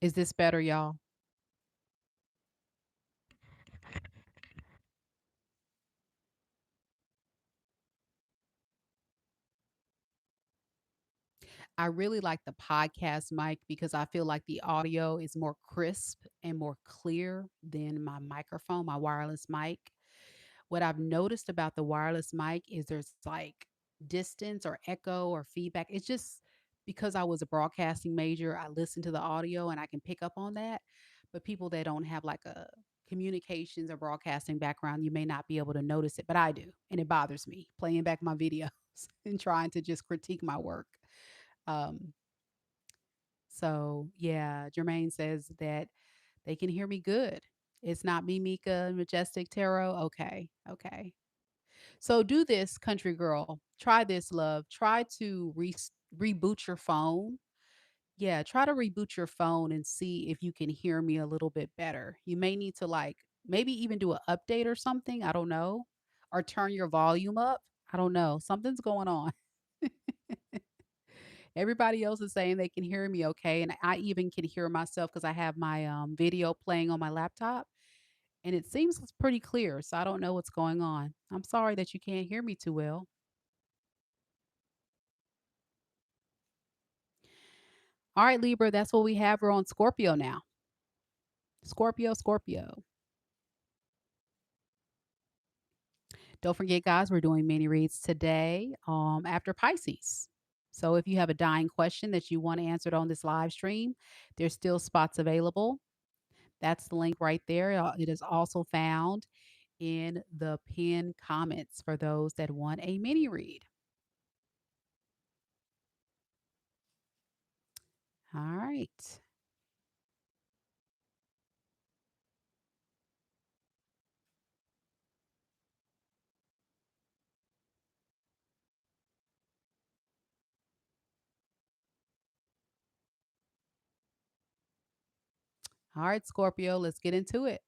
Is this better, y'all? I really like the podcast mic because I feel like the audio is more crisp and more clear than my microphone, my wireless mic. What I've noticed about the wireless mic is there's like distance or echo or feedback. It's just because I was a broadcasting major, I listen to the audio and I can pick up on that. But people that don't have like a communications or broadcasting background, you may not be able to notice it, but I do. And it bothers me playing back my videos and trying to just critique my work. Um, so yeah, Jermaine says that they can hear me good. It's not me, Mika, Majestic Tarot. Okay. Okay. So do this, country girl. Try this, love. Try to reboot your phone. Yeah, try to reboot your phone and see if you can hear me a little bit better. You may need to like maybe even do an update or something. I don't know. Or turn your volume up. I don't know. Something's going on. Everybody else is saying they can hear me okay. And I even can hear myself because I have my video playing on my laptop and it seems it's pretty clear. So I don't know what's going on. I'm sorry that you can't hear me too well. All right, Libra, that's what we have. We're on Scorpio now. Scorpio, Scorpio. Don't forget, guys, we're doing mini reads today after Pisces. So if you have a dying question that you want answered on this live stream, there's still spots available. That's the link right there. It is also found in the pinned comments for those that want a mini read. All right. All right, Scorpio, let's get into it.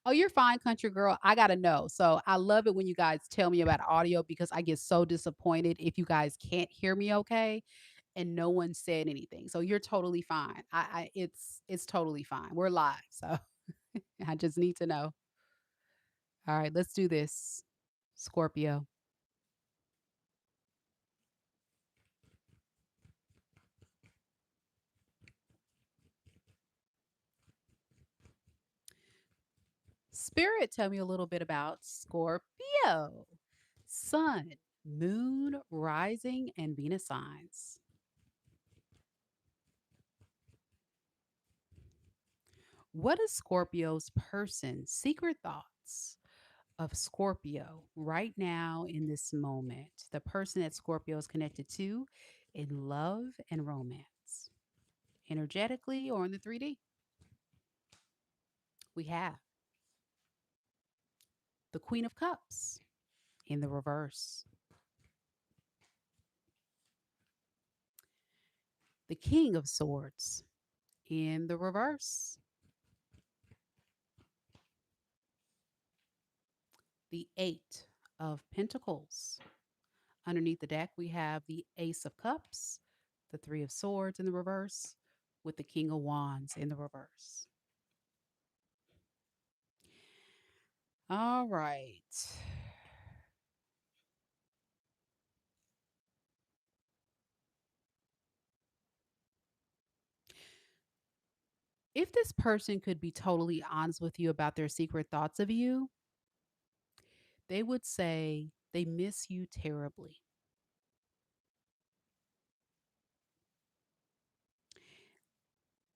Oh, you're fine, country girl. I got to know. So I love it when you guys tell me about audio because I get so disappointed if you guys can't hear me okay and no one said anything. So you're totally fine. It's totally fine. We're live. So I just need to know. All right, let's do this. Scorpio. Spirit, tell me a little bit about Scorpio. Sun, moon, rising, and Venus signs. What is Scorpio's person? Secret thoughts of Scorpio right now in this moment. The person that Scorpio is connected to in love and romance, energetically or in the 3D. We have the Queen of Cups in the reverse, the King of Swords in the reverse, the Eight of Pentacles. Underneath the deck, we have the Ace of Cups, the Three of Swords in the reverse, with the King of Wands in the reverse. All right. If this person could be totally honest with you about their secret thoughts of you, they would say they miss you terribly.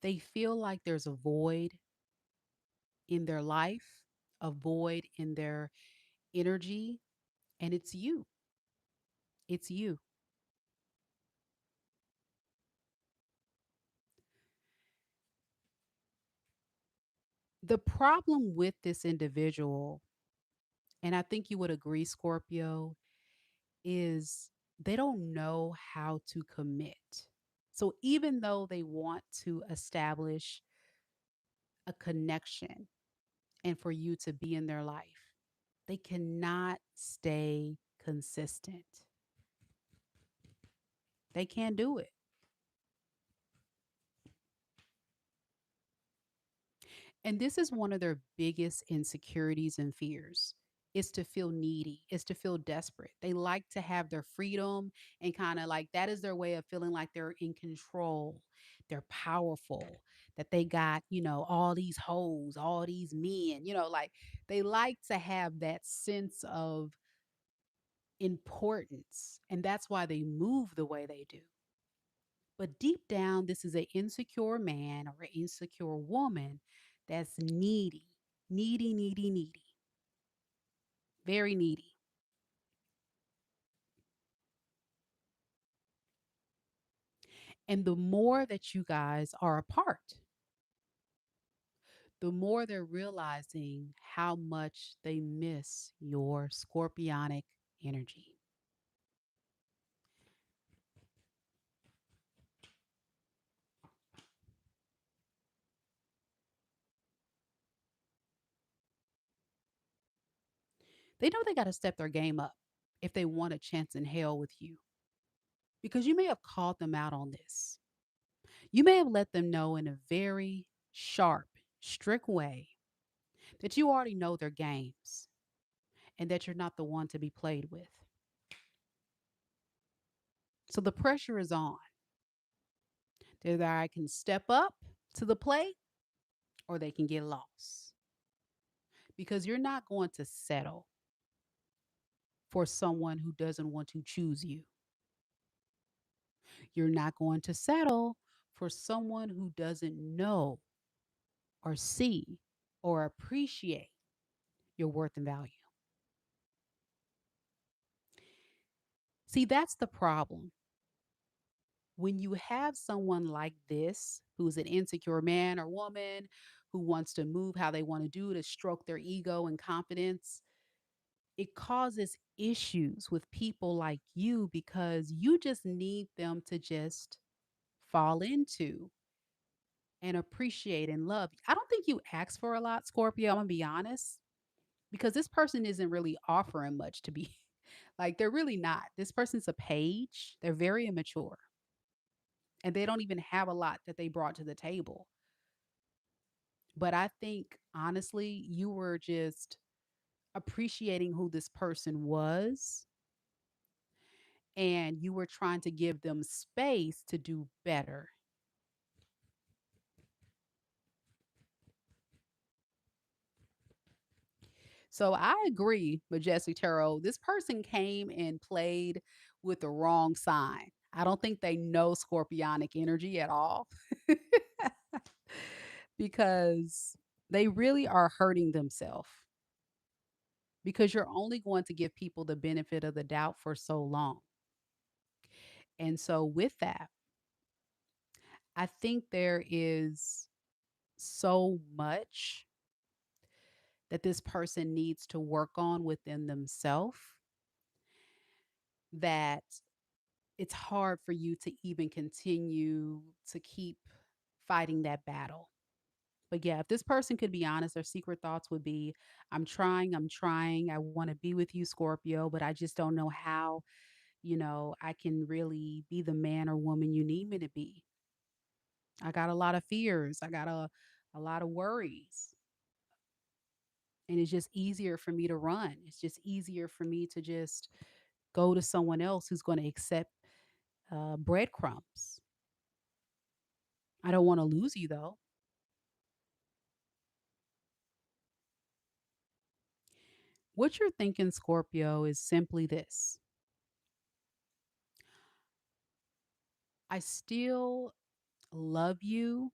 They feel like there's a void in their life, a void in their energy, and it's you. It's you. The problem with this individual, and I think you would agree, Scorpio, is they don't know how to commit. So even though they want to establish a connection and for you to be in their life, they cannot stay consistent. They can't do it. And this is one of their biggest insecurities and fears is to feel needy, is to feel desperate. They like to have their freedom and kind of like that is their way of feeling like they're in control. They're powerful, that they got, all these hoes, all these men, like they like to have that sense of importance. And that's why they move the way they do. But deep down, this is an insecure man or an insecure woman that's needy, needy, needy, needy, very needy. And the more that you guys are apart, the more they're realizing how much they miss your scorpionic energy. They know they got to step their game up if they want a chance in hell with you because you may have called them out on this. You may have let them know in a very sharp, strict way that you already know their games and that you're not the one to be played with. So the pressure is on. Either I can step up to the plate or they can get lost because you're not going to settle for someone who doesn't want to choose you. You're not going to settle for someone who doesn't know or see or appreciate your worth and value. See, that's the problem. When you have someone like this, who's an insecure man or woman who wants to move how they want to do to stroke their ego and confidence, it causes issues with people like you because you just need them to just fall into and appreciate and love. I don't think you ask for a lot, Scorpio. I'm gonna be honest, because this person isn't really offering much to be like they're really not. This person's a page. They're very immature and they don't even have a lot that they brought to the table. But I think honestly, you were just appreciating who this person was and you were trying to give them space to do better. So I agree, Majestic Tarot. This person came and played with the wrong sign. I don't think they know scorpionic energy at all because they really are hurting themselves because you're only going to give people the benefit of the doubt for so long. And so, with that, I think there is so much that this person needs to work on within themselves that it's hard for you to even continue to keep fighting that battle. But yeah, if this person could be honest, their secret thoughts would be I'm trying. I want to be with you, Scorpio, but I just don't know how, I can really be the man or woman you need me to be. I got a lot of fears. I got a lot of worries. And it's just easier for me to run. It's just easier for me to just go to someone else who's going to accept breadcrumbs. I don't want to lose you though. What you're thinking, Scorpio, is simply this: I still love you,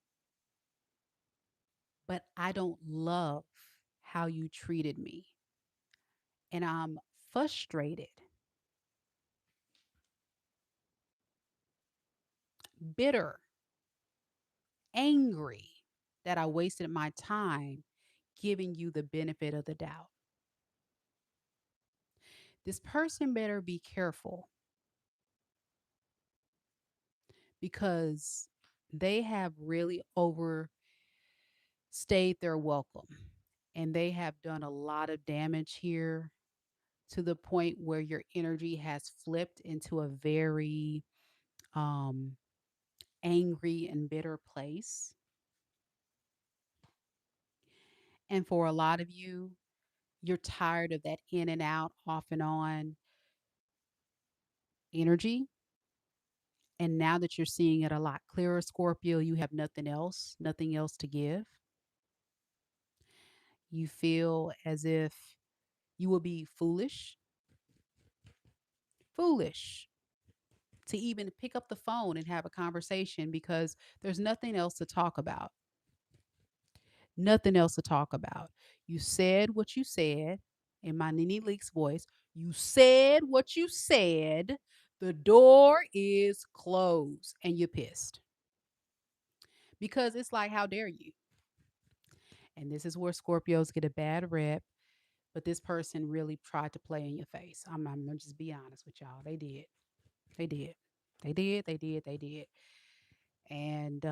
but I don't love how you treated me. And I'm frustrated, bitter, angry that I wasted my time giving you the benefit of the doubt. This person better be careful because they have really overstayed their welcome and they have done a lot of damage here to the point where your energy has flipped into a very um, angry and bitter place. And for a lot of you, you're tired of that in and out, off and on energy. And now that you're seeing it a lot clearer, Scorpio, you have nothing else to give. You feel as if you will be foolish to even pick up the phone and have a conversation because there's nothing else to talk about. Nothing else to talk about. You said what you said in my Nene Leak's voice. You said what you said. The door is closed and you're pissed because it's like, how dare you? And this is where Scorpios get a bad rep. But this person really tried to play in your face. I'm gonna just be honest with y'all. They did. They did. They did. They did. They did. And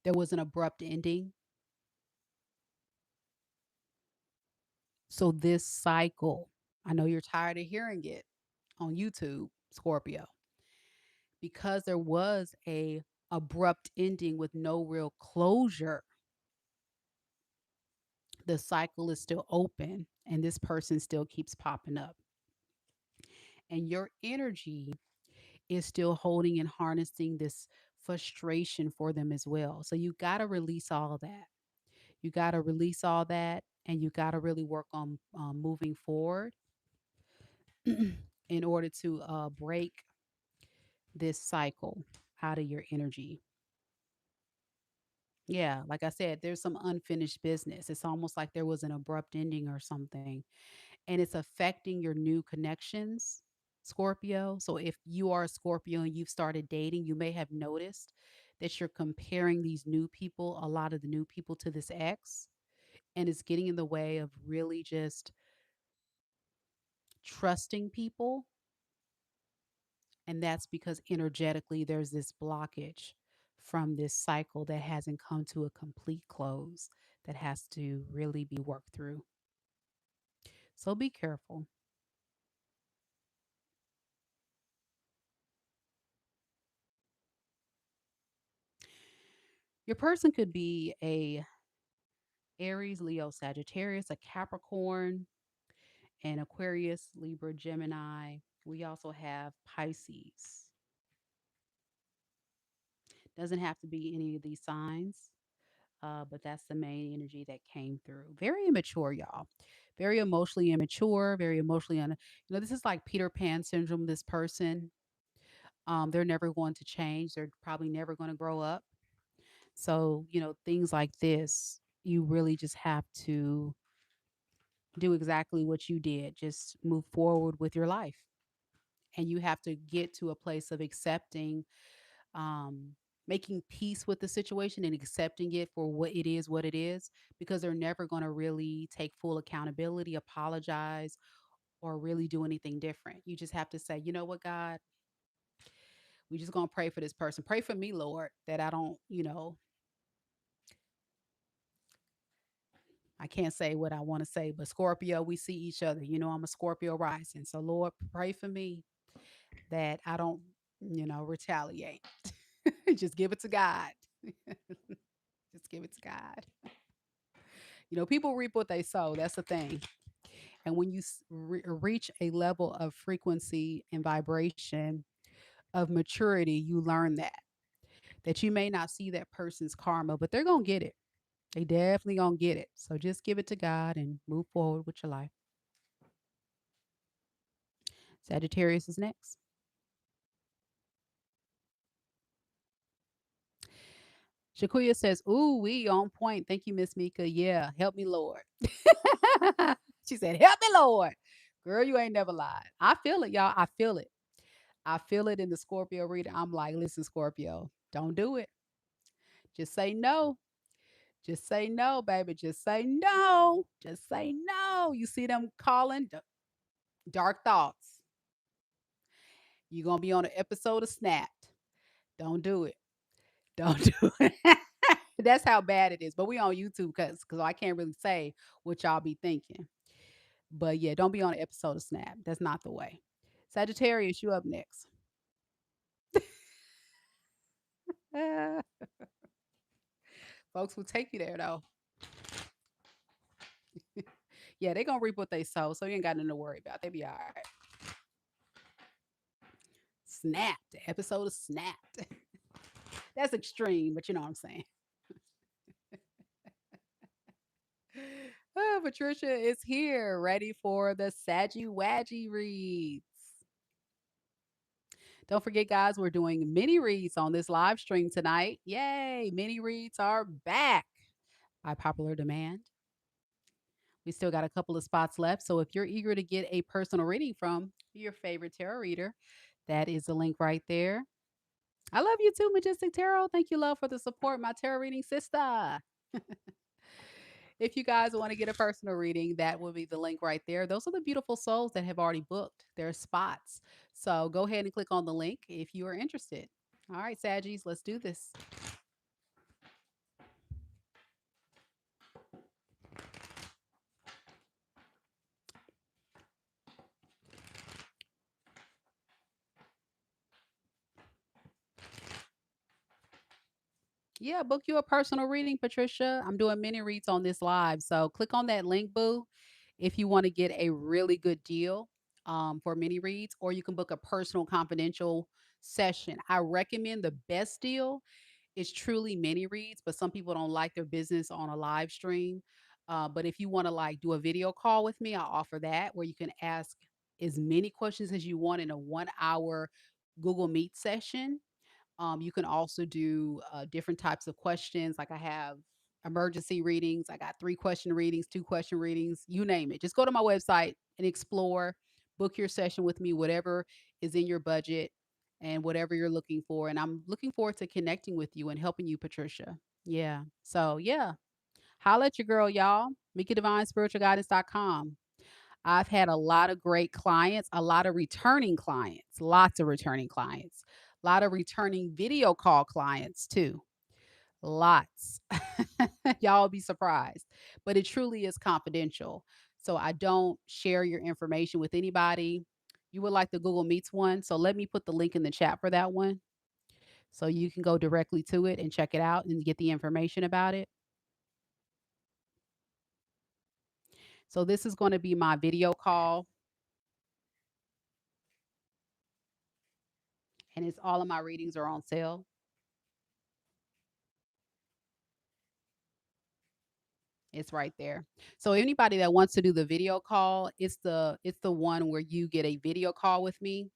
there was an abrupt ending. So this cycle, I know you're tired of hearing it on YouTube, Scorpio, because there was a abrupt ending with no real closure. The cycle is still open and this person still keeps popping up. And your energy is still holding and harnessing this frustration for them as well. So you got to release all that. You got to release all that and you got to really work on moving forward in order to break this cycle out of your energy. Yeah, like I said, there's some unfinished business. It's almost like there was an abrupt ending or something, and it's affecting your new connections, Scorpio. So if you are a Scorpio and you've started dating, you may have noticed that you're comparing these new people, a lot of the new people, to this ex, and it's getting in the way of really just trusting people. And that's because energetically there's this blockage from this cycle that hasn't come to a complete close that has to really be worked through. So be careful. Your person could be a Aries, Leo, Sagittarius, a Capricorn, an Aquarius, Libra, Gemini. We also have Pisces. Doesn't have to be any of these signs, but that's the main energy that came through. Very immature, y'all. Very emotionally immature. Very emotionally this is like Peter Pan syndrome. This person, they're never going to change. They're probably never going to grow up. So things like this, you really just have to do exactly what you did. Just move forward with your life, and you have to get to a place of accepting, um, making peace with the situation and accepting it for what it is, because they're never going to really take full accountability, apologize, or really do anything different. You just have to say, you know what, God, we just going to pray for this person. Pray for me, Lord, that I don't, I can't say what I want to say, but Scorpio, we see each other. I'm a Scorpio rising. So, Lord, pray for me that I don't, retaliate. Just give it to God. Just give it to God. People reap what they sow. That's the thing. And when you reach a level of frequency and vibration of maturity, you learn that you may not see that person's karma, but they're going to get it. They definitely going to get it. So just give it to God and move forward with your life. Sagittarius is next. Shakuya says, "Ooh, we on point. Thank you, Miss Mika. Yeah, help me, Lord." She said, "Help me, Lord." Girl, you ain't never lied. I feel it, y'all. I feel it. I feel it in the Scorpio reading. I'm like, listen, Scorpio, don't do it. Just say no. Just say no, baby. Just say no. Just say no. You see them calling dark thoughts. You're gonna be on an episode of Snapped. Don't do it. Don't do it. That's how bad it is. But we on YouTube because I can't really say what y'all be thinking. But yeah, don't be on an episode of Snap. That's not the way. Sagittarius, you up next. Uh, folks will take you there though. Yeah, they gonna reap what they sow, so you ain't got nothing to worry about. They be all right. Snapped. The episode of Snapped. That's extreme, but you know what I'm saying. Patricia is here, ready for the Saggy Wadgy reads. Don't forget, guys, we're doing mini reads on this live stream tonight. Yay! Mini reads are back by popular demand. We still got a couple of spots left. So if you're eager to get a personal reading from your favorite tarot reader, that is the link right there. I love you too, Majestic Tarot. Thank you, love, for the support, my tarot reading sister. If you guys want to get a personal reading, that will be the link right there. Those are the beautiful souls that have already booked their spots. So go ahead and click on the link if you are interested. All right, Saggies, let's do this. Yeah, book you a personal reading, Patricia. I'm doing mini reads on this live. So click on that link, boo, if you want to get a really good deal for mini reads, or you can book a personal confidential session. I recommend the best deal is truly mini reads, but some people don't like their business on a live stream. But if you want to like do a video call with me, I'll offer that where you can ask as many questions as you want in a 1 hour Google Meet session. You can also do different types of questions. Like I have emergency readings. I got 3 question readings, 2 question readings, you name it. Just go to my website and explore, book your session with me, whatever is in your budget and whatever you're looking for. And I'm looking forward to connecting with you and helping you, Patricia. Yeah. So, yeah, holla at your girl, y'all. MEKA'S I've had a lot of great clients, a lot of returning clients, lots of returning clients, a lot of returning video call clients too. Lots. Y'all be surprised, but it truly is confidential. So I don't share your information with anybody. You would like the Google Meets one. So let me put the link in the chat for that one. So you can go directly to it and check it out and get the information about it. So this is going to be my video call, and it's all of my readings are on sale. It's right there. So anybody that wants to do the video call, it's the one where you get a video call with me.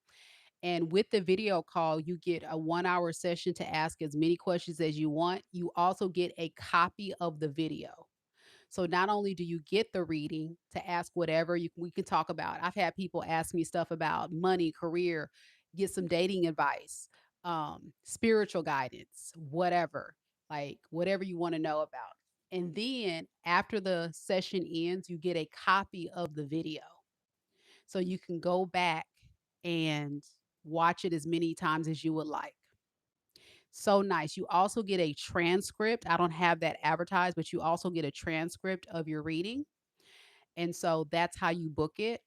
And with the video call, you get a 1 hour session to ask as many questions as you want. You also get a copy of the video. So not only do you get the reading to ask whatever we can talk about. I've had people ask me stuff about money, career, get some dating advice, spiritual guidance, whatever, like whatever you want to know about. And then after the session ends, you get a copy of the video. So you can go back and watch it as many times as you would like. So nice. You also get a transcript. I don't have that advertised, but you also get a transcript of your reading. And so that's how you book it.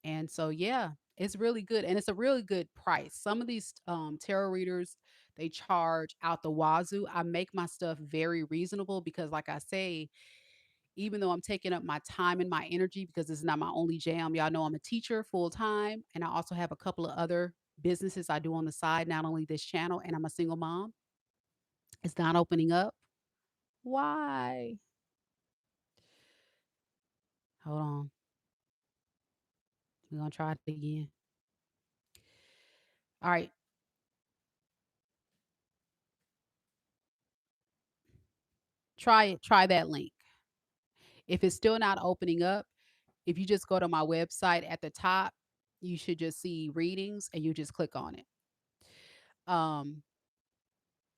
And so, yeah, it's really good. And it's a really good price. Some of these tarot readers, they charge out the wazoo. I make my stuff very reasonable because, like I say, even though I'm taking up my time and my energy because this is not my only jam, y'all know I'm a teacher full time. And I also have a couple of other businesses I do on the side, not only this channel, and I'm a single mom. It's not opening up. Why? Hold on. We're gonna try it again. All right. Try it. Try that link. If it's still not opening up, if you just go to my website at the top, you should just see readings and you just click on it. Um,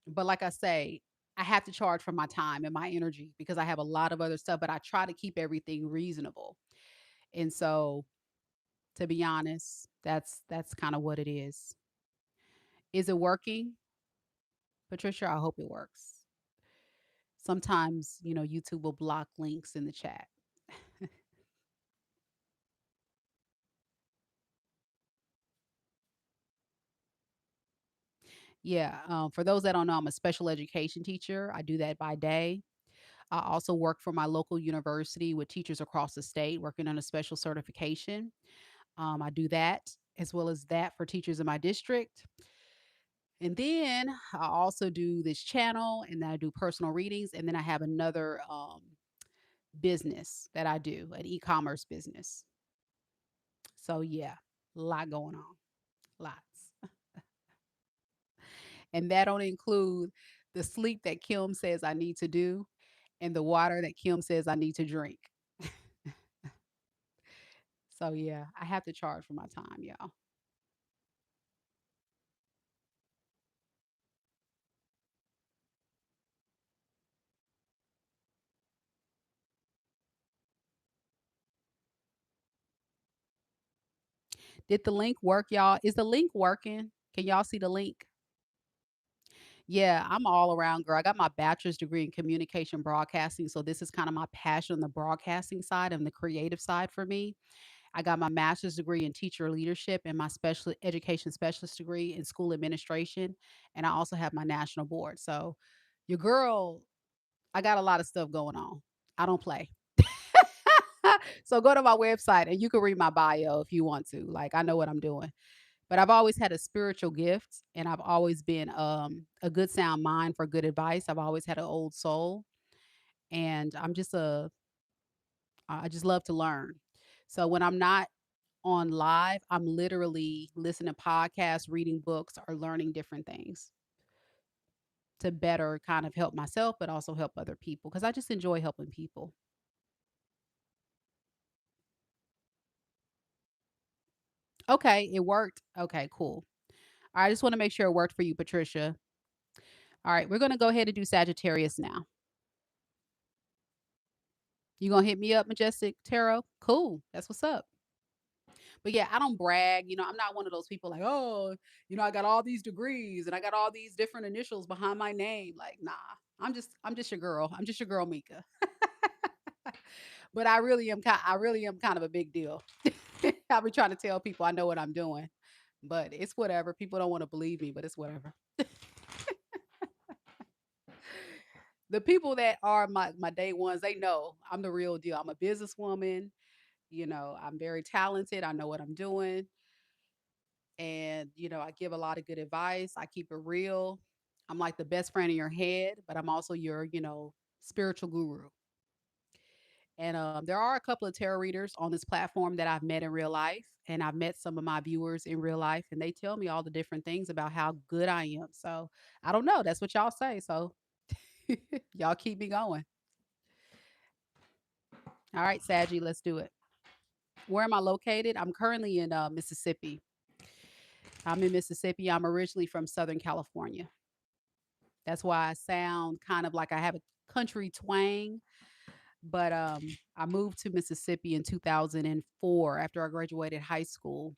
but like I say, I have to charge for my time and my energy because I have a lot of other stuff, but I try to keep everything reasonable. And so, to be honest, that's kind of what it is. Is it working, Patricia? I hope it works. Sometimes, YouTube will block links in the chat. Yeah. For those that don't know, I'm a special education teacher. I do that by day. I also work for my local university with teachers across the state working on a special certification. I do that as well as that for teachers in my district. And then I also do this channel and then I do personal readings. And then I have another business that I do, an e commerce business. So, yeah, a lot going on, lots. And that don't include the sleep that Kim says I need to do and the water that Kim says I need to drink. So, yeah, I have to charge for my time, y'all. Did the link work, y'all? Is the link working? Can y'all see the link? Yeah, I'm all around girl. I got my bachelor's degree in communication broadcasting. So this is kind of my passion on the broadcasting side and the creative side for me. I got my master's degree in teacher leadership and my special education specialist degree in school administration. And I also have my national board. So your girl, I got a lot of stuff going on. I don't play. So go to my website and you can read my bio if you want to. Like I know what I'm doing. But I've always had a spiritual gift and I've always been a good sound mind for good advice. I've always had an old soul and I just love to learn. So when I'm not on live, I'm literally listening to podcasts, reading books, or learning different things to better kind of help myself, but also help other people because I just enjoy helping people. Okay, it worked. Okay, cool. I just want to make sure it worked for you, Patricia. All right, we're going to go ahead and do Sagittarius now. You gonna hit me up, Majestic Tarot? Cool. That's what's up. But yeah, I don't brag. I'm not one of those people like, oh, I got all these degrees and I got all these different initials behind my name. Like, nah, I'm just your girl. I'm just your girl, Mika. But I really am kind of a big deal. I'll be trying to tell people I know what I'm doing. But it's whatever. People don't want to believe me, but it's whatever. The people that are my day ones, they know I'm the real deal. I'm a businesswoman. I'm very talented. I know what I'm doing. And, I give a lot of good advice. I keep it real. I'm like the best friend in your head, but I'm also your, spiritual guru. And there are a couple of tarot readers on this platform that I've met in real life. And I've met some of my viewers in real life, and they tell me all the different things about how good I am. So I don't know. That's what y'all say. So y'all keep me going. All right, Saggy, let's do it. Where am I located? I'm currently in Mississippi. I'm in Mississippi. I'm originally from Southern California. That's why I sound kind of like I have a country twang. But I moved to Mississippi in 2004 after I graduated high school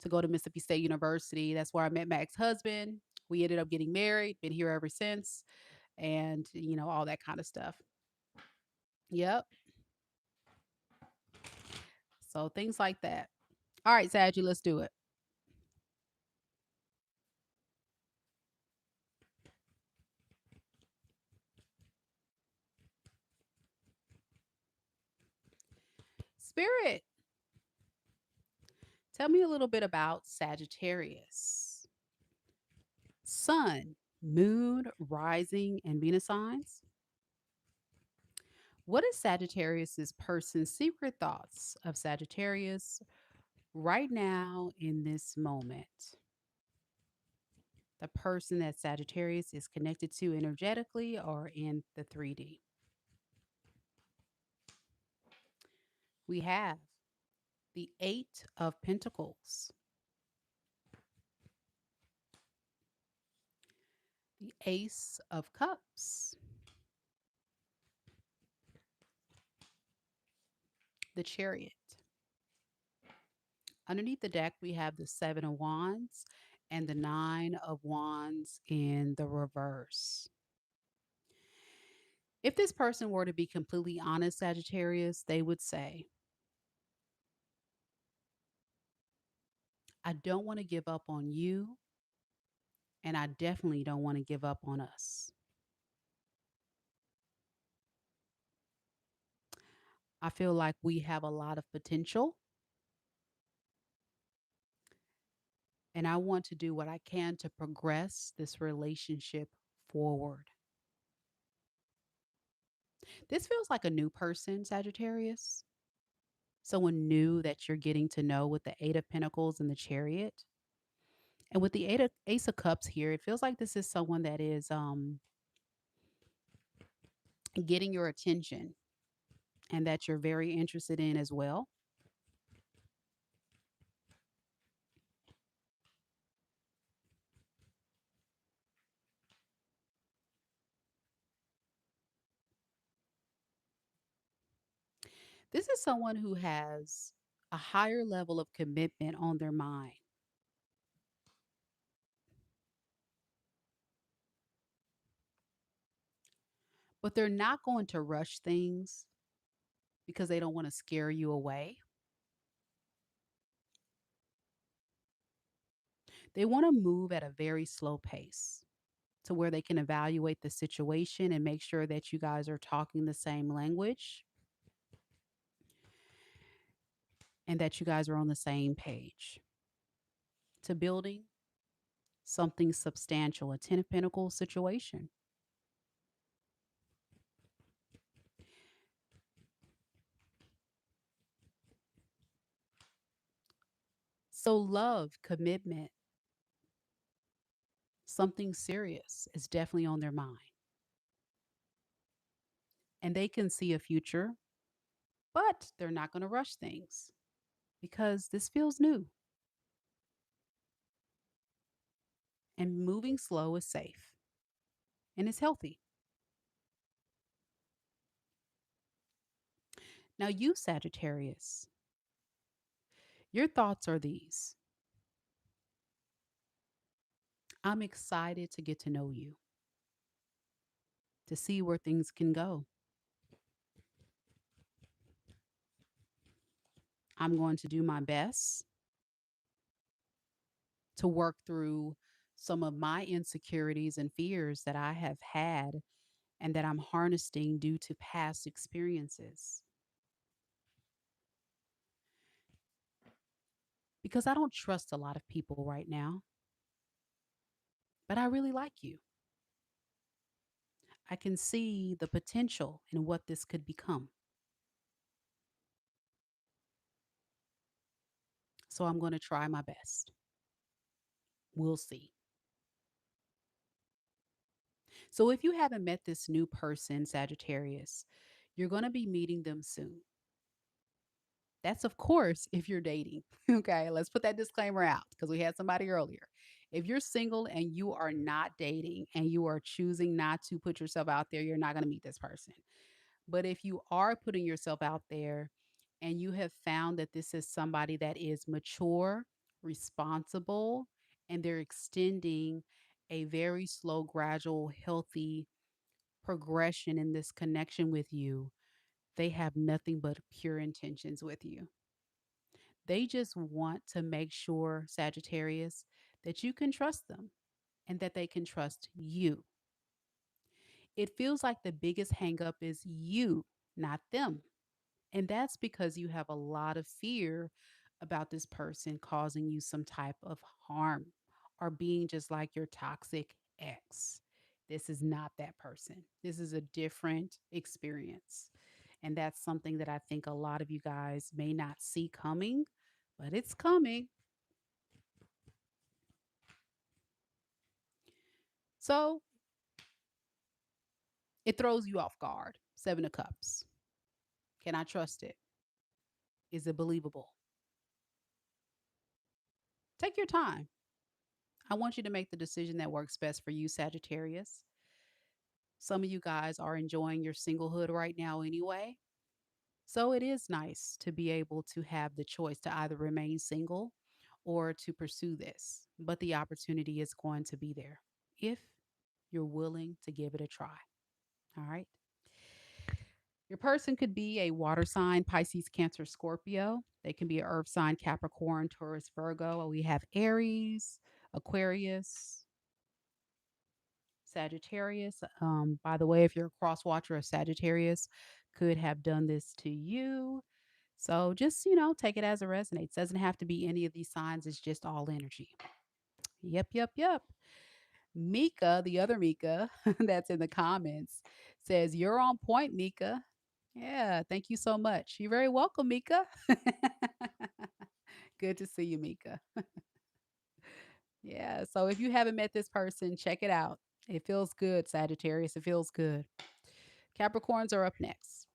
to go to Mississippi State University. That's where I met my ex husband. We ended up getting married, been here ever since, and all that kind of stuff. Yep. So things like that. All right, Saggy, let's do it. Spirit, tell me a little bit about Sagittarius. Sun, moon, rising, and Venus signs. What is Sagittarius's person's secret thoughts of Sagittarius right now in this moment? The person that Sagittarius is connected to energetically or in the 3D. We have the 8 of Pentacles, the Ace of Cups, the Chariot. Underneath the deck, we have the 7 of Wands and the 9 of Wands in the reverse. If this person were to be completely honest, Sagittarius, they would say, I don't want to give up on you, And I definitely don't want to give up on us. I feel like we have a lot of potential, and I want to do what I can to progress this relationship forward. This feels like a new person, Sagittarius. Someone new that you're getting to know with the Eight of Pentacles and the Chariot. And with the Ace of Cups here, it feels like this is someone that is getting your attention and that you're very interested in as well. This is someone who has a higher level of commitment on their mind, but they're not going to rush things because they don't want to scare you away. They want to move at a very slow pace to where they can evaluate the situation and make sure that you guys are talking the same language and that you guys are on the same page to building something substantial, a 10 of Pentacles situation. So, love, commitment, something serious is definitely on their mind. And they can see a future, but they're not going to rush things because this feels new and moving slow is safe and it's healthy. Now, you, Sagittarius, your thoughts are these: I'm excited to get to know you, to see where things can go. I'm going to do my best to work through some of my insecurities and fears that I have had and that I'm harnessing due to past experiences. Because I don't trust a lot of people right now, but I really like you. I can see the potential in what this could become. So I'm going to try my best. We'll see. So if you haven't met this new person, Sagittarius, you're going to be meeting them soon. That's, of course, if you're dating. Okay, let's put that disclaimer out because we had somebody earlier. If you're single and you are not dating and you are choosing not to put yourself out there, you're not going to meet this person. But if you are putting yourself out there and you have found that this is somebody that is mature, responsible, and they're extending a very slow, gradual, healthy progression in this connection with you, they have nothing but pure intentions with you. They just want to make sure, Sagittarius, that you can trust them and that they can trust you. It feels like the biggest hangup is you, not them. And that's because you have a lot of fear about this person causing you some type of harm or being just like your toxic ex. This is not that person. This is a different experience. And that's something that I think a lot of you guys may not see coming, but it's coming. So it throws you off guard. Seven of Cups. Can I trust it? Is it believable? Take your time. I want you to make the decision that works best for you, Sagittarius. Some of you guys are enjoying your singlehood right now anyway. So it is nice to be able to have the choice to either remain single or to pursue this. But the opportunity is going to be there if you're willing to give it a try. All right. Your person could be a water sign, Pisces, Cancer, Scorpio. They can be an earth sign, Capricorn, Taurus, Virgo. We have Aries, Aquarius. Sagittarius. By the way, if you're a cross watcher, a Sagittarius could have done this to you. So just, take it as it resonates. Doesn't have to be any of these signs, it's just all energy. Yep, yep, yep. Mika, the other Mika that's in the comments, says, "You're on point, Mika." Yeah, thank you so much. You're very welcome, Mika. Good to see you, Mika. Yeah, so if you haven't met this person, check it out. It feels good, Sagittarius. It feels good. Capricorns are up next.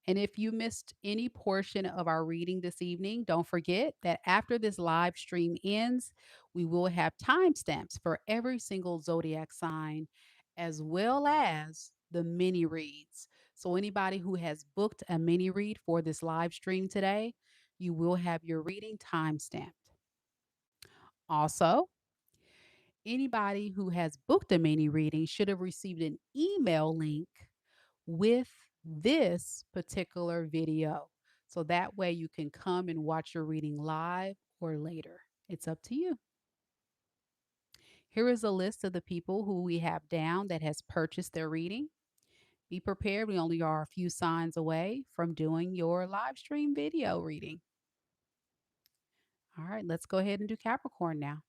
And if you missed any portion of our reading this evening, don't forget that after this live stream ends, we will have timestamps for every single zodiac sign, as well as the mini reads. So, anybody who has booked a mini read for this live stream today, you will have your reading timestamped. Also, anybody who has booked a mini reading should have received an email link with this particular video. So that way you can come and watch your reading live or later. It's up to you. Here is a list of the people who we have down that has purchased their reading. Be prepared. We only are a few signs away from doing your live stream video reading. All right, let's go ahead and do Capricorn now.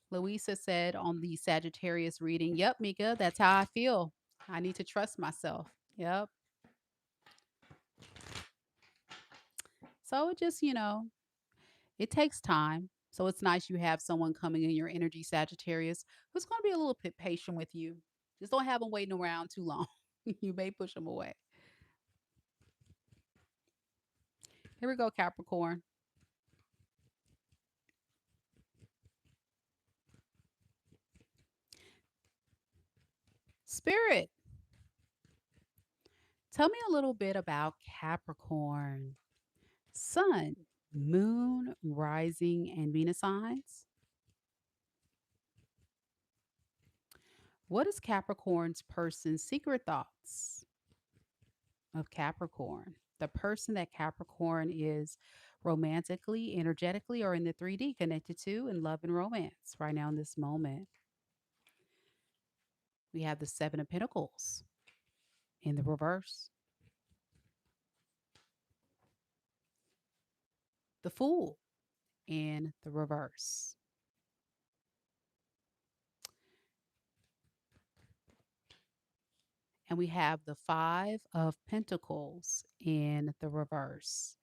Louisa said on the Sagittarius reading, "Yep, Mika, that's how I feel. I need to trust myself." Yep. So it just, it takes time. So it's nice you have someone coming in your energy, Sagittarius, who's going to be a little bit patient with you. Just don't have them waiting around too long. You may push them away. Here we go, Capricorn. Spirit, tell me a little bit about Capricorn. Sun, moon, rising, and Venus signs. What is Capricorn's person's secret thoughts of Capricorn? The person that Capricorn is romantically, energetically, or in the 3D connected to in love and romance right now in this moment. We have the Seven of Pentacles in the reverse, the Fool in the reverse, and we have the Five of Pentacles in the reverse.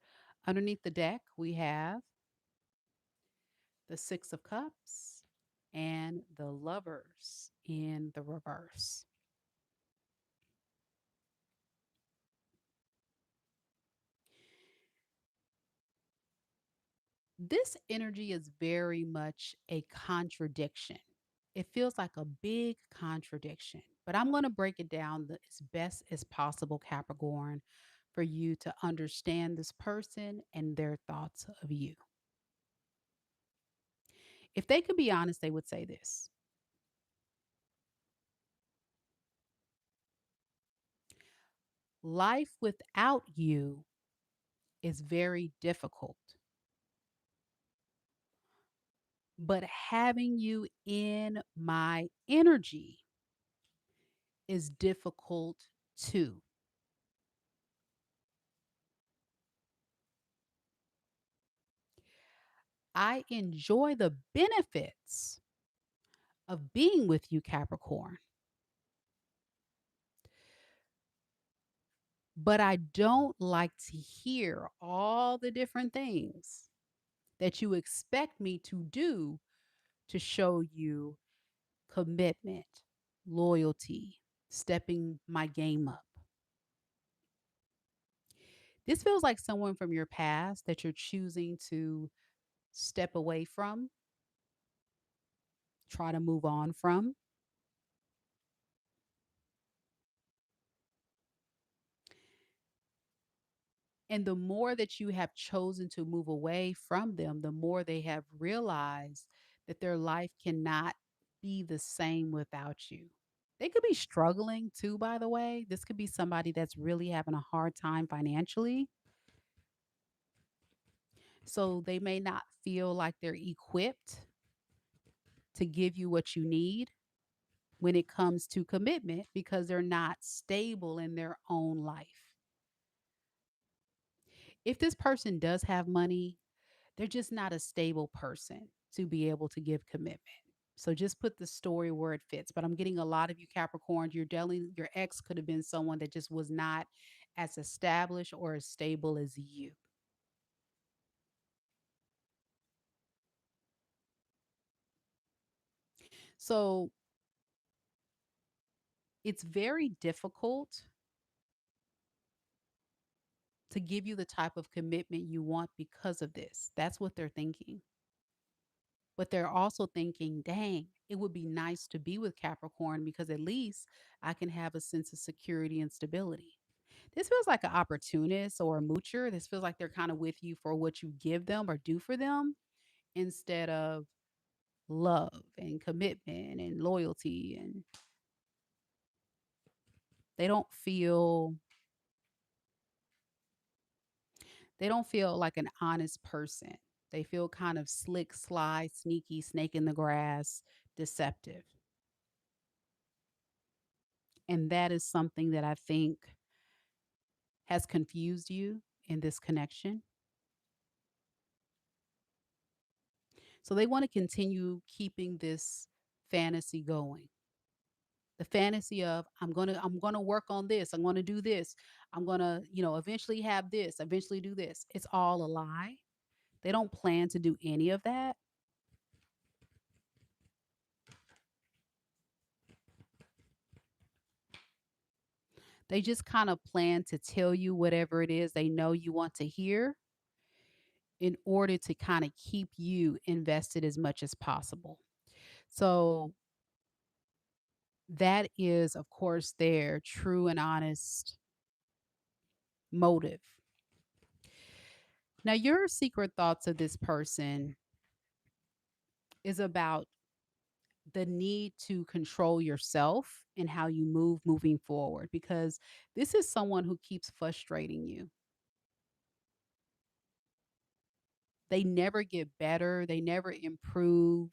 Underneath the deck, we have the Six of Cups and the Lovers in the reverse. This energy is very much a contradiction. It feels like a big contradiction, but I'm going to break it down as best as possible, Capricorn, for you to understand this person and their thoughts of you. If they could be honest, they would say this: life without you is very difficult, but having you in my energy is difficult too. I enjoy the benefits of being with you, Capricorn, but I don't like to hear all the different things that you expect me to do to show you commitment, loyalty, stepping my game up. This feels like someone from your past that you're choosing to step away from, try to move on from. And the more that you have chosen to move away from them, the more they have realized that their life cannot be the same without you. They could be struggling too, by the way. This could be somebody that's really having a hard time financially. So they may not feel like they're equipped to give you what you need when it comes to commitment because they're not stable in their own life. If this person does have money, they're just not a stable person to be able to give commitment. So just put the story where it fits. But I'm getting a lot of you Capricorns. You're dealing, your ex could have been someone that just was not as established or as stable as you. So it's very difficult to give you the type of commitment you want because of this. That's what they're thinking. But they're also thinking, dang, it would be nice to be with Capricorn because at least I can have a sense of security and stability. This feels like an opportunist or a moocher. This feels like they're kind of with you for what you give them or do for them instead of love and commitment and loyalty. And they don't feel they don't feel like an honest person. They feel kind of slick, sly, sneaky, snake in the grass, deceptive. And that is something that I think has confused you in this connection. So they want to continue keeping this fantasy going. The fantasy of I'm going to work on this, I'm going to do this, I'm going to, eventually have this, eventually do this. It's all a lie. They don't plan to do any of that. They just kind of plan to tell you whatever it is they know you want to hear in order to kind of keep you invested as much as possible. So that is, of course, their true and honest motive. Now, your secret thoughts of this person is about the need to control yourself and how you move moving forward because this is someone who keeps frustrating you. They never get better, they never improve.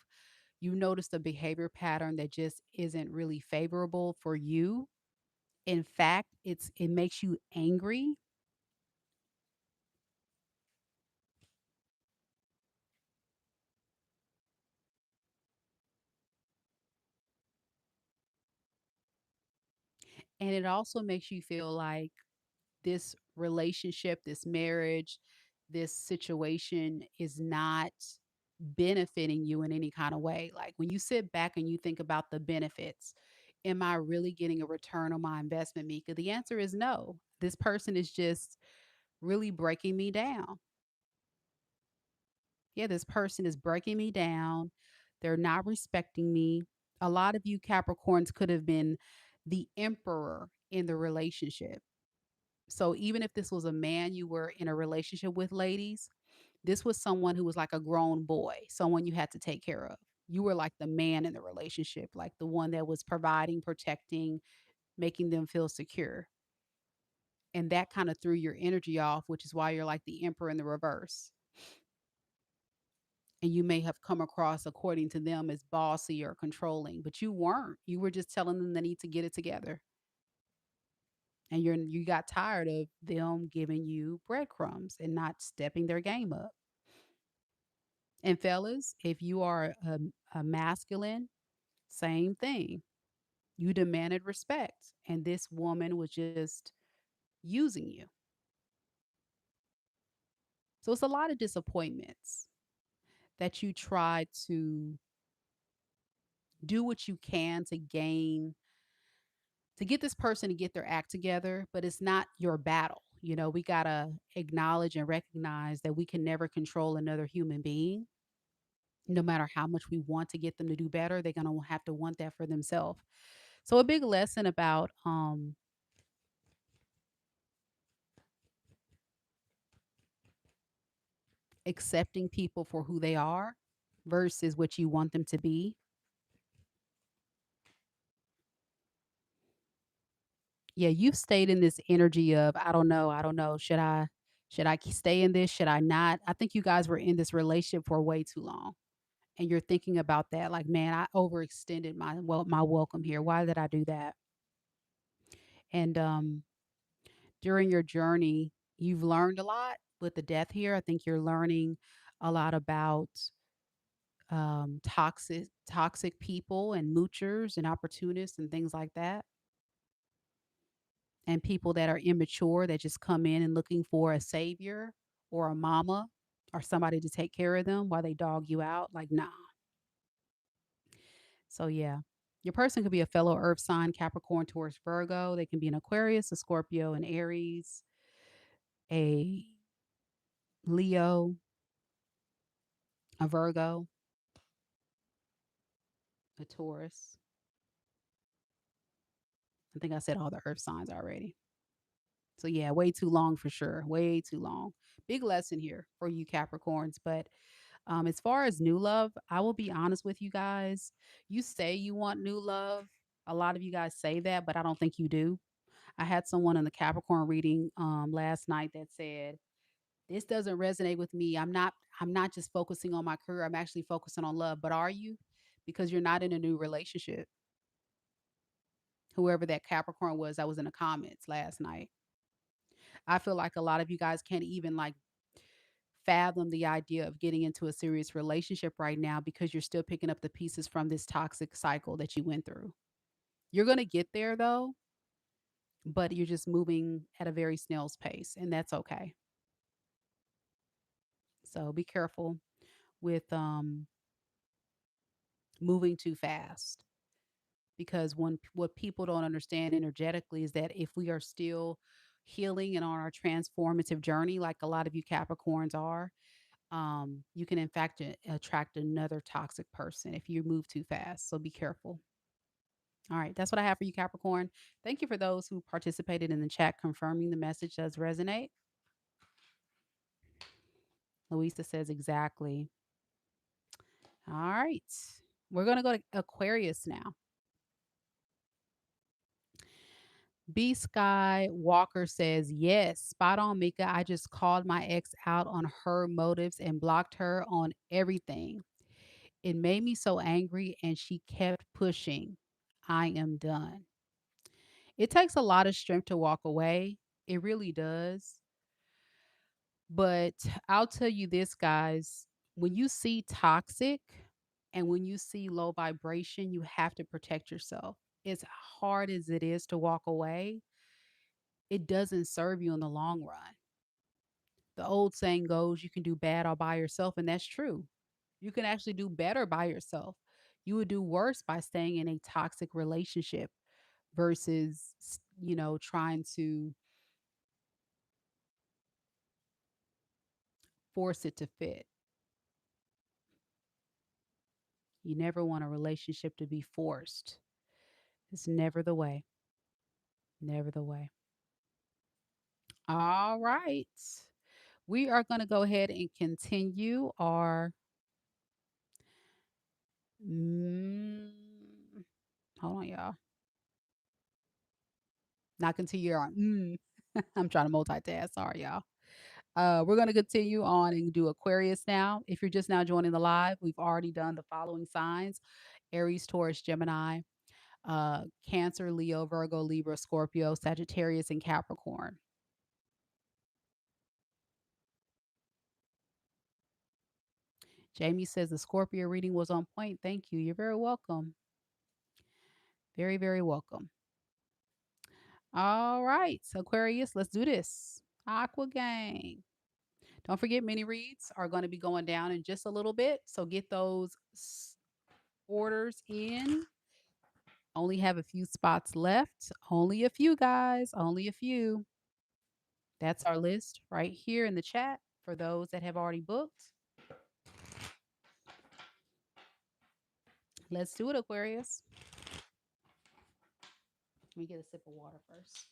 You notice the behavior pattern that just isn't really favorable for you. In fact, it makes you angry, and it also makes you feel like this relationship, this marriage, this situation is not benefiting you in any kind of way. Like when you sit back and you think about the benefits, am I really getting a return on my investment, Mika? The answer is no. This person is just really breaking me down. Yeah, this person is breaking me down. They're not respecting me. A lot of you Capricorns could have been the emperor in the relationship. So even if this was a man you were in a relationship with, ladies, this was someone who was like a grown boy, someone you had to take care of. You were like the man in the relationship, like the one that was providing, protecting, making them feel secure. And that kind of threw your energy off, which is why you're like the emperor in the reverse. And you may have come across, according to them, as bossy or controlling, but you weren't. You were just telling them they need to get it together. And you got tired of them giving you breadcrumbs and not stepping their game up. And fellas, if you are a masculine, same thing. You demanded respect, and this woman was just using you. So it's a lot of disappointments that you try to do what you can to gain, to get this person to get their act together, but it's not your battle. We got to acknowledge and recognize that we can never control another human being. No matter how much we want to get them to do better, they're going to have to want that for themselves. So a big lesson about accepting people for who they are versus what you want them to be. Yeah, you've stayed in this energy of, I don't know, I don't know. Should I stay in this? Should I not? I think you guys were in this relationship for way too long. And you're thinking about that like, man, I overextended my welcome here. Why did I do that? And during your journey, you've learned a lot with the death here. I think you're learning a lot about toxic people and moochers and opportunists and things like that, and people that are immature that just come in and looking for a savior or a mama or somebody to take care of them while they dog you out. Like, nah. So yeah. Your person could be a fellow earth sign, Capricorn, Taurus, Virgo. They can be an Aquarius, a Scorpio, an Aries, a Leo, a Virgo, a Taurus. I think I said all the earth signs already. So yeah, way too long for sure. Way too long. Big lesson here for you Capricorns. But as far as new love, I will be honest with you guys. You say you want new love. A lot of you guys say that, but I don't think you do. I had someone in the Capricorn reading last night that said, "This doesn't resonate with me. I'm not just focusing on my career. I'm actually focusing on love." But are you? Because you're not in a new relationship. Whoever that Capricorn was that was in the comments last night. I feel like a lot of you guys can't even like fathom the idea of getting into a serious relationship right now because you're still picking up the pieces from this toxic cycle that you went through. You're going to get there though, but you're just moving at a very snail's pace, and that's okay. So be careful with moving too fast, because what people don't understand energetically is that if we are still healing and on our transformative journey like a lot of you Capricorns are, you can in fact attract another toxic person if you move too fast. So be careful. All right, that's what I have for you, Capricorn. Thank you for those who participated in the chat confirming the message does resonate. Louisa says exactly. All right, we're going to go to Aquarius now. B Sky Walker says, yes, spot on, Mika. I just called my ex out on her motives and blocked her on everything. It made me so angry and she kept pushing. I am done. It takes a lot of strength to walk away. It really does. But I'll tell you this, guys, when you see toxic and when you see low vibration, you have to protect yourself. As hard as it is to walk away, it doesn't serve you in the long run. The old saying goes, you can do bad all by yourself. And that's true. You can actually do better by yourself. You would do worse by staying in a toxic relationship versus, trying to force it to fit. You never want a relationship to be forced. It's never the way. Never the way. All right. We are going to go ahead and continue our. Mm, hold on, y'all. Not continue our. I'm trying to multitask. Sorry, y'all. We're going to continue on and do Aquarius now. If you're just now joining the live, we've already done the following signs: Aries, Taurus, Gemini, Cancer, Leo, Virgo, Libra, Scorpio, Sagittarius, and Capricorn. Jamie says the Scorpio reading was on point. Thank you. You're very welcome. Very, very welcome. All right. So Aquarius, let's do this. Aqua Gang. Don't forget, mini reads are going to be going down in just a little bit. So get those orders in. Only have a few spots left. Only a few, guys. Only a few. That's our list right here in the chat for those that have already booked. Let's do it, Aquarius. Let me get a sip of water first.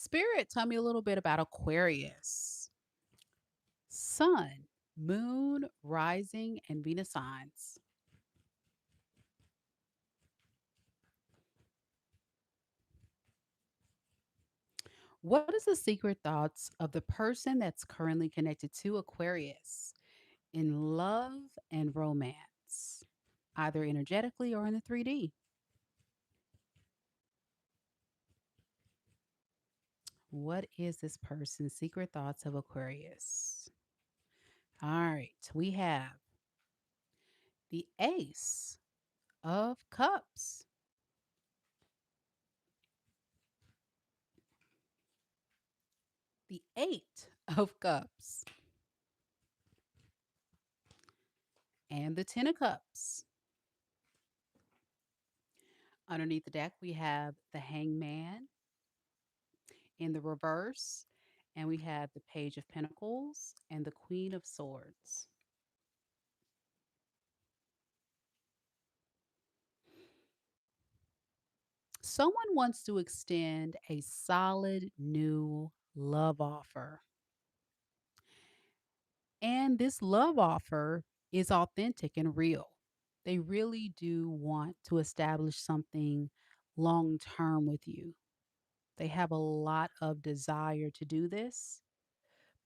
Spirit, tell me a little bit about Aquarius. Sun, moon, rising, and Venus signs. What is the secret thoughts of the person that's currently connected to Aquarius in love and romance, either energetically or in the 3D? What is this person's secret thoughts of Aquarius? All right, we have the Ace of Cups, the Eight of Cups, and the Ten of Cups. Underneath the deck, we have the Hangman in the reverse, and we have the Page of Pentacles and the Queen of Swords. Someone wants to extend a solid new love offer. And this love offer is authentic and real. They really do want to establish something long term with you. They have a lot of desire to do this,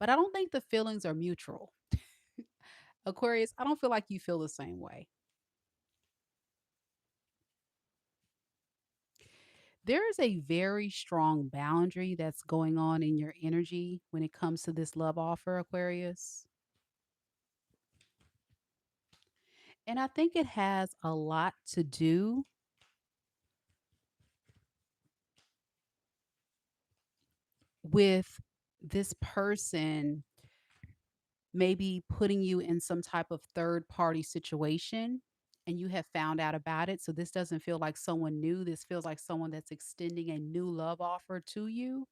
but I don't think the feelings are mutual. Aquarius, I don't feel like you feel the same way. There is a very strong boundary that's going on in your energy when it comes to this love offer, Aquarius. And I think it has a lot to do with this person maybe putting you in some type of third party situation and you have found out about it. So this doesn't feel like someone new. This feels like someone that's extending a new love offer to you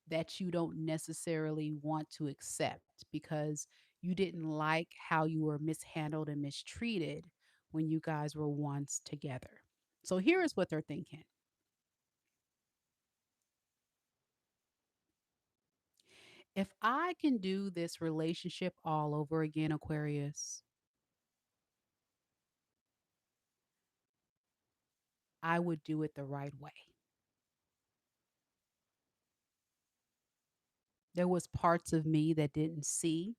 that you don't necessarily want to accept because you didn't like how you were mishandled and mistreated when you guys were once together. So here is what they're thinking. If I can do this relationship all over again, Aquarius, I would do it the right way. There was parts of me that didn't see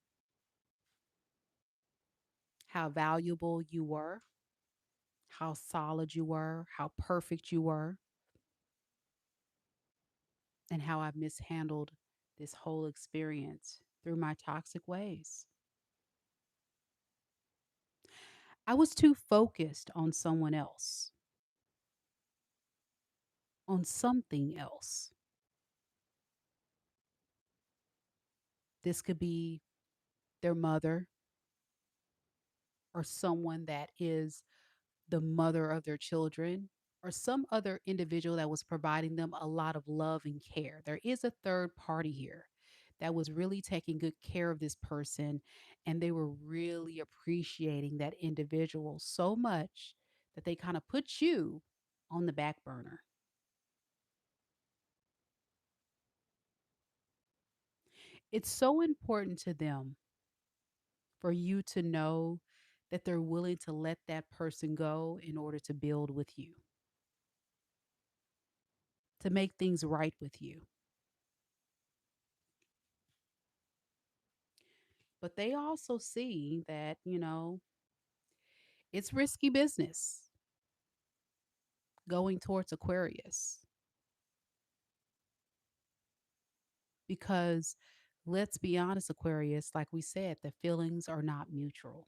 how valuable you were, how solid you were, how perfect you were, and how I've mishandled this whole experience through my toxic ways. I was too focused on someone else, on something else. This could be their mother or someone that is the mother of their children or some other individual that was providing them a lot of love and care. There is a third party here that was really taking good care of this person, and they were really appreciating that individual so much that they kind of put you on the back burner. It's so important to them for you to know that they're willing to let that person go in order to build with you, to make things right with you. But they also see that, it's risky business going towards Aquarius because let's be honest, Aquarius, like we said, the feelings are not mutual.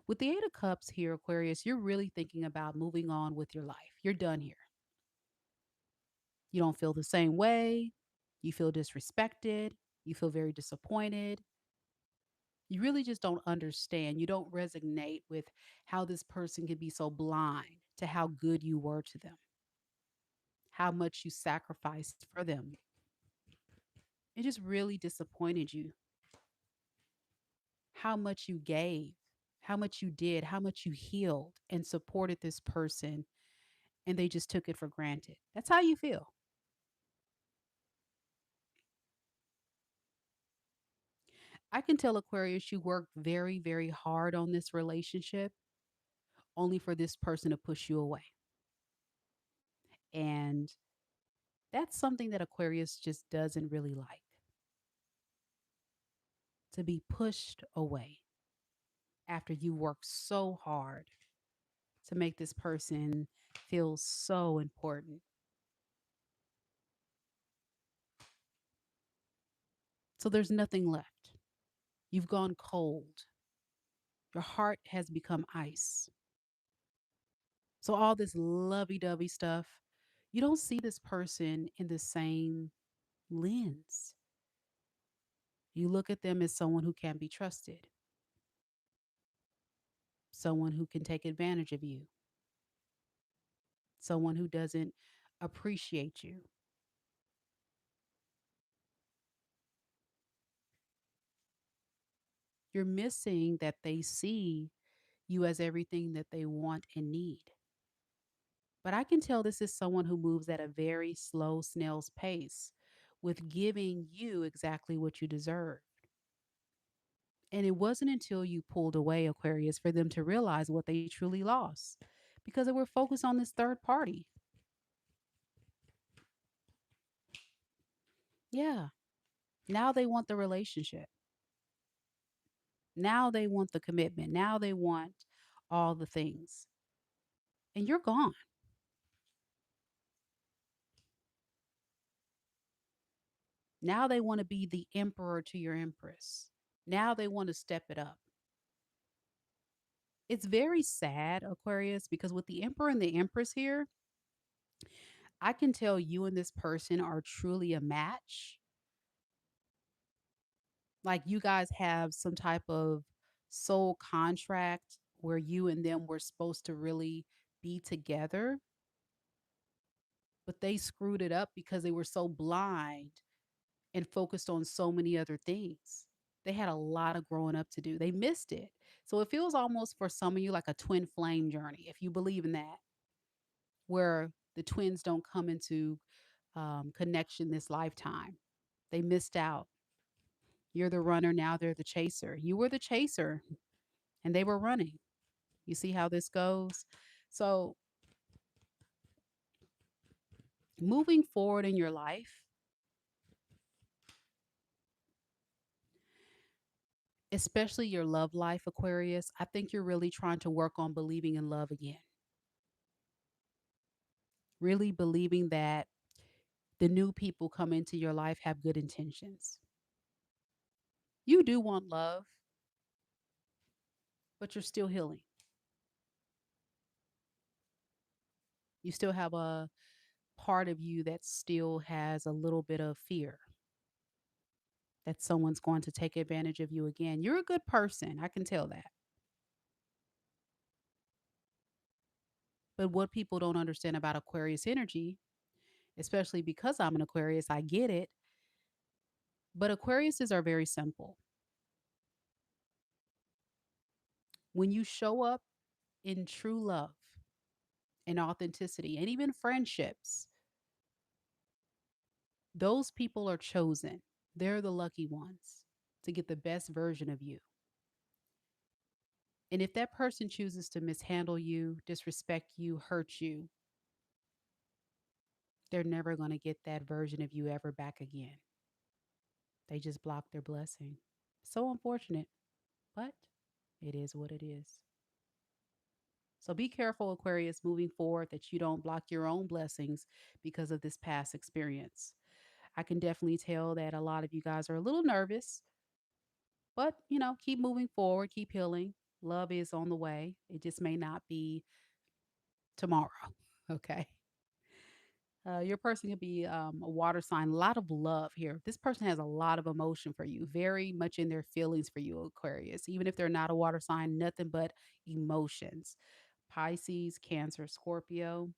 With the Eight of Cups here, Aquarius, you're really thinking about moving on with your life. You're done here. You don't feel the same way. You feel disrespected. You feel very disappointed. You really just don't understand. You don't resonate with how this person can be so blind to how good you were to them, how much you sacrificed for them. It just really disappointed you how much you gave, how much you did, how much you healed and supported this person, and they just took it for granted. That's how you feel. I can tell Aquarius you work very, very hard on this relationship only for this person to push you away. And that's something that Aquarius just doesn't really like, to be pushed away after you work so hard to make this person feel so important. So there's nothing left. You've gone cold. Your heart has become ice. So all this lovey-dovey stuff, you don't see this person in the same lens. You look at them as someone who can be trusted, someone who can take advantage of you, someone who doesn't appreciate you. You're missing that they see you as everything that they want and need. But I can tell this is someone who moves at a very slow snail's pace with giving you exactly what you deserve. And it wasn't until you pulled away, Aquarius, for them to realize what they truly lost because they were focused on this third party. Yeah. Now they want the relationship. Now they want the commitment. Now they want all the things. And you're gone. Now they want to be the emperor to your empress. Now they want to step it up. It's very sad, Aquarius, because with the emperor and the empress here, I can tell you and this person are truly a match. Like you guys have some type of soul contract where you and them were supposed to really be together, but they screwed it up because they were so blind and focused on so many other things. They had a lot of growing up to do. They missed it. So it feels almost for some of you like a twin flame journey, if you believe in that, where the twins don't come into connection this lifetime. They missed out. You're the runner, now they're the chaser. You were the chaser and they were running. You see how this goes? So, moving forward in your life, especially your love life, Aquarius, I think you're really trying to work on believing in love again. Really believing that the new people come into your life have good intentions. You do want love, but you're still healing. You still have a part of you that still has a little bit of fear that someone's going to take advantage of you again. You're a good person. I can tell that. But what people don't understand about Aquarius energy, especially because I'm an Aquarius, I get it. But Aquariuses are very simple. When you show up in true love and authenticity and even friendships, those people are chosen. They're the lucky ones to get the best version of you. And if that person chooses to mishandle you, disrespect you, hurt you, they're never going to get that version of you ever back again. They just block their blessing. So unfortunate, but it is what it is. So be careful, Aquarius, moving forward that you don't block your own blessings because of this past experience. I can definitely tell that a lot of you guys are a little nervous, but keep moving forward, keep healing. Love is on the way. It just may not be tomorrow. Okay. Your person could be a water sign, a lot of love here. This person has a lot of emotion for you, very much in their feelings for you, Aquarius. Even if they're not a water sign, nothing but emotions. Pisces, Cancer, Scorpio.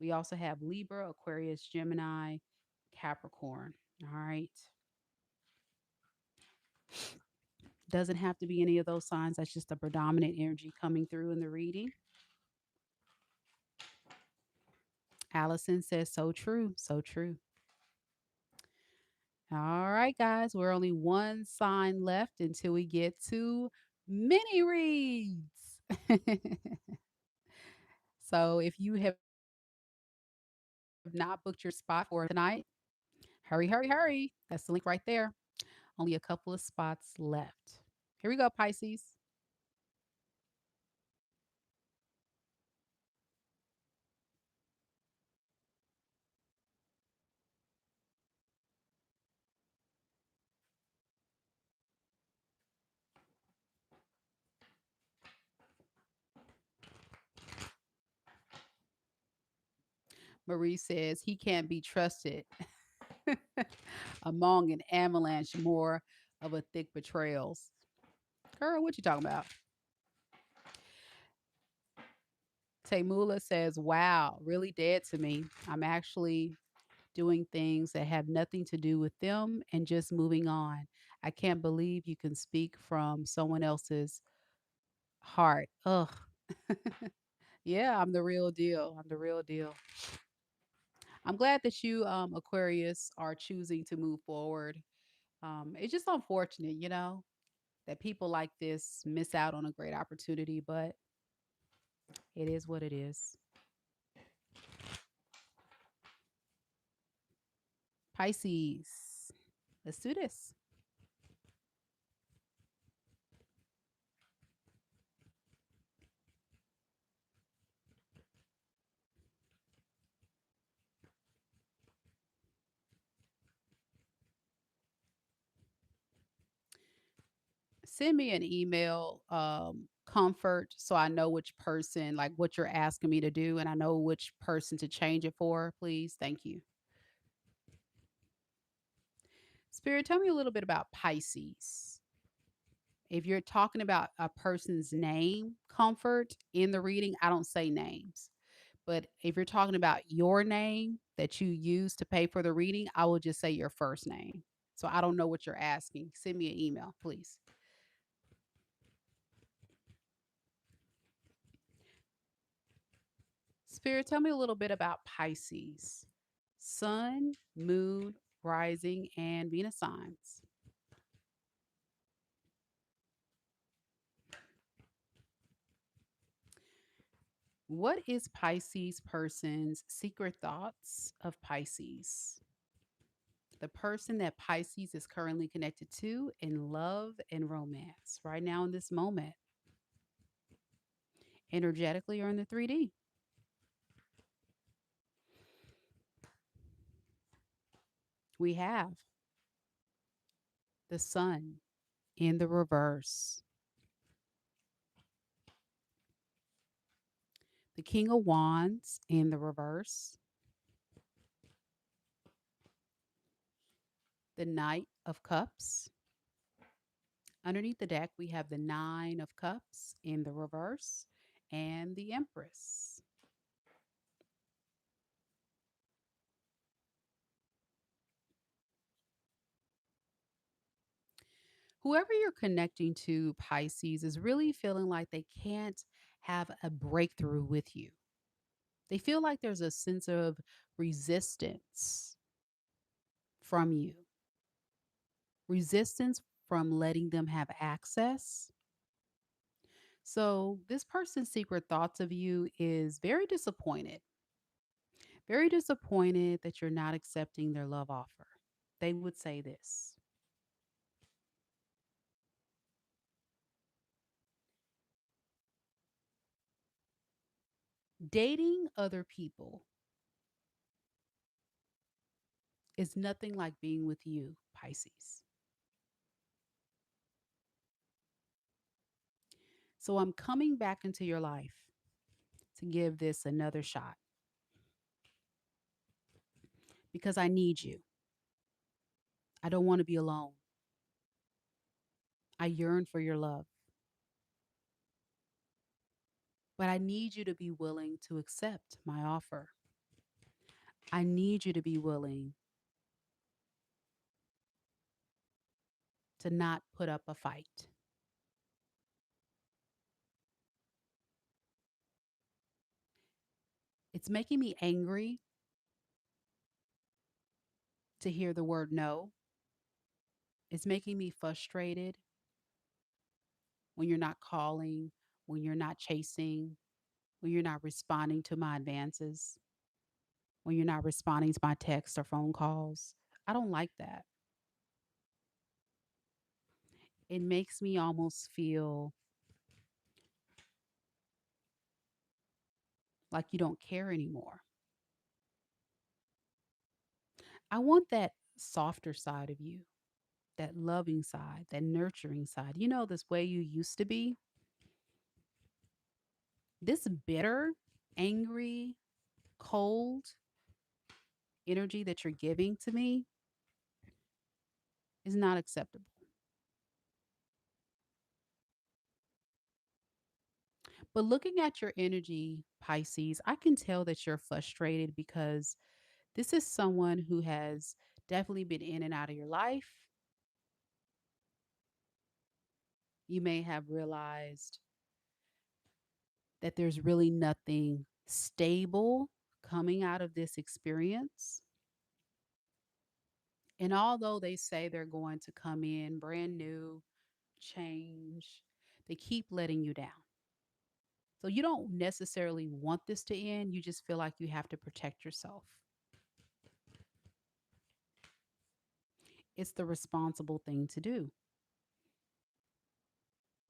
We also have Libra, Aquarius, Gemini, Capricorn. All right. Doesn't have to be any of those signs. That's just the predominant energy coming through in the reading. Allison says, so true, so true. All right, guys, we're only one sign left until we get to mini reads. So if you have not booked your spot for tonight, hurry, hurry, hurry. That's the link right there. Only a couple of spots left. Here we go, Pisces. Marie says he can't be trusted among an avalanche more of a thick betrayals. Girl, what you talking about? Taymula says, wow, really dead to me. I'm actually doing things that have nothing to do with them and just moving on. I can't believe you can speak from someone else's heart. Ugh. Yeah, I'm the real deal. I'm the real deal. I'm glad that you, Aquarius, are choosing to move forward. It's just unfortunate, that people like this miss out on a great opportunity, but it is what it is. Pisces, let's do this. Send me an email, comfort, so I know which person, like what you're asking me to do, and I know which person to change it for, please. Thank you. Spirit, tell me a little bit about Pisces. If you're talking about a person's name, comfort, in the reading, I don't say names. But if you're talking about your name that you use to pay for the reading, I will just say your first name. So I don't know what you're asking. Send me an email, please. Spirit, tell me a little bit about Pisces. Sun, moon, rising, and Venus signs. What is Pisces person's secret thoughts of Pisces? The person that Pisces is currently connected to in love and romance right now in this moment, energetically or in the 3D. We have the sun in the reverse, the King of Wands in the reverse, the Knight of Cups. Underneath the deck, we have the Nine of Cups in the reverse and the Empress. Whoever you're connecting to, Pisces, is really feeling like they can't have a breakthrough with you. They feel like there's a sense of resistance from you, resistance from letting them have access. So, this person's secret thoughts of you is very disappointed that you're not accepting their love offer. They would say this: dating other people is nothing like being with you, Pisces. So, I'm coming back into your life to give this another shot because I need you. I don't want to be alone. I yearn for your love, but I need you to be willing to accept my offer. I need you to be willing to not put up a fight. It's making me angry to hear the word no. It's making me frustrated when you're not calling, when you're not chasing, when you're not responding to my advances, when you're not responding to my texts or phone calls. I don't like that. It makes me almost feel like you don't care anymore. I want that softer side of you, that loving side, that nurturing side. You know, this way you used to be. This bitter, angry, cold energy that you're giving to me is not acceptable. But looking at your energy, Pisces, I can tell that you're frustrated because this is someone who has definitely been in and out of your life. You may have realized that there's really nothing stable coming out of this experience. And although they say they're going to come in brand new, change, they keep letting you down. So you don't necessarily want this to end. You just feel like you have to protect yourself. It's the responsible thing to do.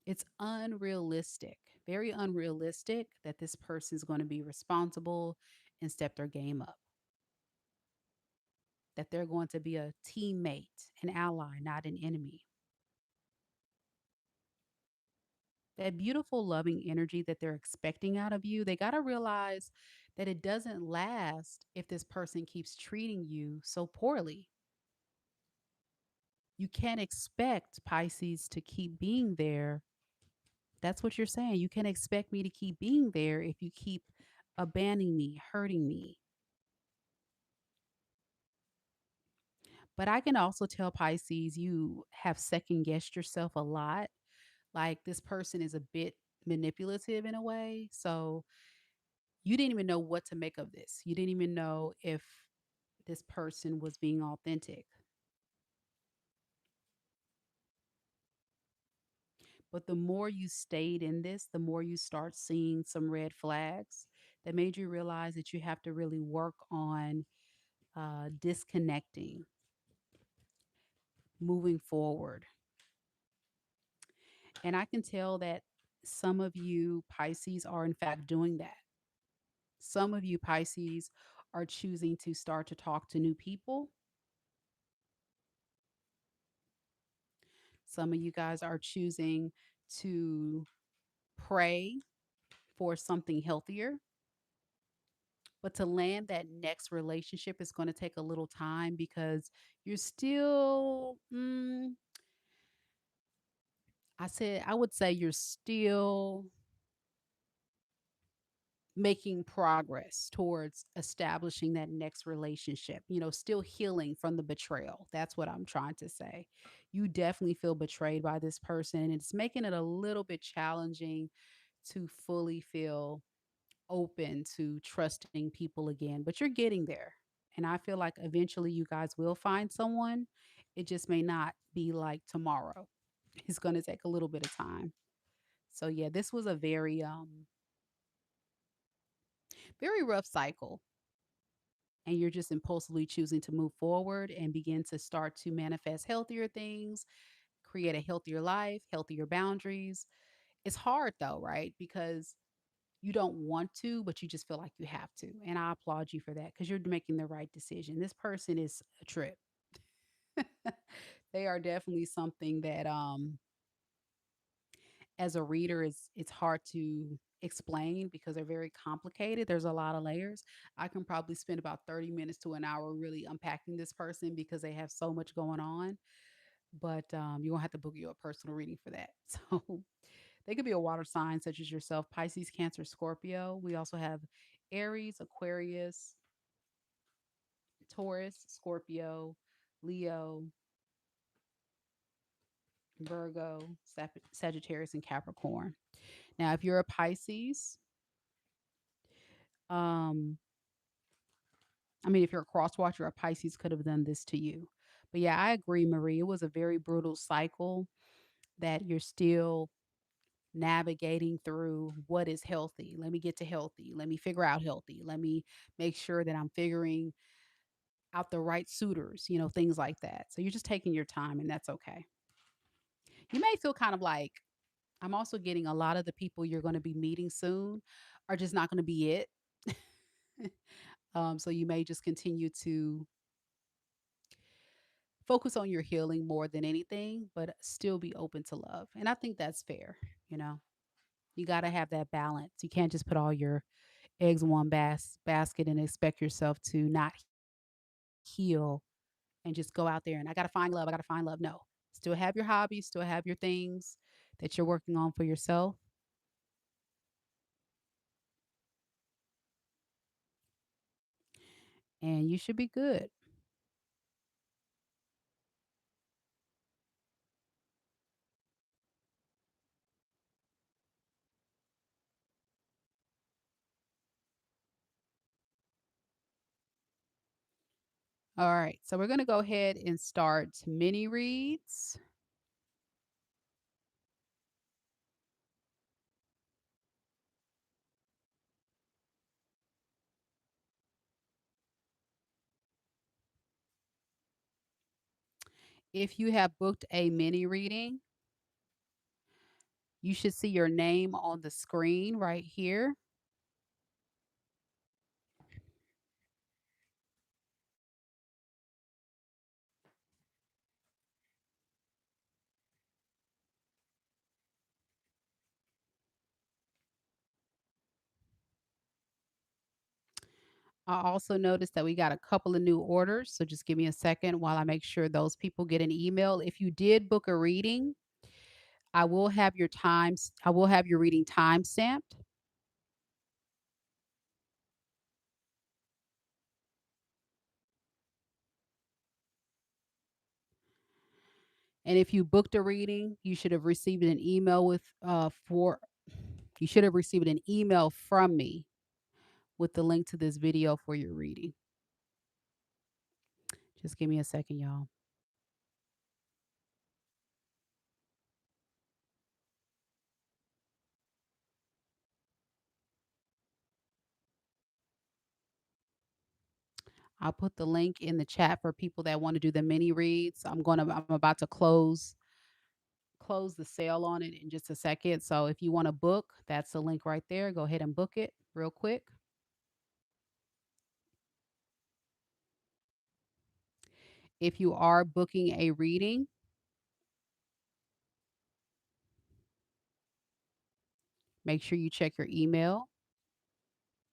It's unrealistic, very unrealistic that this person is going to be responsible and step their game up, that they're going to be a teammate, an ally, not an enemy. That beautiful, loving energy that they're expecting out of you, they got to realize that it doesn't last if this person keeps treating you so poorly. You can't expect Pisces to keep being there. That's what you're saying. You can't expect me to keep being there if you keep abandoning me, hurting me. But I can also tell Pisces you have second guessed yourself a lot. Like this person is a bit manipulative in a way. So you didn't even know what to make of this. You didn't even know if this person was being authentic. But the more you stayed in this, the more you start seeing some red flags that made you realize that you have to really work on disconnecting, moving forward. And I can tell that some of you Pisces are, in fact, doing that. Some of you Pisces are choosing to start to talk to new people. Some of you guys are choosing to pray for something healthier. But to land that next relationship is going to take a little time because you're still, I would say you're still making progress towards establishing that next relationship, still healing from the betrayal. That's what I'm trying to say. You definitely feel betrayed by this person, and it's making it a little bit challenging to fully feel open to trusting people again, but you're getting there. And I feel like eventually you guys will find someone. It just may not be like tomorrow. It's going to take a little bit of time. So yeah, this was a very rough cycle, and you're just impulsively choosing to move forward and begin to start to manifest healthier things, create a healthier life, healthier boundaries. It's hard though, right? Because you don't want to, but you just feel like you have to. And I applaud you for that because you're making the right decision. This person is a trip. They are definitely something that as a reader is it's hard to explain because they're very complicated. There's a lot of layers. I can probably spend about 30 minutes to an hour really unpacking this person because they have so much going on. But you're gonna have to book you a personal reading for that. So they could be a water sign such as yourself, Pisces, Cancer, Scorpio. We also have Aries, Aquarius, Taurus, Scorpio, Leo, Virgo, Sagittarius, and Capricorn. Now, if you're a Pisces, um, if you're a cross watcher, a Pisces could have done this to you. But yeah, I agree, Marie. It was a very brutal cycle that you're still navigating through what is healthy. Let me get to healthy. Let me figure out healthy. Let me make sure that I'm figuring out the right suitors, things like that. So you're just taking your time and that's okay. You may feel kind of like I'm also getting a lot of the people you're going to be meeting soon are just not going to be it. So you may just continue to focus on your healing more than anything, but still be open to love. And I think that's fair. You know, you got to have that balance. You can't just put all your eggs in one basket and expect yourself to not heal and just go out there and I got to find love. I got to find love. No, still have your hobbies, still have your things that you're working on for yourself. And you should be good. All right. So we're going to go ahead and start mini reads. If you have booked a mini reading, you should see your name on the screen right here. I also noticed that we got a couple of new orders. So just give me a second while I make sure those people get an email. If you did book a reading, I will have your reading time stamped. And if you booked a reading, you should have received an email with for you should have received an email from me with the link to this video for your reading. Just give me a second, y'all. I'll put the link in the chat for people that want to do the mini reads. I'm about to close the sale on it in just a second. So if you want to book, that's the link right there. Go ahead and book it real quick. If you are booking a reading, make sure you check your email.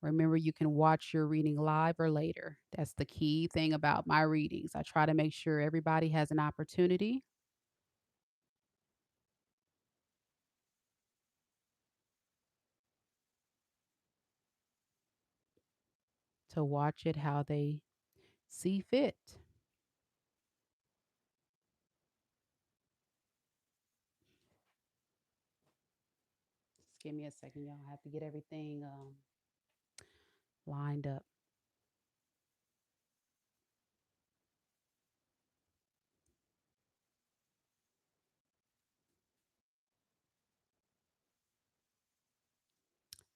Remember, you can watch your reading live or later. That's the key thing about my readings. I try to make sure everybody has an opportunity to watch it how they see fit. Just give me a second, y'all. I have to get everything lined up.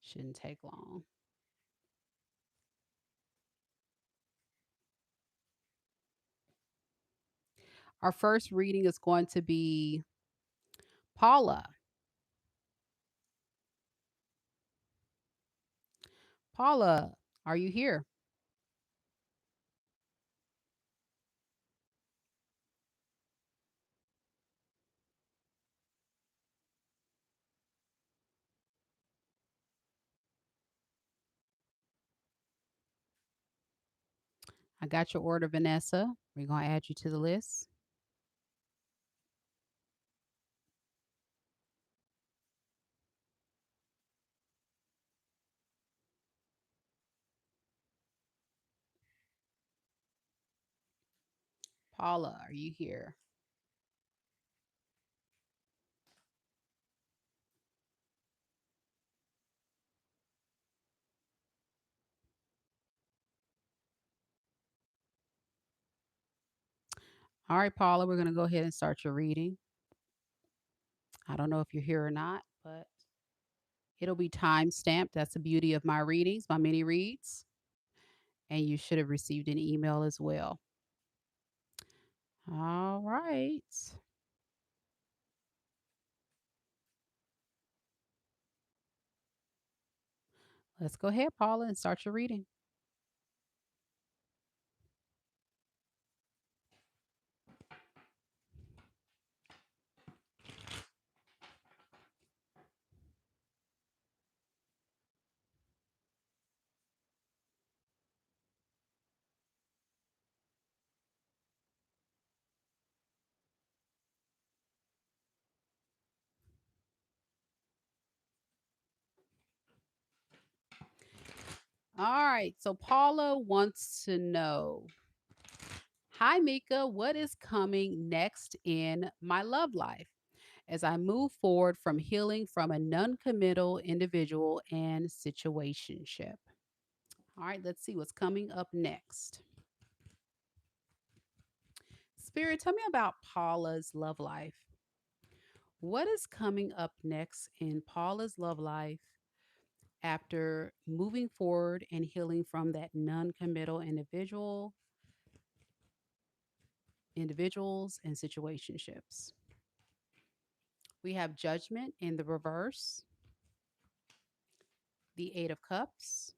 Shouldn't take long. Our first reading is going to be Paula. Paula, are you here? I got your order, Vanessa. We're going to add you to the list. Paula, are you here? All right, Paula, we're going to go ahead and start your reading. I don't know if you're here or not, but it'll be time stamped. That's the beauty of my readings, my mini reads. And you should have received an email as well. All right. Let's go ahead, Paula, and start your reading. All right. So Paula wants to know, hi, Mika, what is coming next in my love life as I move forward from healing from a non-committal individual and situationship? All right, let's see what's coming up next. Spirit, tell me about Paula's love life. What is coming up next in Paula's love life after moving forward and healing from that non-committal individuals and situationships? We have judgment in the reverse, the 8 of cups,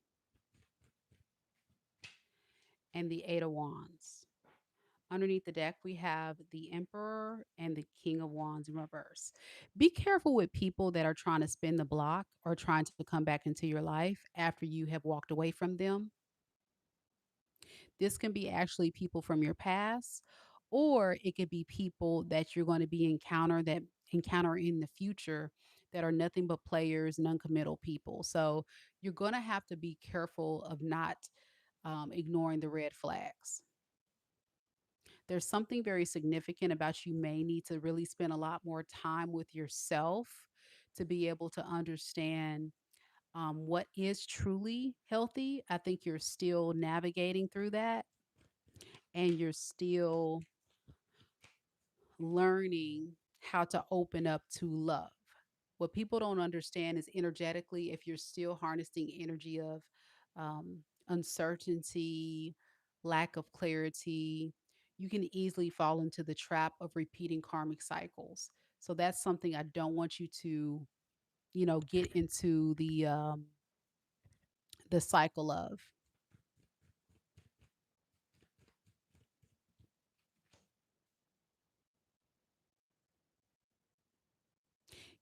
and the 8 of wands. Underneath the deck, we have the Emperor and the King of Wands in reverse. Be careful with people that are trying to spin the block or trying to come back into your life after you have walked away from them. This can be actually people from your past, or it could be people that you're going to be encounter in the future that are nothing but players, non-committal people. So you're going to have to be careful of not ignoring the red flags. There's something very significant about you may need to really spend a lot more time with yourself to be able to understand what is truly healthy. I think you're still navigating through that and you're still learning how to open up to love. What people don't understand is energetically, if you're still harnessing energy of uncertainty, lack of clarity, you can easily fall into the trap of repeating karmic cycles. So that's something I don't want you to, get into the cycle of.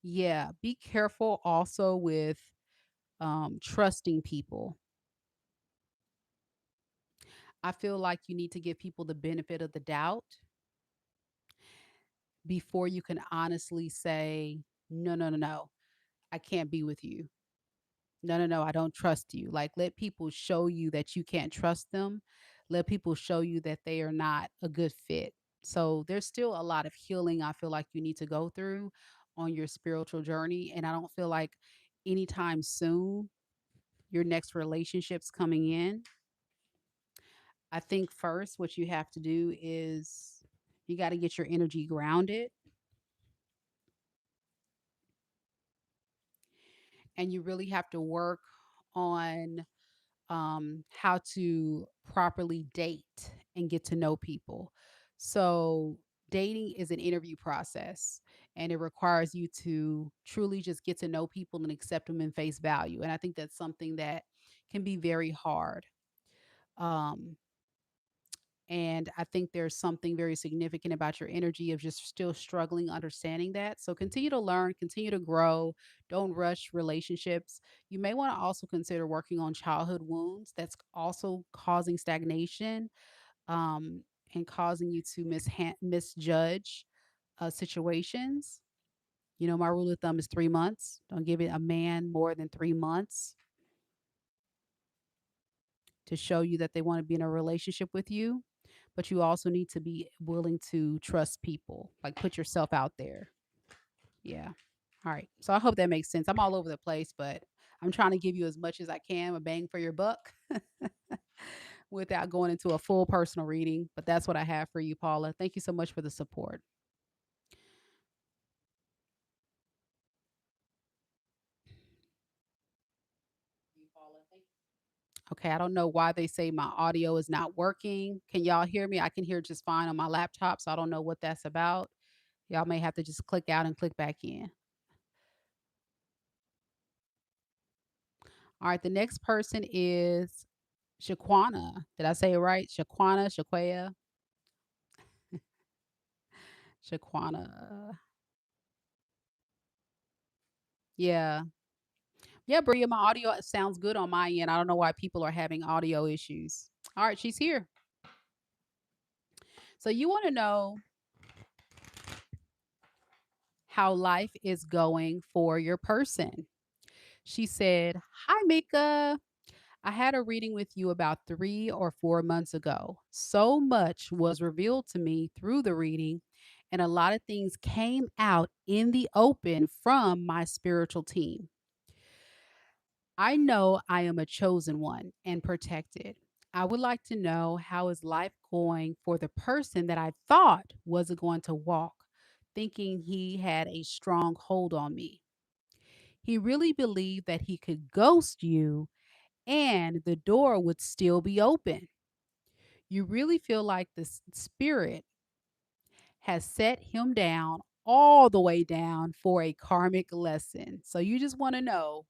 Yeah, be careful also with trusting people. I feel like you need to give people the benefit of the doubt before you can honestly say, no, no, no, no, I can't be with you. No, no, no, I don't trust you. Like, let people show you that you can't trust them. Let people show you that they are not a good fit. So, there's still a lot of healing I feel like you need to go through on your spiritual journey. And I don't feel like anytime soon your next relationship's coming in. I think first, what you have to do is you got to get your energy grounded and you really have to work on how to properly date and get to know people. So, dating is an interview process and it requires you to truly just get to know people and accept them in face value. And I think that's something that can be very hard. Um, and I think there's something very significant about your energy of just still struggling understanding that. So continue to learn, continue to grow. Don't rush relationships. You may want to also consider working on childhood wounds that's also causing stagnation um, and causing you to misjudge situations. You know, my rule of thumb is 3 months. Don't give it a man more than 3 months to show you that they want to be in a relationship with you. But you also need to be willing to trust people, like put yourself out there. Yeah. All right. So I hope that makes sense. I'm all over the place, but I'm trying to give you as much as I can, a bang for your buck. without going into a full personal reading. But that's what I have for you, Paula. Thank you so much for the support. Okay, I don't know why they say my audio is not working. Can y'all hear me? I can hear just fine on my laptop, so I don't know what that's about. Y'all may have to just click out and click back in. All right, the next person is Shaquana. Did I say it right? Shaquana, Shaquaya, Shaquana. Yeah. Yeah, Bria, my audio sounds good on my end. I don't know why people are having audio issues. All right, she's here. So you want to know how life is going for your person. She said, "Hi, Mika. I had a reading with you about 3 or 4 months ago. So much was revealed to me through the reading, and a lot of things came out in the open from my spiritual team. I know I am a chosen one and protected. I would like to know, how is life going for the person that I thought wasn't going to walk, thinking he had a strong hold on me. He really believed that he could ghost you and the door would still be open. You really feel like the spirit has set him down, all the way down, for a karmic lesson. So you just want to know,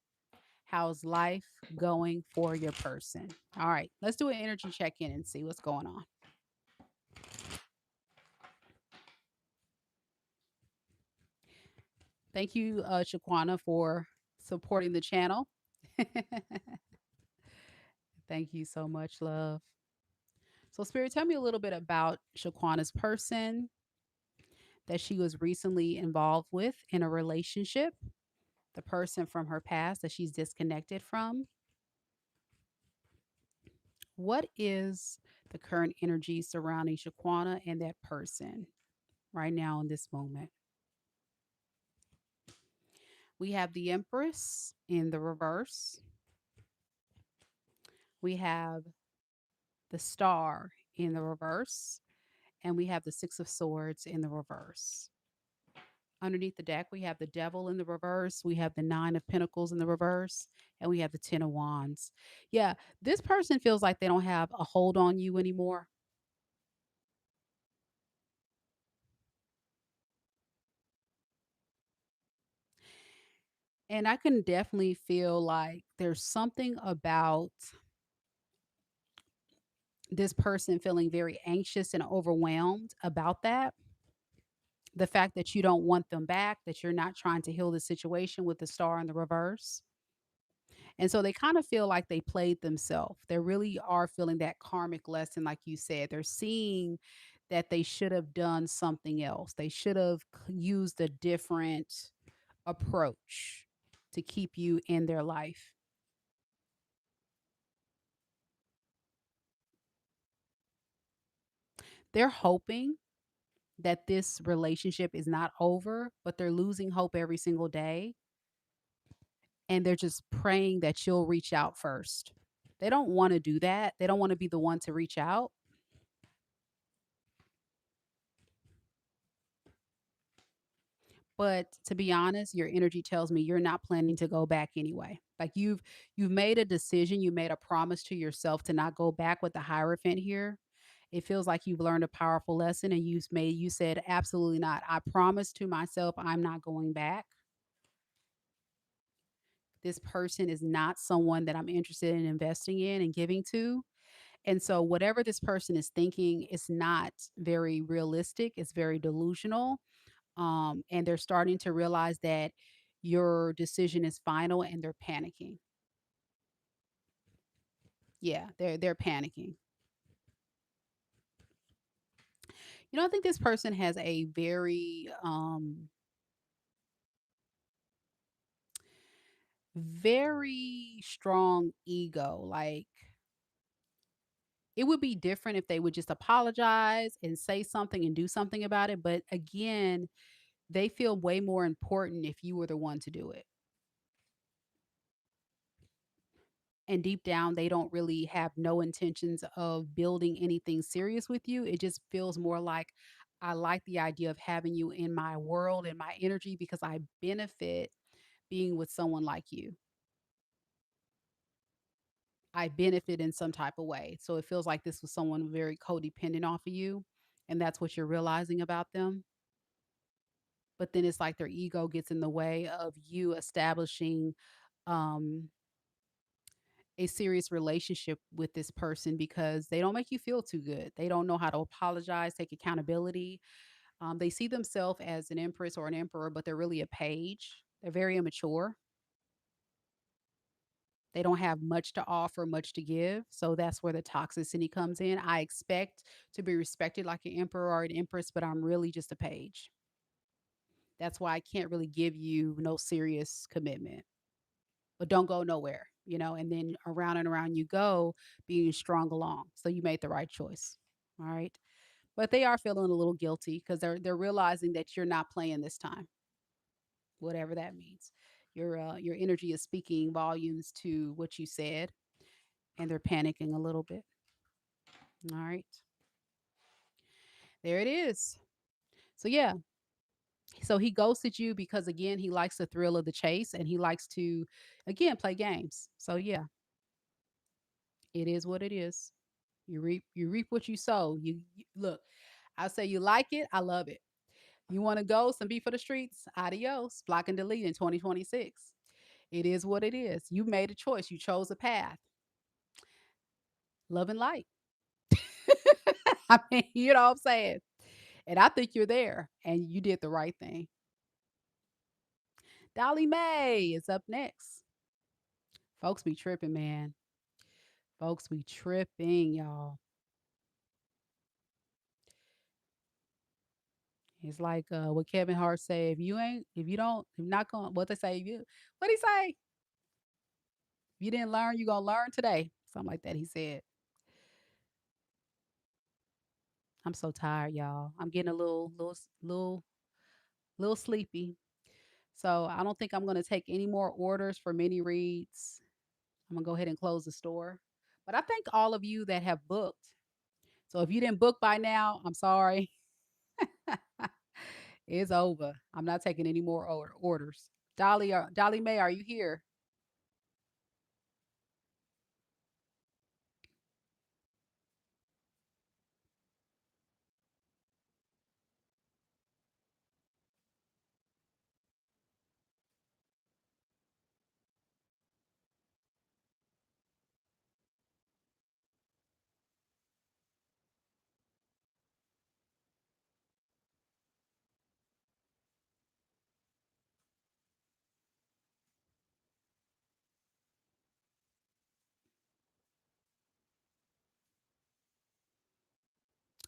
how's life going for your person? All right, let's do an energy check in and see what's going on. Thank you, Shaquana, for supporting the channel. Thank you so much, love. So, Spirit, tell me a little bit about Shaquana's person that she was recently involved with in a relationship, the person from her past that she's disconnected from. What is the current energy surrounding Shaquana and that person right now in this moment? We have the Empress in the reverse. We have the Star in the reverse. And we have the Six of Swords in the reverse. Underneath the deck, we have the Devil in the reverse. We have the Nine of Pentacles in the reverse. And we have the Ten of Wands. Yeah, this person feels like they don't have a hold on you anymore. And I can definitely feel like there's something about this person feeling very anxious and overwhelmed about that. The fact that you don't want them back, that you're not trying to heal the situation with the star in the reverse. And so they kind of feel like they played themselves. They really are feeling that karmic lesson, like you said. They're seeing that they should have done something else. They should have used a different approach to keep you in their life. They're hoping that this relationship is not over, but they're losing hope every single day. And they're just praying that you'll reach out first. They don't want to do that. They don't want to be the one to reach out. But to be honest, your energy tells me you're not planning to go back anyway. Like you've made a decision, you made a promise to yourself to not go back with the Hierophant here. It feels like you've learned a powerful lesson and you said absolutely not. I promised to myself I'm not going back. This person is not someone that I'm interested in investing in and giving to. And so whatever this person is thinking is not very realistic. It's very delusional. And they're starting to realize that your decision is final and they're panicking. Yeah, they're panicking. I think this person has a very strong ego. Like, it would be different if they would just apologize and say something and do something about it. But again, they feel way more important if you were the one to do it. and deep down they don't really have no intentions of building anything serious with you. It just feels more like, I like the idea of having you in my world and my energy because I benefit being with someone like you. I benefit in some type of way. So it feels like this was someone very codependent off of you, and that's what you're realizing about them. But then it's like their ego gets in the way of you establishing um a serious relationship with this person because they don't make you feel too good. They don't know how to apologize, take accountability. They see themselves as an empress or an emperor, but they're really a page. They're very immature. They don't have much to offer, much to give. So that's where the toxicity comes in. I expect to be respected like an emperor or an empress, but I'm really just a page. That's why I can't really give you no serious commitment, but don't go nowhere, and then around and around you go, being strong along. So you made the right choice. All right. But they are feeling a little guilty because they're realizing that you're not playing this time, whatever that means. Your energy is speaking volumes to what you said, and they're panicking a little bit. All right. There it is. So yeah. So he ghosted you because again, he likes the thrill of the chase and he likes to again play games. So yeah, it is what it is. You reap what you sow. You look, I say you like it, I love it. You want to ghost and be for the streets? Adios. Block and delete in 2026. It is what it is. You made a choice. You chose a path. Love and light. I mean, you know what I'm saying? And I think you're there and you did the right thing. Dollymae is up next. Folks be tripping, man. Folks be tripping, y'all. It's like what Kevin Hart say, if you don't, if not going, what they say, what he say? If you didn't learn, you gonna learn today. Something like that he said. I'm so tired, y'all. I'm getting a little sleepy. So I don't think I'm gonna take any more orders for mini reads. I'm gonna go ahead and close the store. But I thank all of you that have booked. So if you didn't book by now, I'm sorry. It's over. I'm not taking any more orders. Dollymae, are you here?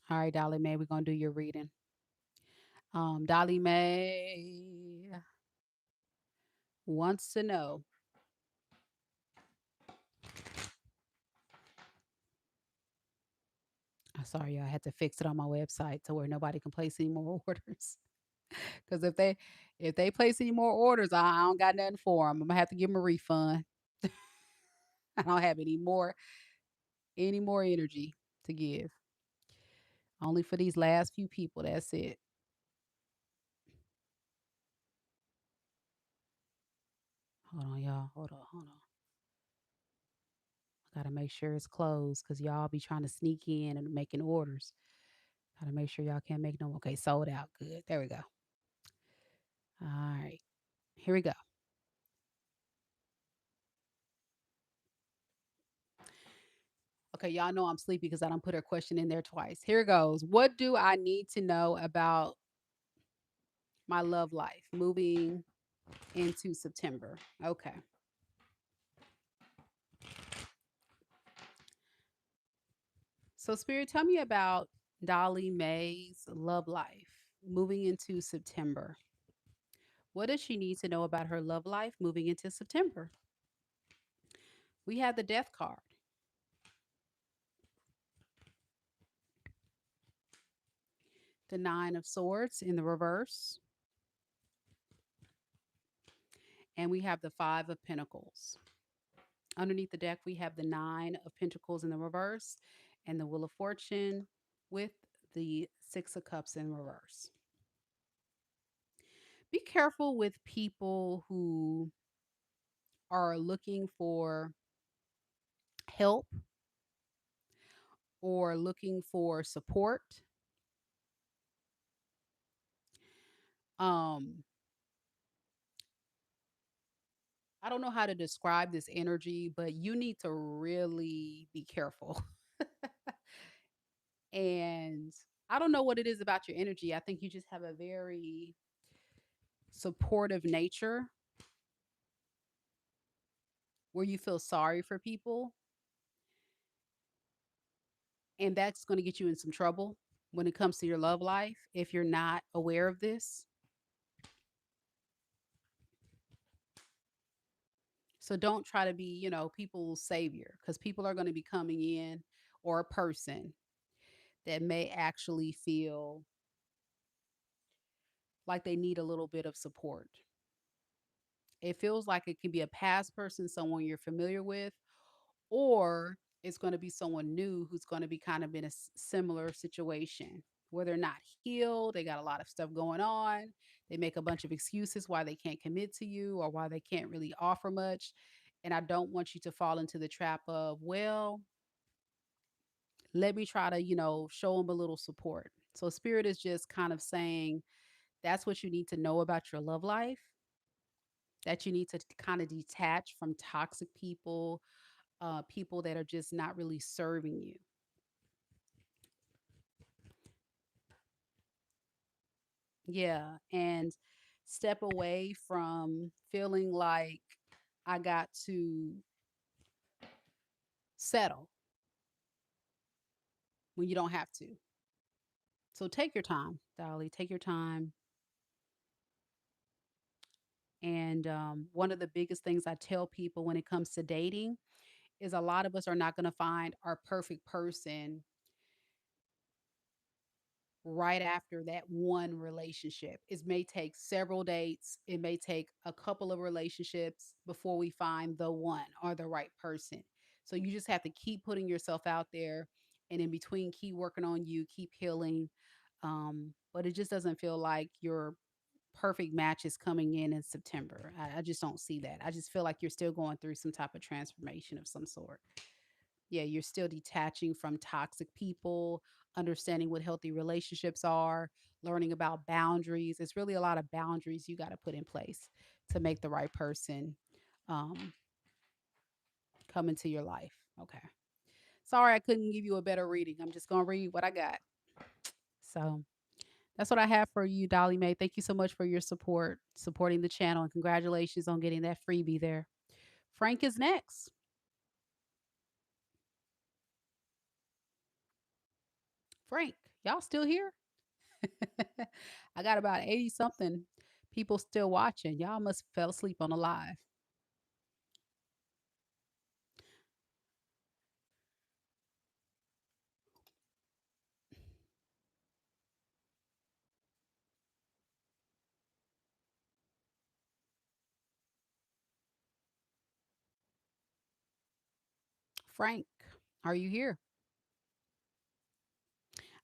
All right, Dollymae, we're gonna do your reading. Dollymae wants to know. I'm sorry, y'all. I had to fix it on my website to where nobody can place any more orders. Because if they place any more orders, I don't got nothing for them. I'm gonna have to give them a refund. I don't have any more energy to give. Only for these last few people. That's it. Hold on, y'all. Hold on, hold on. I gotta make sure it's closed because y'all be trying to sneak in and making orders. Gotta make sure y'all can't make no. Okay, sold out. Good. There we go. All right. Here we go. Okay, y'all know I'm sleepy because I don't put her question in there twice. Here goes. What do I need to know about my love life moving into September? Okay. So, Spirit, tell me about Dollymae's love life moving into September. What does she need to know about her love life moving into September? We have the death card, the nine of swords in the reverse, and we have the five of pentacles. Underneath the deck, we have the Nine of Pentacles in the reverse and the Wheel of Fortune with the Six of Cups in reverse. Be careful with people who are looking for help or looking for support. Um, I don't know how to describe this energy, but you need to really be careful. And I don't know what it is about your energy. I think you just have a very supportive nature where you feel sorry for people. And that's going to get you in some trouble when it comes to your love life if you're not aware of this. So don't try to be, people's savior because people are going to be coming in, or a person that may actually feel like they need a little bit of support. It feels like it can be a past person, someone you're familiar with, or it's going to be someone new who's going to be kind of in a similar situation where they're not healed. They got a lot of stuff going on. They make a bunch of excuses why they can't commit to you or why they can't really offer much. And I don't want you to fall into the trap of, well, let me try to, show them a little support. So spirit is just kind of saying that's what you need to know about your love life, that you need to kind of detach from toxic people, people that are just not really serving you. Yeah. And step away from feeling like I got to settle when you don't have to. So take your time, Dolly. Take your time. And one of the biggest things I tell people when it comes to dating is a lot of us are not going to find our perfect person right after that one relationship. It may take several dates, it may take a couple of relationships before we find the one or the right person. So you just have to keep putting yourself out there, and in between keep working on you, keep healing. But it just doesn't feel like your perfect match is coming in September. I just don't see that. I just feel like you're still going through some type of transformation of some sort. Yeah, you're still detaching from toxic people, understanding what healthy relationships are, learning about boundaries. It's really a lot of boundaries you got to put in place to make the right person um, come into your life. Okay. Sorry, I couldn't give you a better reading. I'm just going to read what I got. So that's what I have for you, Dollymae. Thank you so much for your support, supporting the channel, and congratulations on getting that freebie there. Frank is next. Frank, y'all still here? I got about 80 something people still watching. Y'all must fell asleep on the live. Frank, are you here?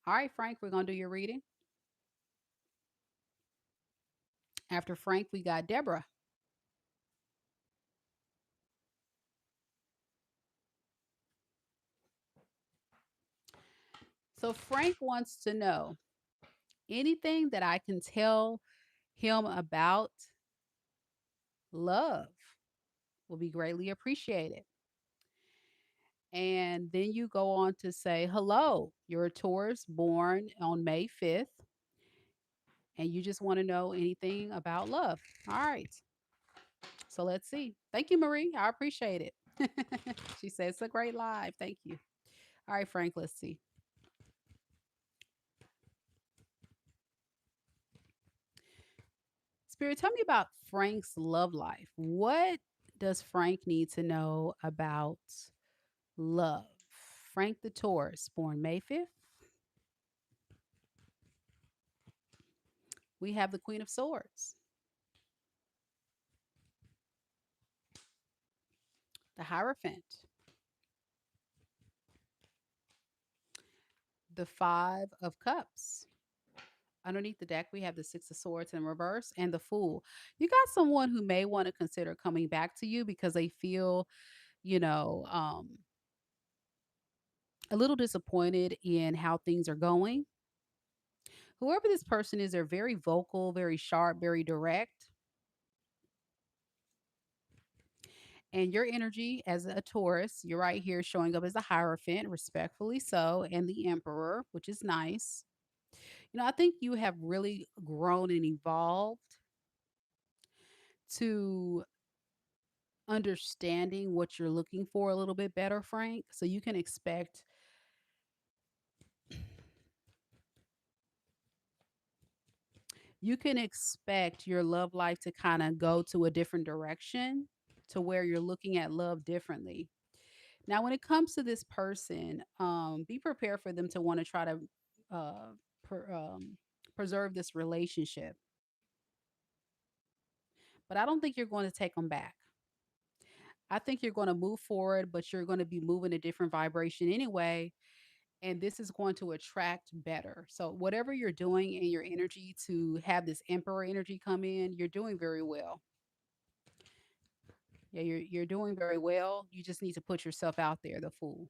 All right, Frank, we're going to do your reading. After Frank, we got Deborah. So Frank wants to know anything that I can tell him about love will be greatly appreciated. And then you go on to say, hello, you're a Taurus born on May 5th, and you just want to know anything about love. All right. So let's see. Thank you, Marie. I appreciate it. She said it's a great live. Thank you. All right, Frank, let's see. Spirit, tell me about Frank's love life. What does Frank need to know about love? Frank the Taurus, born May 5th. We have the Queen of Swords. the Hierophant, the Five of Cups. Underneath the deck, we have the Six of Swords in reverse and the Fool. You got someone who may want to consider coming back to you because they feel, you know, a little disappointed in how things are going. Whoever this person is, they're very vocal, very sharp, very direct. And your energy as a Taurus, you're right here showing up as the Hierophant, respectfully so, and the Emperor, which is nice. I think you have really grown and evolved to understanding what you're looking for a little bit better, Frank. So you can expect your love life to kind of go to a different direction to where you're looking at love differently. Now, when it comes to this person, be prepared for them to want to try to uh, per, preserve this relationship. But I don't think you're going to take them back. I think you're going to move forward, but you're going to be moving a different vibration anyway. And this is going to attract better. So, whatever you're doing in your energy to have this emperor energy come in, you're doing very well. Yeah, you're doing very well. You just need to put yourself out there, the fool.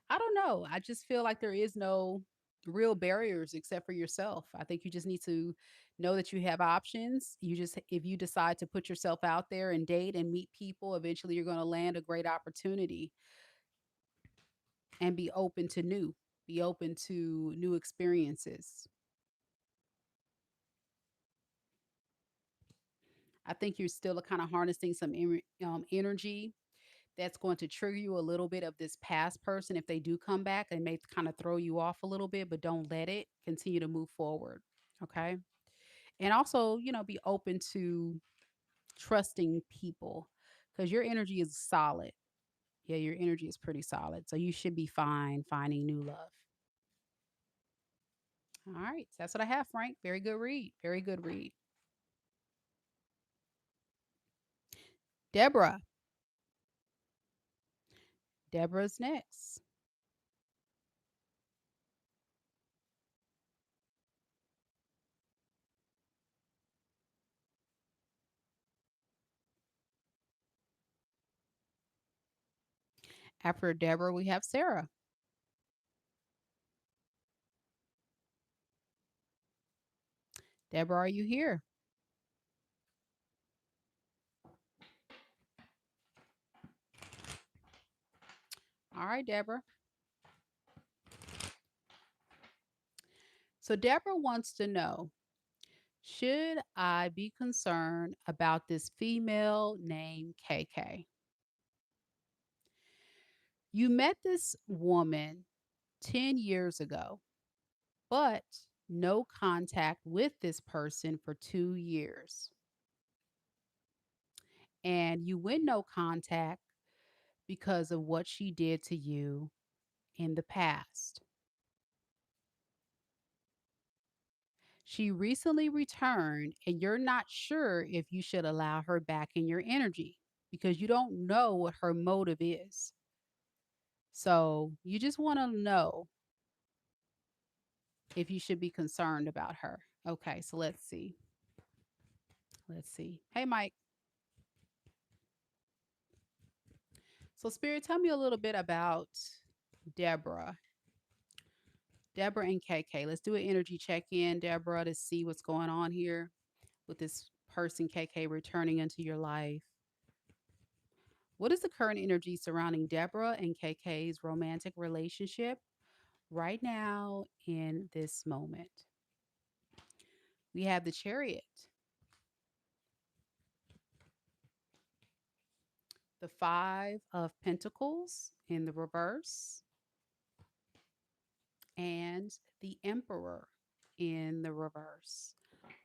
I don't know. I just feel like there is no real barriers except for yourself. I think you just need to know that you have options. If you decide to put yourself out there and date and meet people, eventually you're going to land a great opportunity and be open to new experiences. I think you're still kind of harnessing some energy that's going to trigger you a little bit of this past person. If they do come back, they may kind of throw you off a little bit, but don't let it. Continue to move forward. Okay. And also, be open to trusting people because your energy is solid. Yeah, your energy is pretty solid. So you should be fine finding new love. All right. So that's what I have, Frank. Very good read. Very good read. Deborah. Deborah's next. After Deborah, we have Sara. Deborah, are you here? All right, Deborah. So Deborah wants to know, should I be concerned about this female named KK? You met this woman 10 years ago, but no contact with this person for 2 years. And you went no contact because of what she did to you in the past. She recently returned, and you're not sure if you should allow her back in your energy because you don't know what her motive is. So you just want to know if you should be concerned about her. Okay, so let's see. Let's see. Hey, Mike. So, Spirit, tell me a little bit about Deborah. Deborah and KK. Let's do an energy check in, Deborah, to see what's going on here with this person, KK, returning into your life. What is the current energy surrounding Deborah and KK's romantic relationship right now in this moment? We have the Chariot, the Five of Pentacles in the reverse, and the Emperor in the reverse.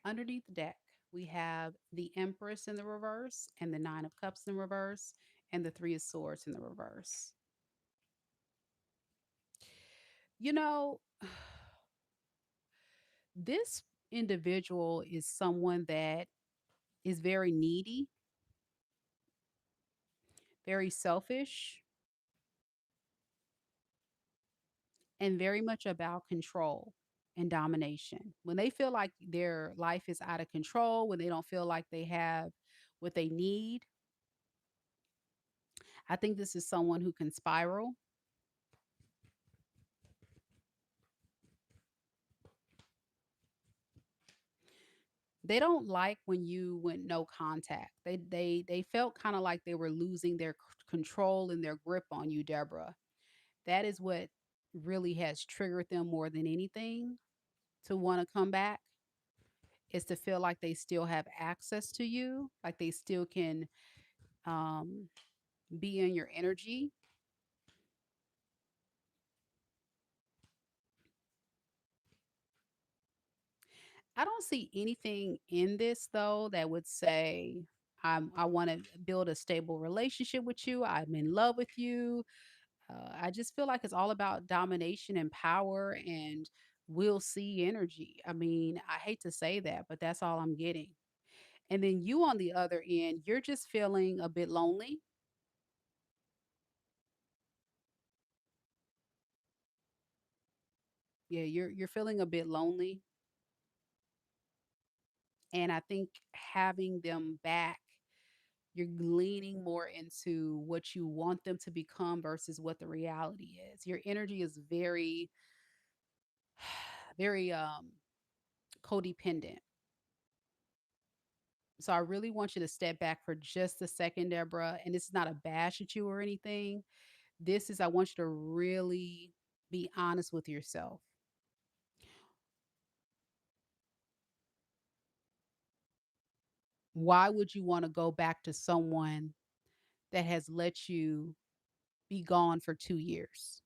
Underneath the deck, we have the Empress in the reverse, and the Nine of Cups in reverse, and the Three of Swords in the reverse. You know, this individual is someone that is very needy, very selfish, and very much about control and domination. When they feel like their life is out of control, when they don't feel like they have what they need, I think this is someone who can spiral. They don't like when you went no contact. They felt kind of like they were losing their control and their grip on you, Deborah. That is what really has triggered them more than anything to want to come back, is to feel like they still have access to you, like they still can um be in your energy. I don't see anything in this though that would say I want to build a stable relationship with you. I'm in love with you. I just feel like it's all about domination and power and we'll see energy. I mean, I hate to say that, but that's all I'm getting. And then you on the other end, you're just feeling a bit lonely. Yeah, you're feeling a bit lonely. And I think having them back, you're leaning more into what you want them to become versus what the reality is. Your energy is very, very codependent. So I really want you to step back for just a second, Deborah. And this is not a bash at you or anything. This is, I want you to really be honest with yourself. Why would you want to go back to someone that has let you be gone for 2 years?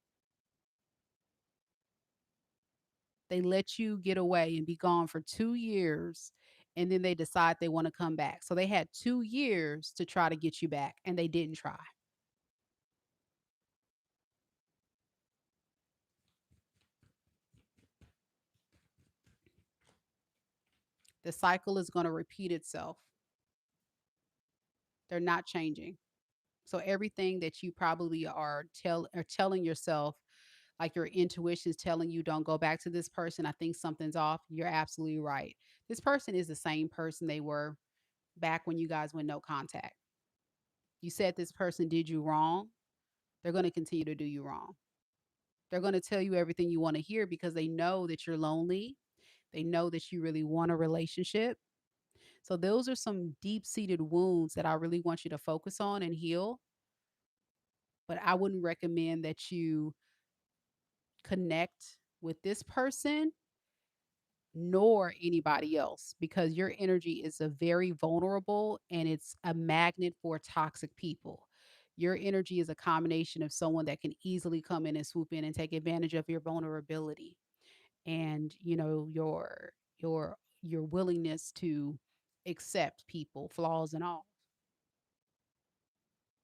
They let you get away and be gone for 2 years, and then they decide they want to come back. So they had 2 years to try to get you back, and they didn't try. The cycle is going to repeat itself. They're not changing. So everything that you probably are telling yourself, like your intuition is telling you, don't go back to this person. I think something's off. You're absolutely right. This person is the same person they were back when you guys went no contact. You said this person did you wrong. They're going to continue to do you wrong. They're going to tell you everything you want to hear because they know that you're lonely. They know that you really want a relationship. So those are some deep-seated wounds that I really want you to focus on and heal. But I wouldn't recommend that you connect with this person nor anybody else, because your energy is a very vulnerable and it's a magnet for toxic people. Your energy is a combination of someone that can easily come in and swoop in and take advantage of your vulnerability and, your willingness to accept people, flaws and all.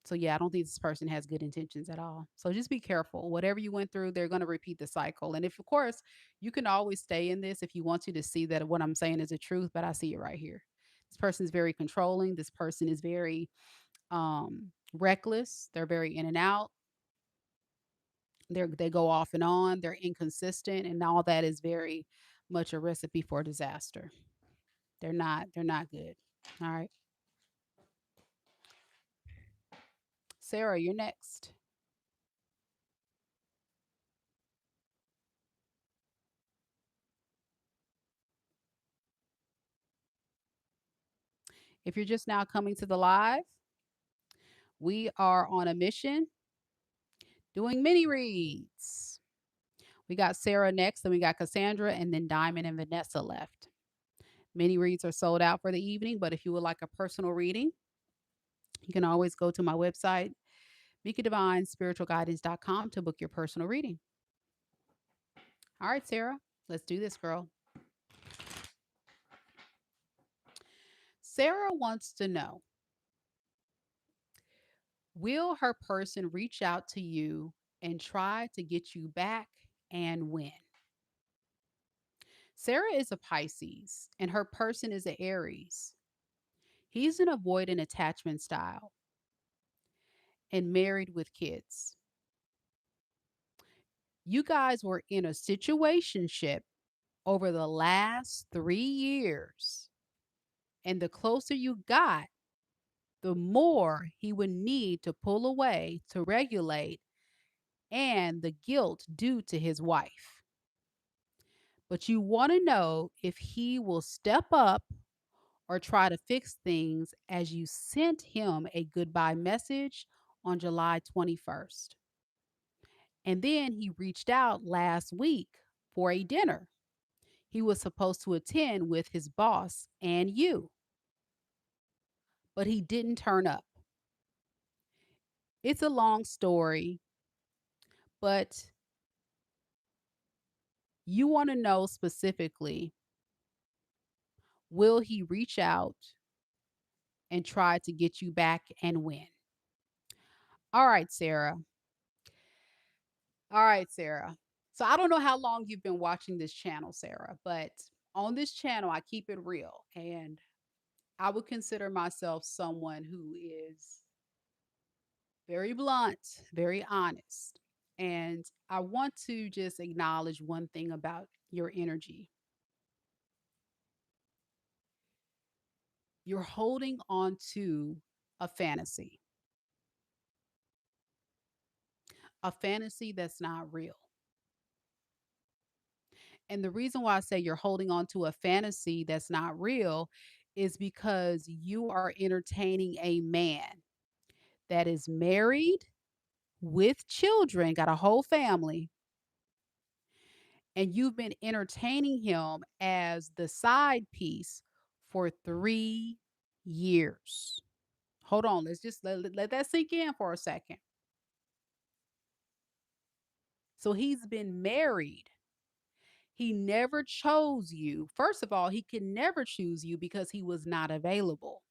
So yeah, I don't think this person has good intentions at all. So just be careful. Whatever you went through, they're going to repeat the cycle. And if, of course, you can always stay in this if you want to see that what I'm saying is the truth, but I see it right here. This person is very controlling. This person is very reckless. They're very in and out. They go off and on. They're inconsistent, and all that is very much a recipe for disaster. They're not good. All right, Sarah, you're next. If you're just now coming to the live, we are on a mission doing mini reads. We got Sara next, then we got Casandra, and then Diamond and Vanessa left. Mini reads are sold out for the evening, but if you would like a personal reading, you can always go to my website, MikaDivineSpiritualGuidance.com, to book your personal reading. All right, Sara, let's do this, girl. Sara wants to know, will her person reach out to you and try to get you back, and when? Sara is a Pisces and her person is an Aries. He's an avoidant attachment style and married with kids. You guys were in a situationship over the last 3 years. And the closer you got, the more he would need to pull away to regulate and the guilt due to his wife. But you want to know if he will step up or try to fix things as you sent him a goodbye message on July 21st. And then he reached out last week for a dinner he was supposed to attend with his boss and you, but he didn't turn up. It's a long story, but you want to know specifically, will he reach out and try to get you back and win? All right, Sarah. All right, Sarah. So I don't know how long you've been watching this channel, Sarah, but on this channel, I keep it real. And I would consider myself someone who is very blunt, very honest. And I want to just acknowledge one thing about your energy. You're holding on to a fantasy that's not real. And the reason why I say you're holding on to a fantasy that's not real is because you are entertaining a man that is married with children, got a whole family, and you've been entertaining him as the side piece for 3 years. Hold on, let's just let that sink in for a second. So he's been married. He never chose you. First of all, he could never choose you because he was not available.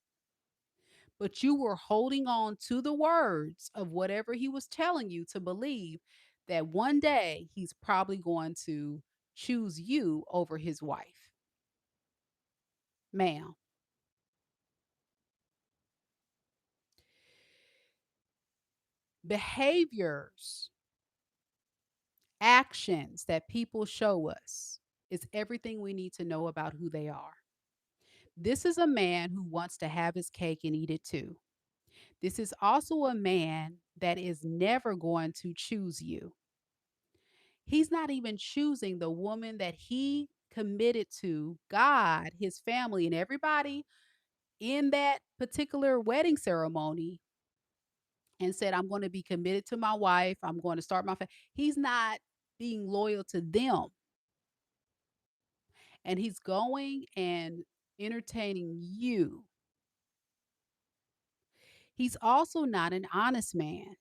But you were holding on to the words of whatever he was telling you to believe that one day he's probably going to choose you over his wife. Ma'am, behaviors, actions that people show us is everything we need to know about who they are. This is a man who wants to have his cake and eat it too. This is also a man that is never going to choose you. He's not even choosing the woman that he committed to, God, his family, and everybody in that particular wedding ceremony and said, I'm going to be committed to my wife. I'm going to start my family. He's not being loyal to them. And he's going and entertaining you. He's also not an honest man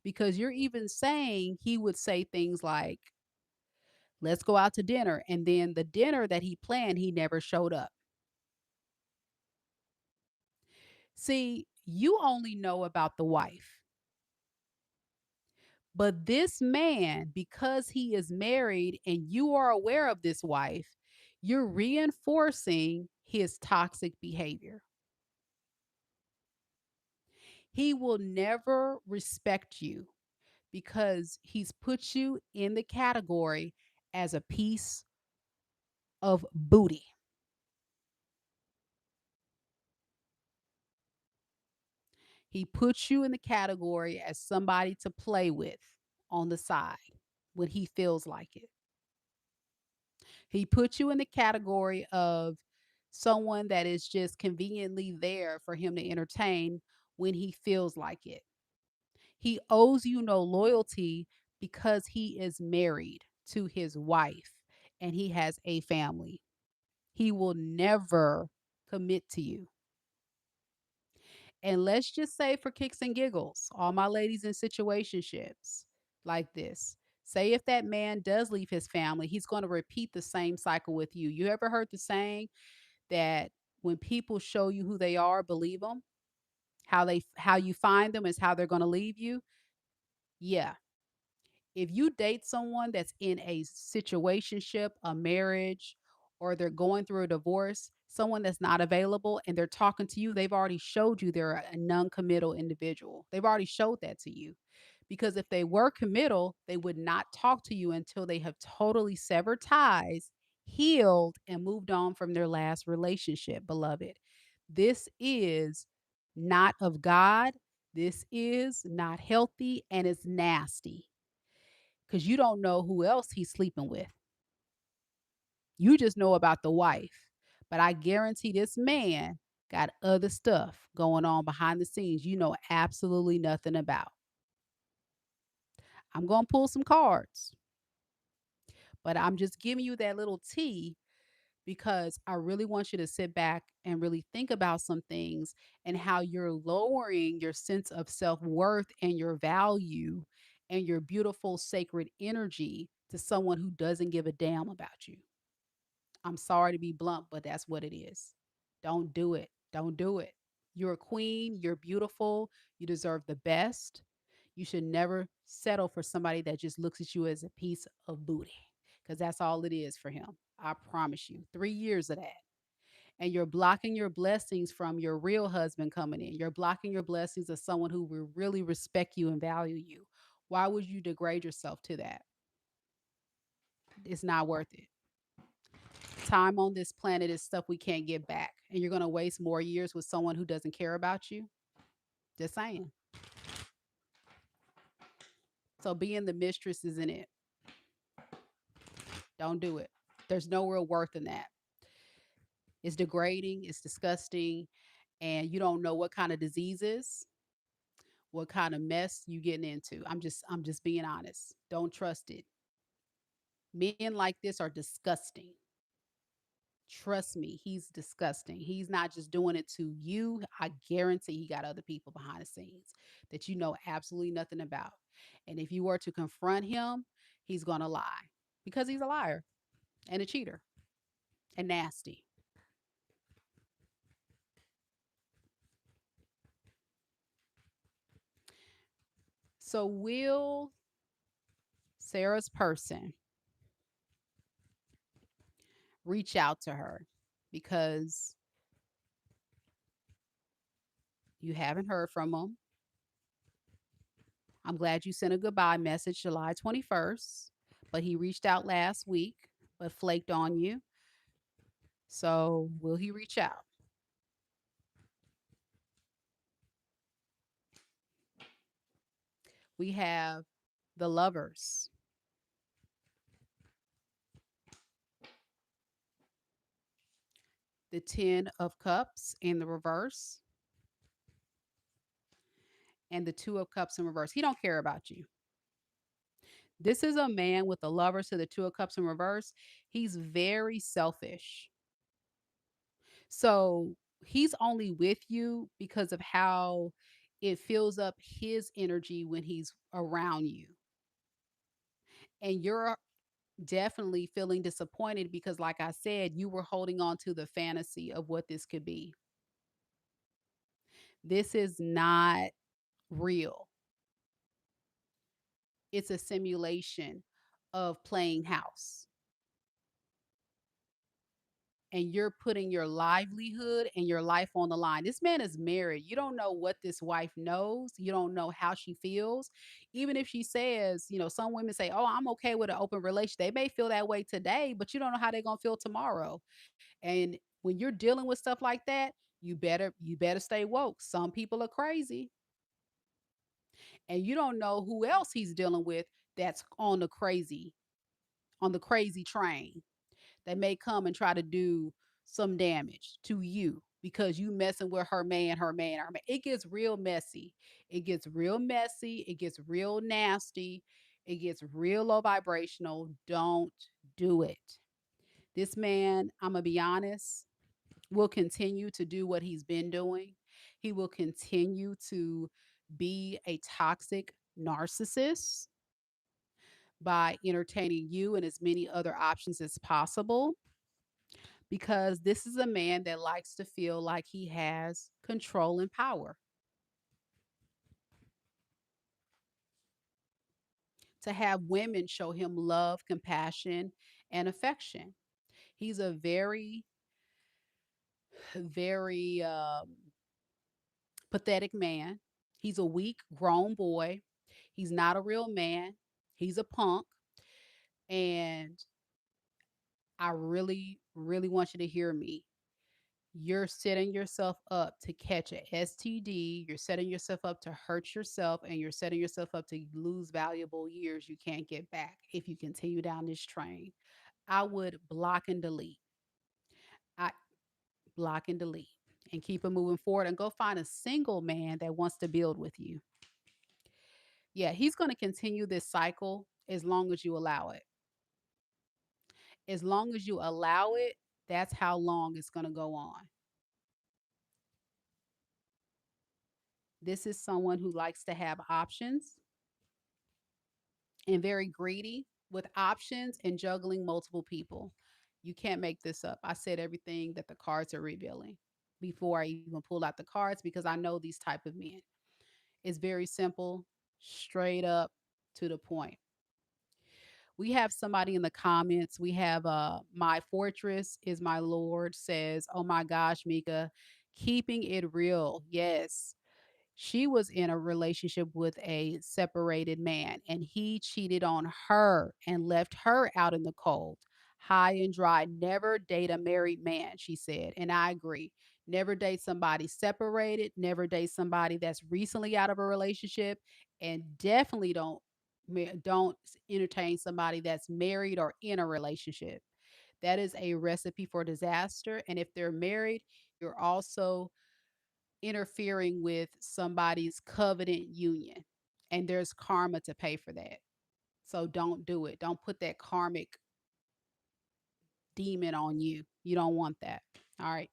because you're even saying he would say things like, let's go out to dinner. And then the dinner that he planned, he never showed up. See, you only know about the wife. But this man, because he is married and you are aware of this wife, you're reinforcing his toxic behavior. He will never respect you because he's put you in the category as a piece of booty. He puts you in the category as somebody to play with on the side when he feels like it. He puts you in the category of someone that is just conveniently there for him to entertain when he feels like it. He owes you no loyalty because he is married to his wife and he has a family. He will never commit to you. And let's just say for kicks and giggles, all my ladies in situationships like this, say if that man does leave his family, he's going to repeat the same cycle with you. You ever heard the saying that when people show you who they are, believe them? How you find them is how they're going to leave you? Yeah. If you date someone that's in a situationship, a marriage, or they're going through a divorce, someone that's not available and they're talking to you, they've already showed you they're a non-committal individual. They've already showed that to you. Because if they were committal, they would not talk to you until they have totally severed ties, healed, and moved on from their last relationship, beloved. This is not of God. This is not healthy and it's nasty because you don't know who else he's sleeping with. You just know about the wife. But I guarantee this man got other stuff going on behind the scenes you know absolutely nothing about. I'm going to pull some cards, but I'm just giving you that little tea because I really want you to sit back and really think about some things and how you're lowering your sense of self worth and your value and your beautiful sacred energy to someone who doesn't give a damn about you. I'm sorry to be blunt, but that's what it is. Don't do it. Don't do it. You're a queen. You're beautiful. You deserve the best. You should never settle for somebody that just looks at you as a piece of booty because that's all it is for him. I promise you. 3 years of that. And you're blocking your blessings from your real husband coming in. You're blocking your blessings of someone who will really respect you and value you. Why would you degrade yourself to that? It's not worth it. Time on this planet is stuff we can't get back. And you're going to waste more years with someone who doesn't care about you. Just saying. So being the mistress isn't it. Don't do it. There's no real worth in that. It's degrading, it's disgusting, and you don't know what kind of diseases, what kind of mess you getting into. I'm just being honest. Don't trust it. Men like this are disgusting. Trust me, he's disgusting. He's not just doing it to you. I guarantee he got other people behind the scenes that you know absolutely nothing about. And if you were to confront him, he's going to lie because he's a liar and a cheater and nasty. So, will Sarah's person reach out to her because you haven't heard from him? I'm glad you sent a goodbye message July 21st, but he reached out last week but flaked on you. So, will he reach out? We have the lovers, the 10 of cups in the reverse, and the 2 of cups in reverse. He don't care about you. This is a man with the lovers to the 2 of cups in reverse. He's very selfish. So he's only with you because of how it fills up his energy when he's around you. And you're definitely feeling disappointed because, like I said, you were holding on to the fantasy of what this could be. This is not real. It's a simulation of playing house. And you're putting your livelihood and your life on the line. This man is married. You don't know what this wife knows. You don't know how she feels. Even if she says, some women say, "Oh, I'm okay with an open relationship." They may feel that way today, but you don't know how they're going to feel tomorrow. And when you're dealing with stuff like that, you better stay woke. Some people are crazy, and you don't know who else he's dealing with that's on the crazy train. They may come and try to do some damage to you because you messing with her man, her man, her man. It gets real messy. It gets real messy. It gets real nasty. It gets real low vibrational. Don't do it. This man, I'm going to be honest, will continue to do what he's been doing. He will continue to be a toxic narcissist by entertaining you and as many other options as possible because this is a man that likes to feel like he has control and power, to have women show him love, compassion, and affection. He's a very very pathetic man. He's a weak, grown boy. He's not a real man. He's a punk. And I really, really want you to hear me. You're setting yourself up to catch a STD. You're setting yourself up to hurt yourself, and you're setting yourself up to lose valuable years you can't get back if you continue down this train. I would block and delete. I block and delete and keep it moving forward and go find a single man that wants to build with you. Yeah, he's going to continue this cycle as long as you allow it. As long as you allow it, that's how long it's going to go on. This is someone who likes to have options and very greedy with options and juggling multiple people. You can't make this up. I said everything that the cards are revealing before I even pull out the cards because I know these type of men. It's very simple, straight up to the point. We have somebody in the comments. We have my fortress is my lord says, "Oh my gosh, Mika, keeping it real." Yes. She was in a relationship with a separated man and he cheated on her and left her out in the cold, high and dry. Never date a married man, she said. And I agree. Never date somebody separated, never date somebody that's recently out of a relationship, and definitely don't entertain somebody that's married or in a relationship. That is a recipe for disaster. And if they're married, you're also interfering with somebody's covenant union, and there's karma to pay for that. So don't do it. Don't put that karmic demon on you. You don't want that. All right.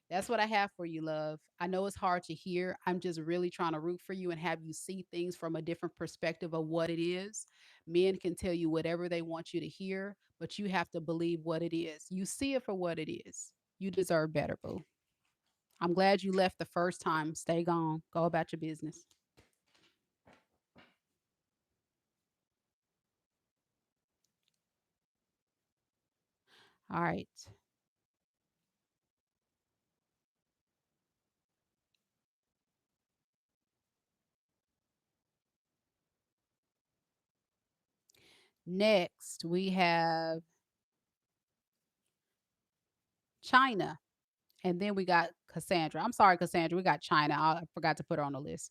That's what I have for you, love. I know it's hard to hear. I'm just really trying to root for you and have you see things from a different perspective of what it is. Men can tell you whatever they want you to hear, but you have to believe what it is. You see it for what it is. You deserve better, boo. I'm glad you left the first time. Stay gone. Go about your business. All right. Next, we have China. And then we got Cassandra. I'm sorry, Cassandra. We got China. I forgot to put her on the list.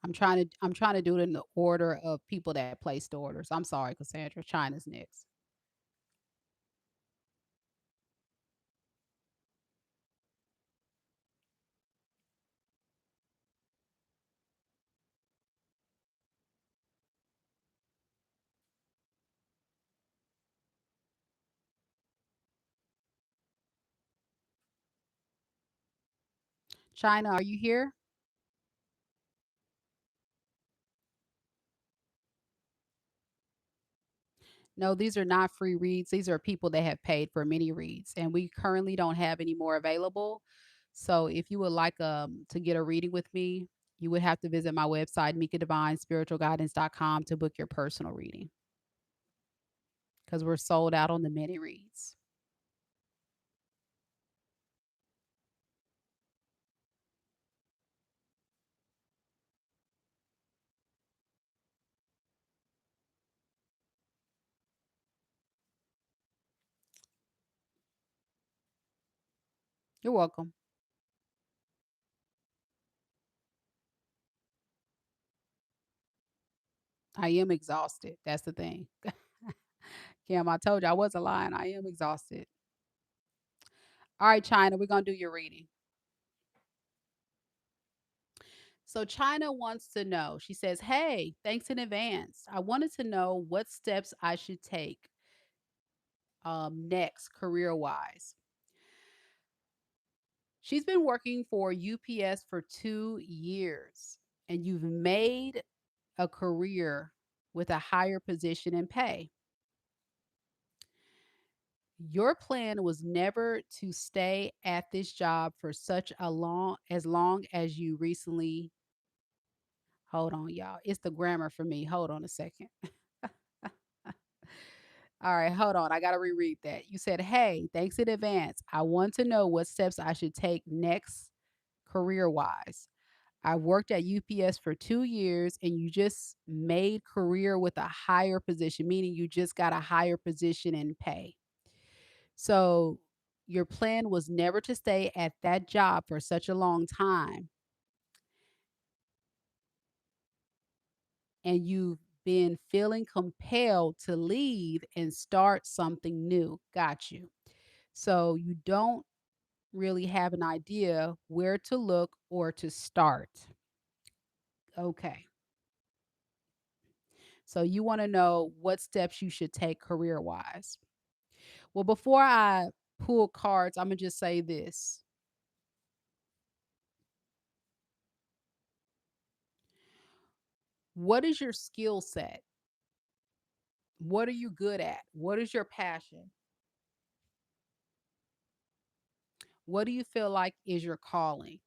I'm trying to do it in the order of people that placed orders. I'm sorry, Cassandra. China's next. China, are you here? No, these are not free reads. These are people that have paid for many reads, and we currently don't have any more available. So if you would like to get a reading with me, you would have to visit my website, mikadivinespiritualguidance.com, to book your personal reading because we're sold out on the mini reads. You're welcome. I am exhausted. That's the thing. Kim, I told you I wasn't lying. I am exhausted. All right, China, we're going to do your reading. So, China wants to know, she says, "Hey, thanks in advance. I wanted to know what steps I should take next career wise." She's been working for UPS for 2 years, and you've made a career with a higher position and pay. Your plan was never to stay at this job for such a long as you recently. Hold on, y'all. It's the grammar for me. Hold on a second. All right, hold on. I got to reread that. You said, "Hey, thanks in advance. I want to know what steps I should take next career-wise. I worked at UPS for 2 years and you just made career with a higher position, meaning you just got a higher position and pay. So your plan was never to stay at that job for such a long time and you've been feeling compelled to leave and start something new. Got you. So you don't really have an idea where to look or to start. Okay. So you want to know what steps you should take career wise. Well, before I pull cards, I'm going to just say this. What is your skill set? What are you good at? What is your passion? What do you feel like is your calling?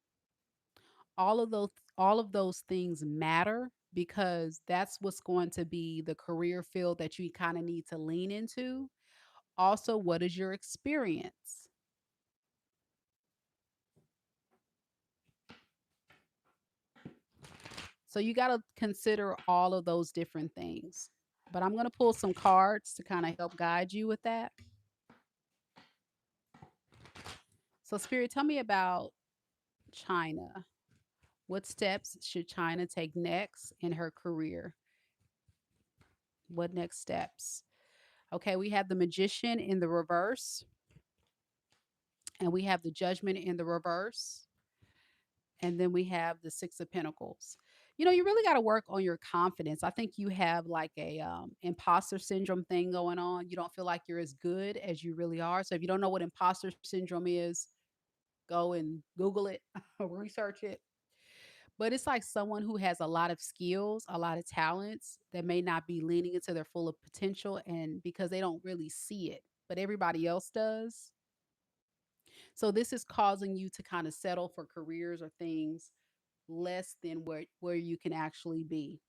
All of those all of those things matter because that's what's going to be the career field that you kind of need to lean into. Also, what is your experience? So you got to consider all of those different things. But I'm going to pull some cards to kind of help guide you with that. So, Spirit, tell me about China. What steps should China take next in her career? What next steps? Okay, we have the Magician in the reverse, and we have the Judgment in the reverse, and then we have the Six of Pentacles. You know, you really got to work on your confidence. I think you have like a imposter syndrome thing going on. You don't feel like you're as good as you really are. So if you don't know what imposter syndrome is, go and Google it, research it. But it's like someone who has a lot of skills, a lot of talents that may not be leaning into their full of potential and because they don't really see it, but everybody else does. So this is causing you to kind of settle for careers or things less than where you can actually be.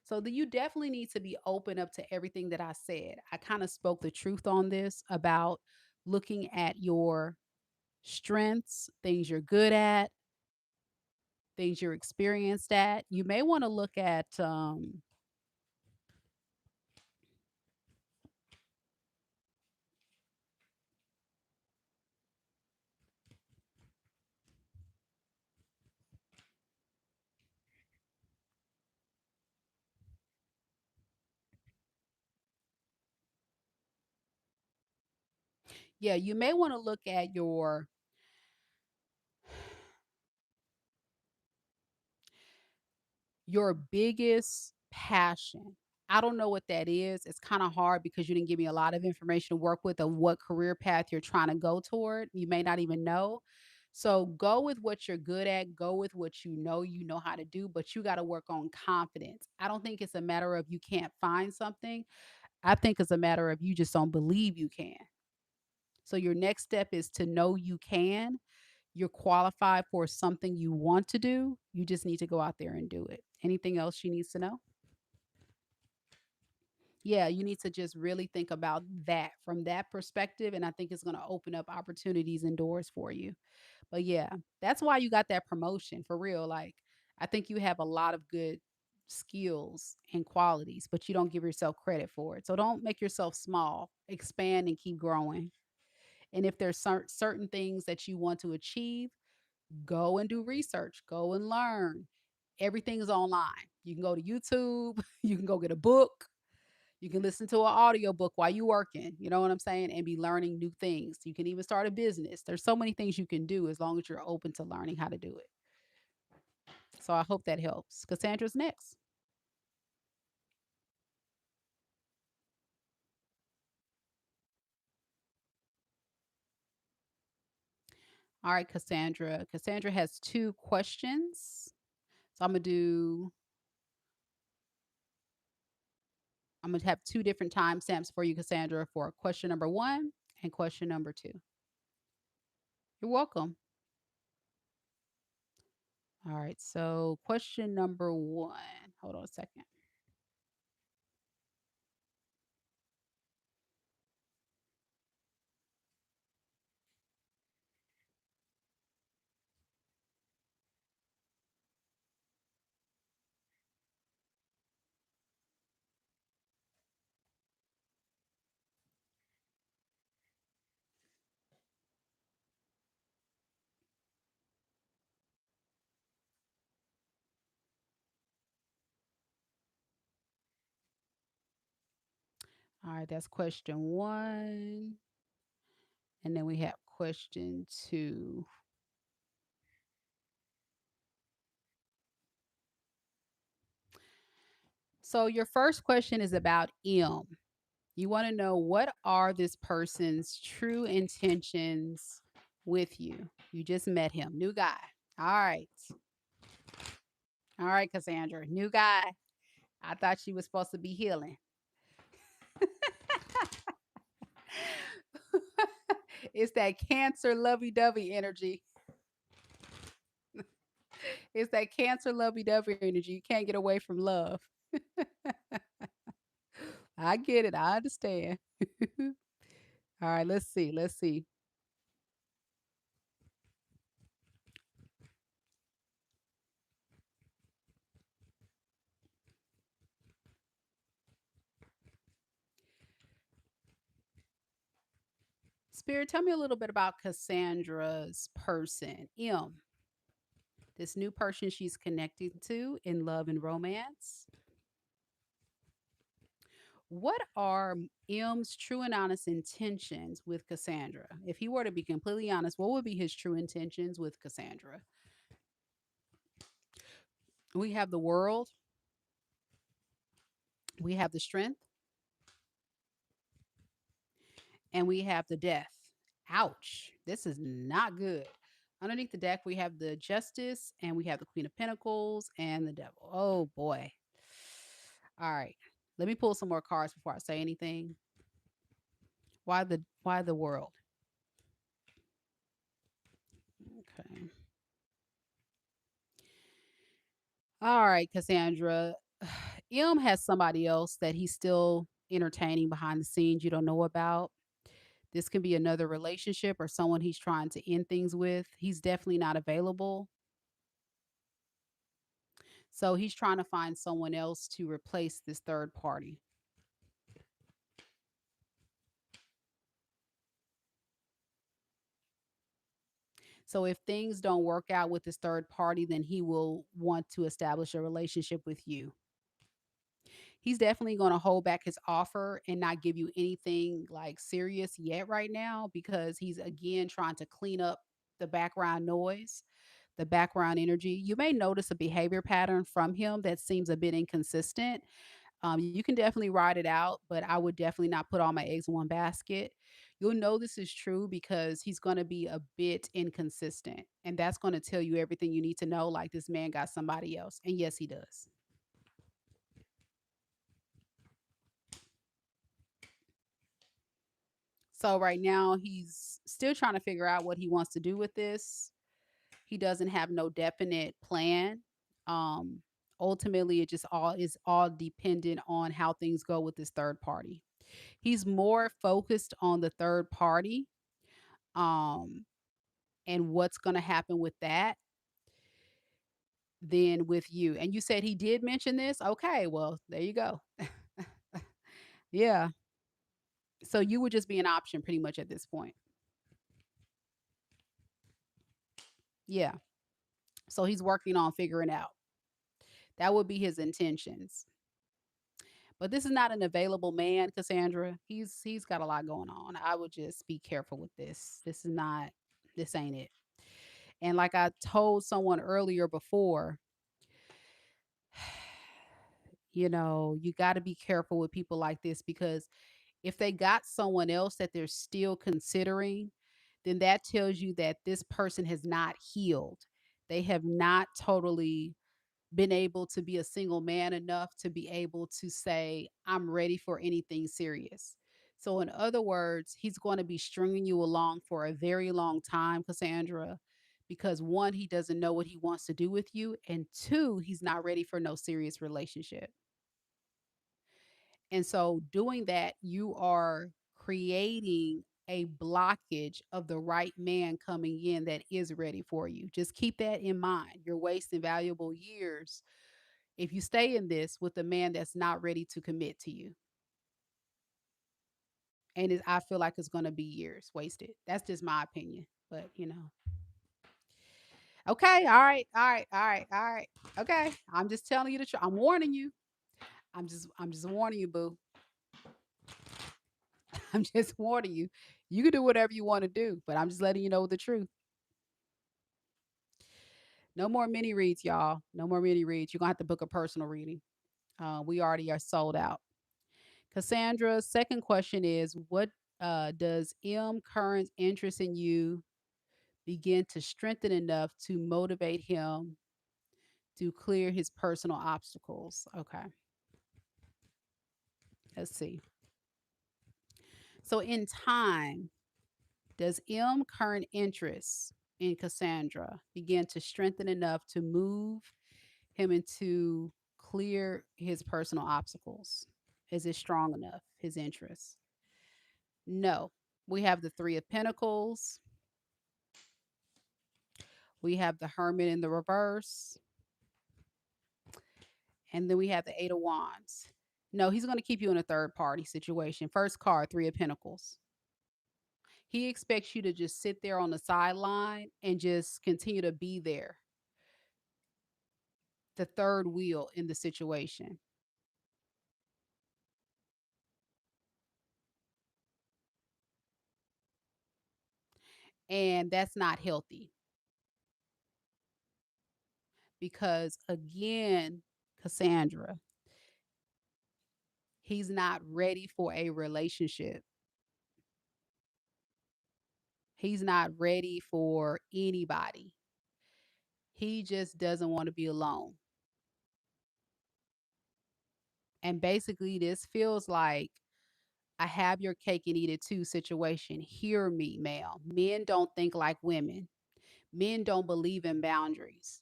So you definitely need to be open up to everything that I said. I kind of spoke the truth on this about looking at your strengths, things you're good at, things you're experienced at. You may want to look at yeah, you may want to look at your biggest passion. I don't know what that is. It's kind of hard because you didn't give me a lot of information to work with of what career path you're trying to go toward. You may not even know. So go with what you're good at, go with what you know how to do, but you got to work on confidence. I don't think it's a matter of you can't find something. I think it's a matter of you just don't believe you can. So your next step is to know you can. You're qualified for something you want to do. You just need to go out there and do it. Anything else she needs to know? Yeah, you need to just really think about that from that perspective. And I think it's going to open up opportunities and doors for you. But yeah, that's why you got that promotion for real. Like, I think you have a lot of good skills and qualities, but you don't give yourself credit for it. So don't make yourself small, expand and keep growing. And if there's certain things that you want to achieve, go and do research, go and learn. Everything is online. You can go to YouTube, you can go get a book, you can listen to an audio book while you're working, you know what I'm saying? And be learning new things. You can even start a business. There's so many things you can do as long as you're open to learning how to do it. So I hope that helps. Cassandra's next. All right, Cassandra. Cassandra has two questions. So I'm gonna have two different timestamps for you, Cassandra, for question number one And question number two. You're welcome. All right. So, question number one. Hold on a second. All right. That's question one. And then we have question two. So, your first question is about M. You want to know what are this person's true intentions with you? You just met him, new guy. All right. All right, Cassandra, new guy. I thought she was supposed to be healing. It's that Cancer lovey dovey energy. It's that Cancer lovey dovey energy. You can't get away from love. I get it. I understand. All right, let's see. Let's see. Spirit, tell me a little bit about Cassandra's person, M, this new person she's connecting to in love and romance. What are M's true and honest intentions with Cassandra? If he were to be completely honest, what would be his true intentions with Cassandra? We have the world, we have the strength, and we have the death. Ouch. This is not good. Underneath the deck, we have the justice and we have the Queen of Pentacles and the devil. Oh boy. All right. Let me pull some more cards before I say anything. Why the world? Okay. All right, Cassandra. M has somebody else that he's still entertaining behind the scenes you don't know about. This can be another relationship or someone he's trying to end things with. He's definitely not available. So he's trying to find someone else to replace this third party. So if things don't work out with this third party, then he will want to establish a relationship with you. He's definitely going to hold back his offer and not give you anything like serious yet right now because he's again trying to clean up the background noise, the background energy. You may notice a behavior pattern from him that seems a bit inconsistent. You can definitely ride it out, but I would definitely not put all my eggs in one basket. You'll know this is true because he's going to be a bit inconsistent, and that's going to tell you everything you need to know. Like this man got somebody else, and yes, he does. So right now, he's still trying to figure out what he wants to do with this. He doesn't have no definite plan. Um, Ultimately, it just all is all dependent on how things go with this third party. He's more focused on the third party, um, and what's going to happen with that than with you. And you said he did mention this. Okay, well, there you go. Yeah. So you would just be an option pretty much at this point. Yeah. So he's working on figuring out. That would be his intentions. But this is not an available man, Cassandra. He's got a lot going on. I would just be careful with this. This ain't it. And like I told someone earlier before, you got to be careful with people like this because if they got someone else that they're still considering, then that tells you that this person has not healed. They have not totally been able to be a single man enough to be able to say, I'm ready for anything serious. So, in other words, he's going to be stringing you along for a very long time, Cassandra, because one, he doesn't know what he wants to do with you. And two, he's not ready for no serious relationship. And so, doing that, you are creating a blockage of the right man coming in that is ready for you. Just keep that in mind. You're wasting valuable years if you stay in this with a man that's not ready to commit to you. And I feel like it's going to be years wasted. That's just my opinion. But, okay. All right. All right. All right. All right. Okay. I'm just telling you the truth. I'm warning you. I'm just warning you, boo. I'm just warning you. You can do whatever you want to do, but I'm just letting you know the truth. No more mini reads, y'all. No more mini reads. You're going to have to book a personal reading. We already are sold out. Cassandra's second question is, what does M current interest in you begin to strengthen enough to motivate him to clear his personal obstacles? Okay, let's see. So, in time, does M current interest in Cassandra begin to strengthen enough to move him into clear his personal obstacles? Is it strong enough, his interest? No. We have the Three of Pentacles. We have the Hermit in the reverse. And then we have the Eight of Wands. No, he's going to keep you in a third party situation. First card, Three of Pentacles. He expects you to just sit there on the sideline and just continue to be there, the third wheel in the situation. And that's not healthy because, again, Cassandra, he's not ready for a relationship. He's not ready for anybody. He just doesn't want to be alone. And basically, this feels like I have your cake and eat it too situation. Hear me, ma'am. Men don't think like women. Men don't believe in boundaries.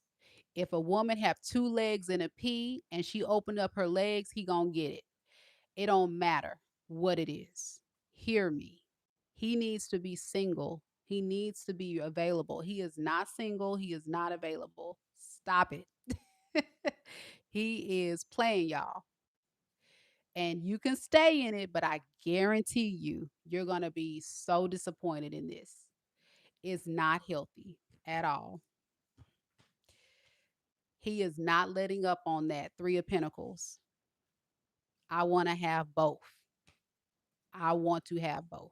If a woman have two legs and a pee and she opened up her legs, he gonna get it. It don't matter what it is. Hear me. He needs to be single. He needs to be available. He is not single. He is not available. Stop it. He is playing y'all. And you can stay in it, but I guarantee you, you're going to be so disappointed in this. It's not healthy at all. He is not letting up on that Three of Pentacles. I want to have both. I want to have both.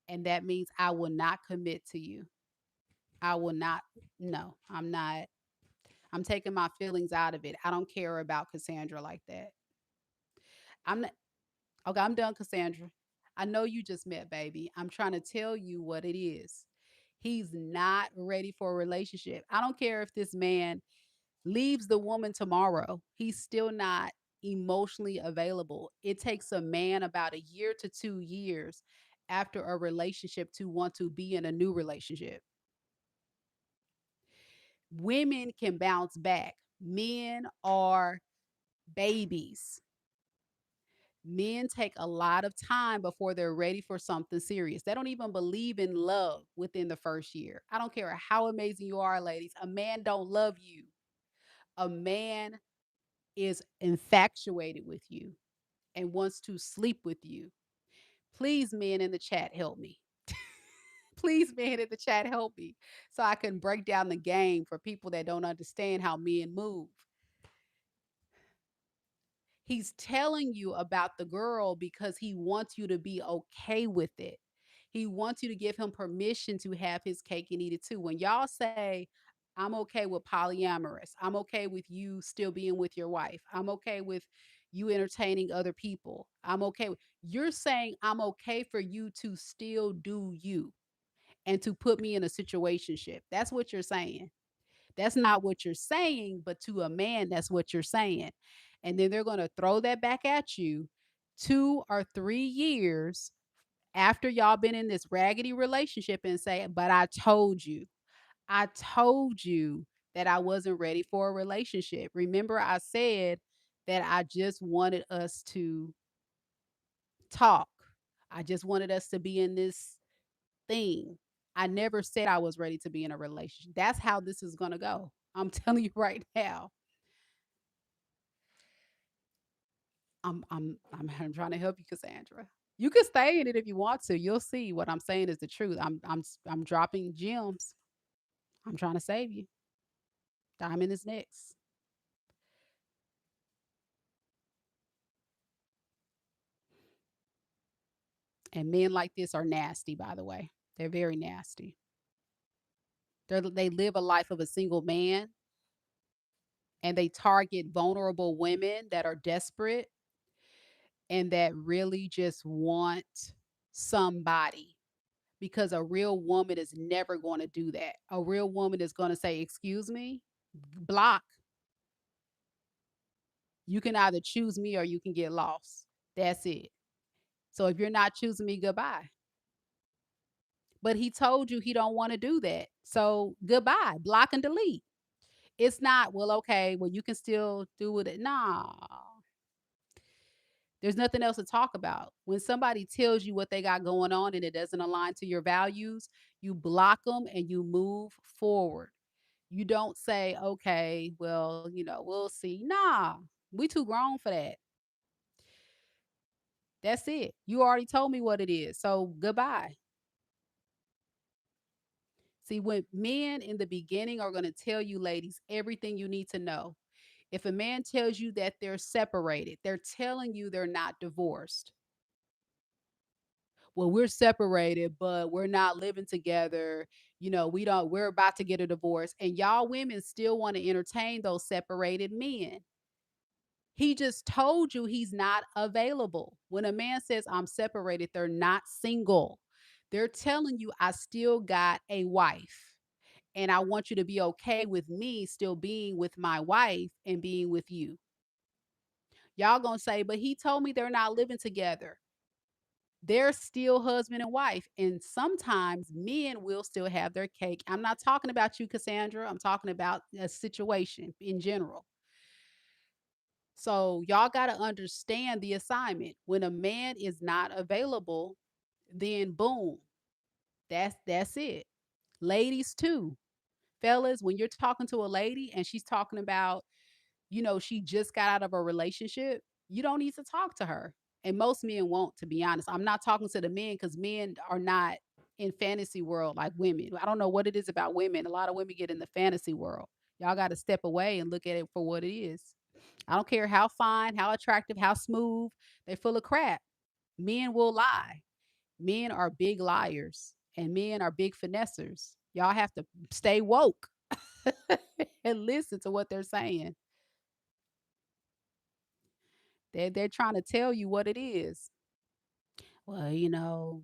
And that means I will not commit to you. I will not. No, I'm not. I'm taking my feelings out of it. I don't care about Cassandra like that. I'm not. Okay, I'm done, Cassandra. I know you just met, baby. I'm trying to tell you what it is. He's not ready for a relationship. I don't care if this man leaves the woman tomorrow. He's still not emotionally available. It takes a man about a year to 2 years after a relationship to want to be in a new relationship. Women can bounce back. Men are babies. Men take a lot of time before they're ready for something serious. They don't even believe in love within the first year. I don't care how amazing you are, ladies. A man don't love you. A man is infatuated with you and wants to sleep with you. Please, men in the chat, help me. Please, men in the chat, help me so I can break down the game for people that don't understand how men move. He's telling you about the girl because he wants you to be okay with it. He wants you to give him permission to have his cake and eat it too. When y'all say, I'm okay with polyamorous, I'm okay with you still being with your wife, I'm okay with you entertaining other people, I'm okay with, you're saying I'm okay for you to still do you and to put me in a situationship. That's what you're saying. That's not what you're saying, but to a man, that's what you're saying. And then they're going to throw that back at you. 2 or 3 years after y'all been in this raggedy relationship and say, but I told you that I wasn't ready for a relationship. Remember, I said that I just wanted us to talk. I just wanted us to be in this thing. I never said I was ready to be in a relationship. That's how this is going to go. I'm telling you right now. I'm trying to help you, Cassandra. You can stay in it if you want to. You'll see what I'm saying is the truth. I'm dropping gems. I'm trying to save you. Diamond is next. And men like this are nasty, by the way. They're very nasty. They live a life of a single man and they target vulnerable women that are desperate and that really just want somebody, because a real woman is never going to do that. A real woman is going to say, "Excuse me, block. You can either choose me or you can get lost. That's it. So if you're not choosing me, goodbye." But he told you he don't want to do that. So goodbye, block and delete. It's not, well, okay, well, you can still do it. Nah, there's nothing else to talk about. When somebody tells you what they got going on and it doesn't align to your values, you block them and you move forward. You don't say, okay, well, we'll see. Nah, we too grown for that. That's it. You already told me what it is. So goodbye. See, when men in the beginning are going to tell you, ladies, everything you need to know. If a man tells you that they're separated, they're telling you they're not divorced. Well, we're separated, but we're not living together. We're about to get a divorce. And y'all women still want to entertain those separated men. He just told you he's not available. When a man says, I'm separated, they're not single. They're telling you, I still got a wife. And I want you to be okay with me still being with my wife and being with you. Y'all gonna say, but he told me they're not living together. They're still husband and wife. And sometimes men will still have their cake. I'm not talking about you, Cassandra. I'm talking about a situation in general. So y'all got to understand the assignment. When a man is not available, then boom, that's it. Ladies too. Fellas, when you're talking to a lady and she's talking about, she just got out of a relationship, you don't need to talk to her. And most men won't, to be honest. I'm not talking to the men because men are not in fantasy world like women. I don't know what it is about women. A lot of women get in the fantasy world. Y'all got to step away and look at it for what it is. I don't care how fine, how attractive, how smooth, they're full of crap. Men will lie. Men are big liars and men are big finessers. Y'all have to stay woke and listen to what they're saying. They're trying to tell you what it is. Well,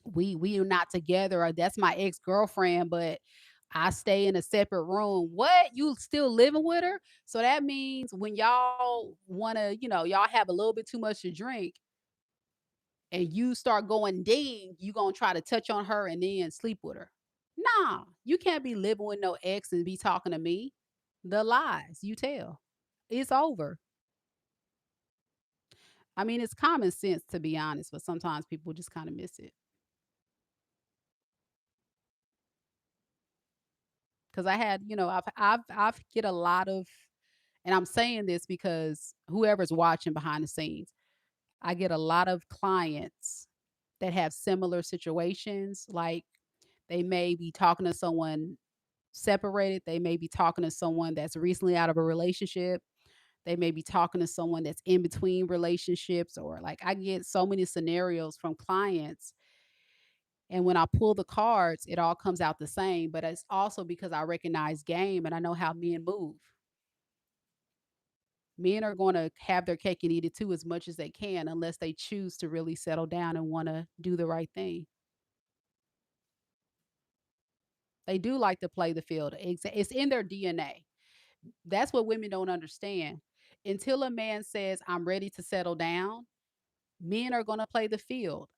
we are not together, or that's my ex-girlfriend, but I stay in a separate room. What? You still living with her? So that means when y'all want to, y'all have a little bit too much to drink and you start going ding, you going to try to touch on her and then sleep with her. Nah, you can't be living with no ex and be talking to me. The lies you tell. It's over. I mean, it's common sense to be honest, but sometimes people just kind of miss it. Because I had, I've get a lot of, and I'm saying this because whoever's watching behind the scenes, I get a lot of clients that have similar situations. Like they may be talking to someone separated, they may be talking to someone that's recently out of a relationship, they may be talking to someone that's in between relationships, or like I get so many scenarios from clients. And when I pull the cards, it all comes out the same. But it's also because I recognize game and I know how men move. Men are going to have their cake and eat it too as much as they can, unless they choose to really settle down and want to do the right thing. They do like to play the field. It's in their DNA. That's what women don't understand. Until a man says, I'm ready to settle down, men are going to play the field.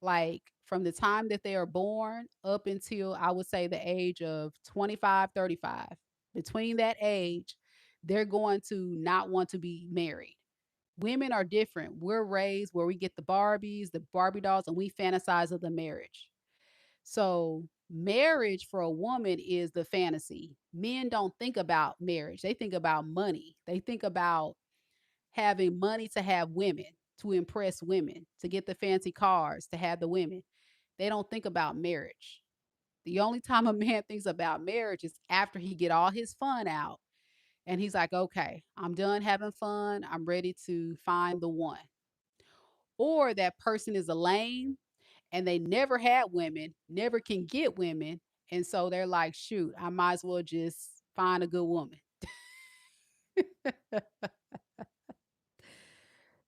Like from the time that they are born up until I would say the age of 25, 35. Between that age, they're going to not want to be married. Women are different. We're raised where we get the Barbies, the Barbie dolls, and we fantasize of the marriage. So, marriage for a woman is the fantasy. Men don't think about marriage. They think about money. They think about having money to have women, to impress women, to get the fancy cars, to have the women. They don't think about marriage. The only time a man thinks about marriage is after he get all his fun out and he's like, "Okay, I'm done having fun. I'm ready to find the one." Or that person is a lame and they never had women, never can get women, and so they're like, "Shoot, I might as well just find a good woman."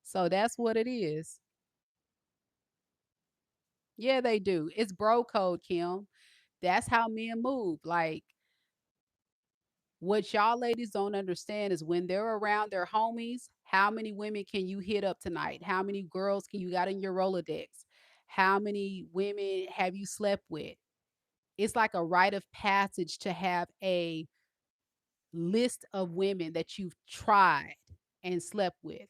So that's what it is. Yeah, they do. It's bro code, Kim. That's how men move. Like what y'all ladies don't understand is when they're around their homies, how many women can you hit up tonight? How many girls can you got in your Rolodex? How many women have you slept with? It's like a rite of passage to have a list of women that you've tried and slept with.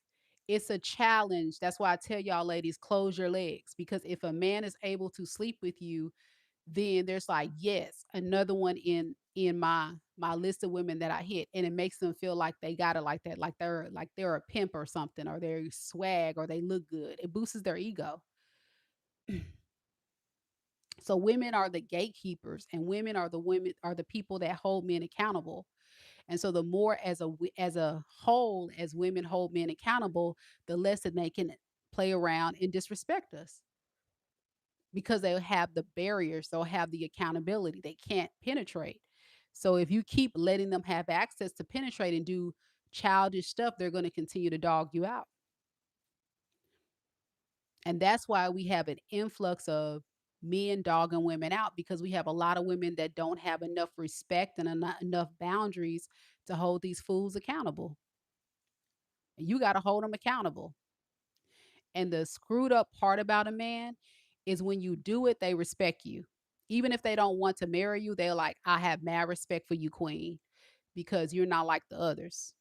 It's a challenge. That's why I tell y'all ladies, close your legs because if a man is able to sleep with you, then there's like, yes, another one in my list of women that I hit. And it makes them feel like they got it like that, like they're a pimp or something, or they're swag or they look good. It boosts their ego. So women are the gatekeepers and women are the people that hold men accountable. And so the more as a whole as women hold men accountable, the less that they can play around and disrespect us because they'll have the barriers, they'll have the accountability. They can't penetrate. So if you keep letting them have access to penetrate and do childish stuff, they're going to continue to dog you out. And that's why we have an influx of men dogging women out because we have a lot of women that don't have enough respect and enough boundaries to hold these fools accountable. And you got to hold them accountable. And the screwed up part about a man is when you do it, they respect you. Even if they don't want to marry you, they're like, I have mad respect for you, queen, because you're not like the others.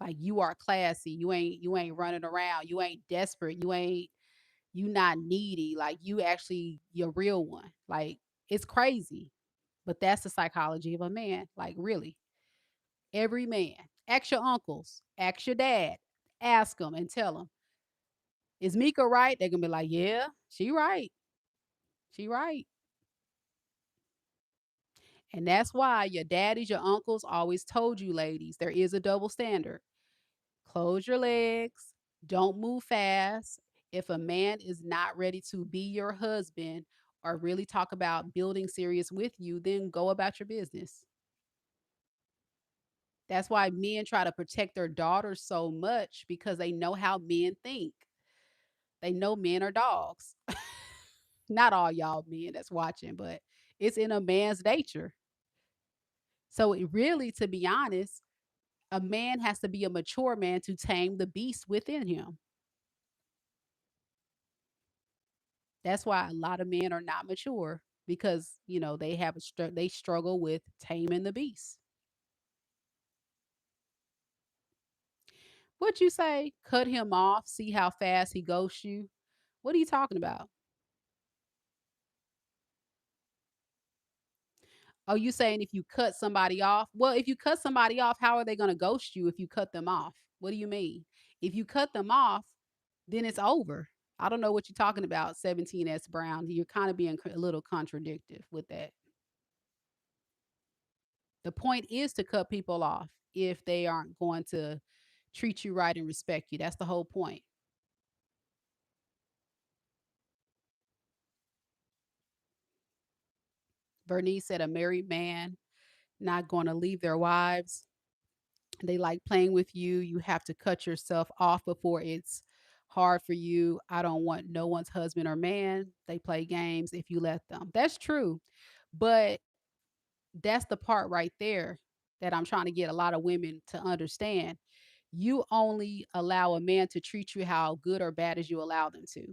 Like you are classy. You ain't running around. You ain't desperate. You not needy. Like you actually you're real one. Like it's crazy. But that's the psychology of a man. Like really. Every man. Ask your uncles. Ask your dad. Ask them and tell them, is Mika right? They're gonna be like, yeah, she right. She right. And that's why your daddies, your uncles always told you, ladies, there is a double standard. Close your legs. Don't move fast. If a man is not ready to be your husband or really talk about building serious with you, then go about your business. That's why men try to protect their daughters so much because they know how men think. They know men are dogs. Not all y'all men that's watching, but it's in a man's nature. So it really, to be honest, a man has to be a mature man to tame the beast within him. That's why a lot of men are not mature because they have they struggle with taming the beast. What you say? Cut him off, see how fast he ghosts you. What are you talking about? Oh, you saying if you cut somebody off? Well, if you cut somebody off, how are they going to ghost you if you cut them off? What do you mean? If you cut them off, then it's over. I don't know what you're talking about, 17S Brown. You're kind of being a little contradictive with that. The point is to cut people off if they aren't going to treat you right and respect you. That's the whole point. Bernice said a married man not going to leave their wives. They like playing with you. You have to cut yourself off before it's hard for you. I don't want no one's husband or man. They play games if you let them. That's true. But that's the part right there that I'm trying to get a lot of women to understand. You only allow a man to treat you how good or bad as you allow them to.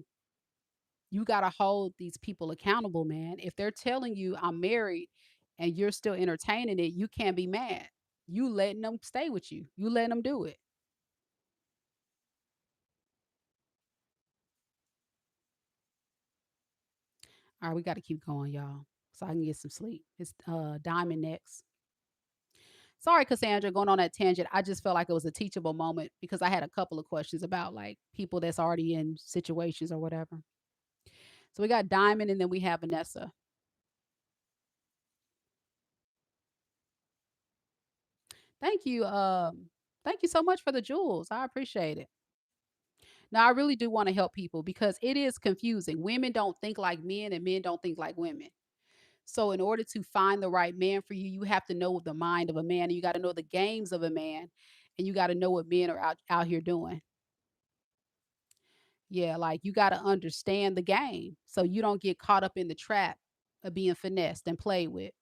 You got to hold these people accountable, man. If they're telling you I'm married and you're still entertaining it, you can't be mad. You letting them stay with you. You letting them do it. All right, we got to keep going, y'all, so I can get some sleep. It's Diamond next. Sorry, Cassandra, going on that tangent. I just felt like it was a teachable moment because I had a couple of questions about like people that's already in situations or whatever. So we got Diamond and then we have Vanessa. Thank you. Thank you so much for the jewels. I appreciate it. Now I really do want to help people because it is confusing. Women don't think like men and men don't think like women. So in order to find the right man for you, you have to know the mind of a man and you got to know the games of a man and you got to know what men are out here doing. Yeah, like you got to understand the game so you don't get caught up in the trap of being finessed and played with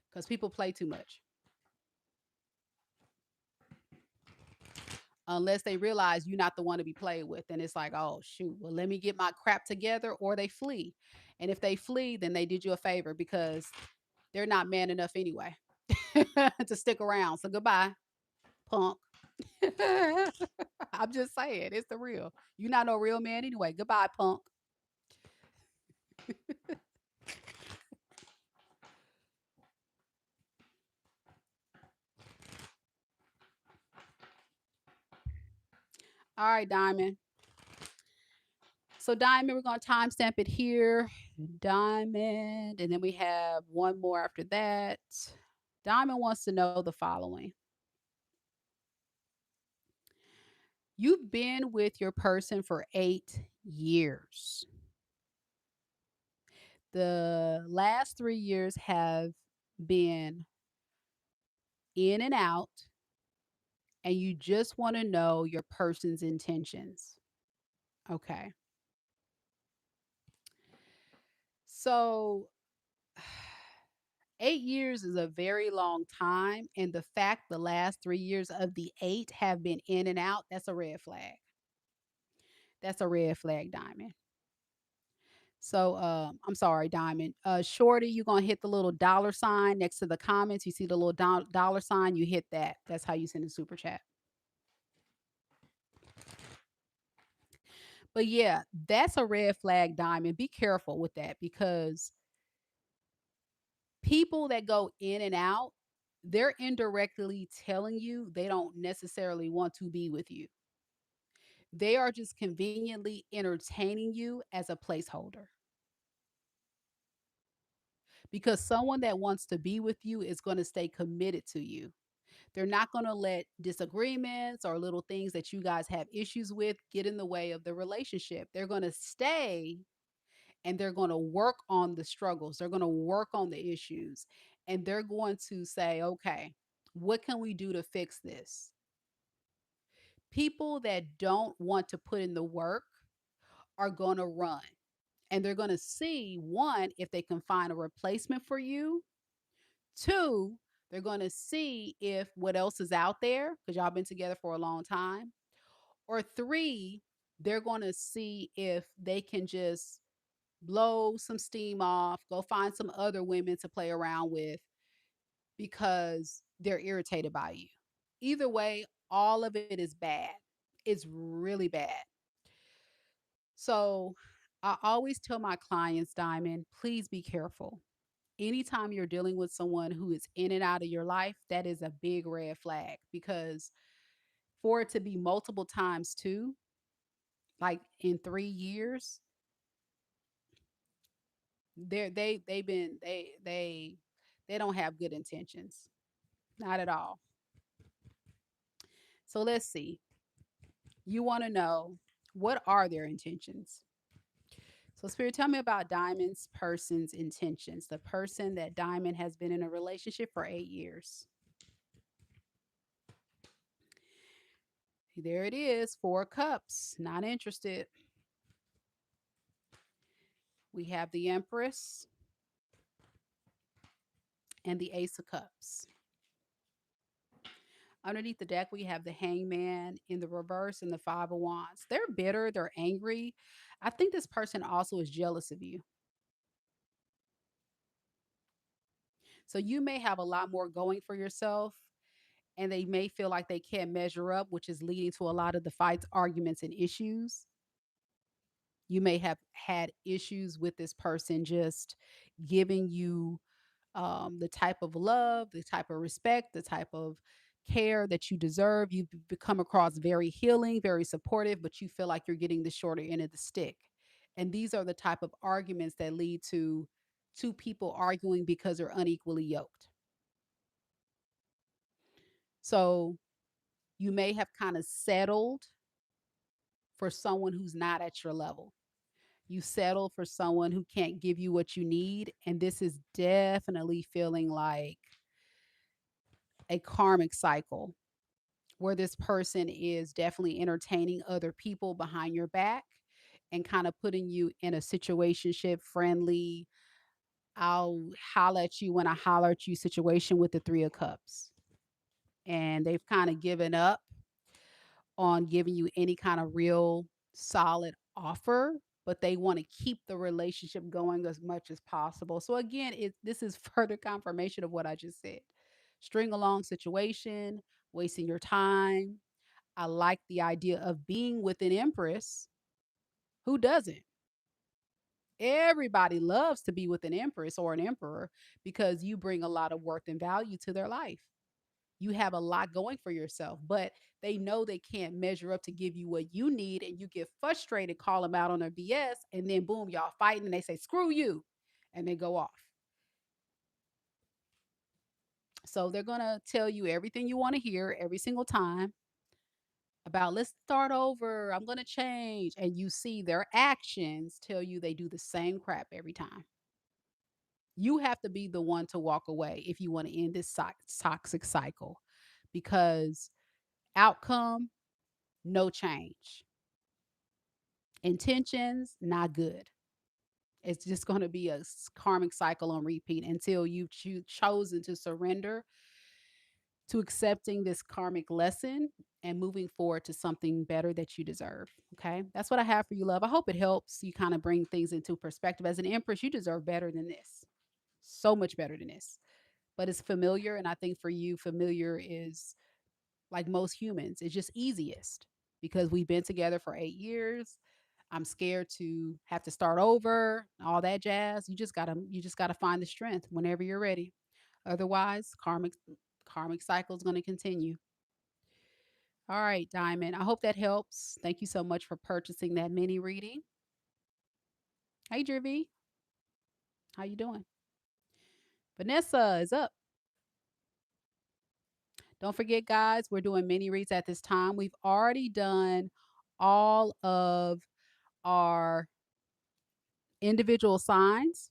because people play too much unless they realize you're not the one to be played with. And it's like, oh, shoot, well, let me get my crap together or they flee. And if they flee, then they did you a favor because they're not man enough anyway to stick around. So goodbye, punk. I'm just saying, it's the real. You're not no real man anyway. Goodbye, punk. All right, Diamond. So Diamond, we're gonna timestamp it here. Diamond, and then we have one more after that. Diamond wants to know the following. You've been with your person for 8 years. The last 3 years have been in and out, and you just want to know your person's intentions. Okay. So 8 years is a very long time. And the fact the last 3 years of the eight have been in and out, that's a red flag. That's a red flag, Diamond. So I'm sorry, Diamond. Shorty, you're gonna hit the little dollar sign next to the comments. You see the little dollar sign, you hit that. That's how you send a super chat. But yeah, that's a red flag, Diamond. Be careful with that because people that go in and out, they're indirectly telling you they don't necessarily want to be with you. They are just conveniently entertaining you as a placeholder because someone that wants to be with you is going to stay committed to you. They're not going to let disagreements or little things that you guys have issues with get in the way of the relationship. They're going to stay and they're going to work on the struggles. They're going to work on the issues and they're going to say, okay, what can we do to fix this? People that don't want to put in the work are going to run and they're going to see one, if they can find a replacement for you. Two, they're going to see if what else is out there because y'all been together for a long time. Or three, they're going to see if they can just blow some steam off, go find some other women to play around with because they're irritated by you. Either way, all of it is bad. It's really bad. So I always tell my clients, Diamond, please be careful. Anytime you're dealing with someone who is in and out of your life, that is a big red flag because for it to be multiple times too, like in 3 years, they've been they don't have good intentions. Not at all. So let's see. You want to know what are their intentions? So Spirit, tell me about Diamond's person's intentions. The person that Diamond has been in a relationship for 8 years. There it is, 4 cups. Not interested. We have the Empress and the Ace of Cups. Underneath the deck, we have the Hangman in the reverse and the Five of Wands. They're bitter, they're angry. I think this person also is jealous of you. So you may have a lot more going for yourself, and they may feel like they can't measure up, which is leading to a lot of the fights, arguments, and issues. You may have had issues with this person just giving you the type of love, the type of respect, the type of care that you deserve. You've become across very healing, very supportive, but you feel like you're getting the shorter end of the stick. And these are the type of arguments that lead to two people arguing because they're unequally yoked. So you may have kind of settled for someone who's not at your level. You settle for someone who can't give you what you need. And this is definitely feeling like a karmic cycle where this person is definitely entertaining other people behind your back and kind of putting you in a situationship friendly, I'll holler at you when I holler at you situation with the Three of Cups. And they've kind of given up on giving you any kind of real solid offer, but they want to keep the relationship going as much as possible. So again, this is further confirmation of what I just said. String along situation, wasting your time. I like the idea of being with an empress. Who doesn't? Everybody loves to be with an empress or an emperor because you bring a lot of worth and value to their life. You have a lot going for yourself, but they know they can't measure up to give you what you need. And you get frustrated, call them out on their BS, and then boom, y'all fighting and they say, screw you, and they go off. So they're going to tell you everything you want to hear every single time about let's start over. I'm going to change. And you see their actions tell you they do the same crap every time. You have to be the one to walk away if you want to end this toxic cycle because outcome, no change. Intentions, not good. It's just going to be a karmic cycle on repeat until you've chosen to surrender to accepting this karmic lesson and moving forward to something better that you deserve. Okay. That's what I have for you, love. I hope it helps you kind of bring things into perspective. As an empress, you deserve better than this. So much better than this. But it's familiar. And I think for you, familiar is like most humans, it's just easiest because we've been together for 8 years. I'm scared to have to start over, all that jazz. You just gotta find the strength whenever you're ready. Otherwise, karmic cycle is going to continue. All right, Diamond. I hope that helps. Thank you so much for purchasing that mini reading. Hey, Drivy. How you doing? Vanessa is up. Don't forget, guys, we're doing mini reads at this time. We've already done all of our individual signs.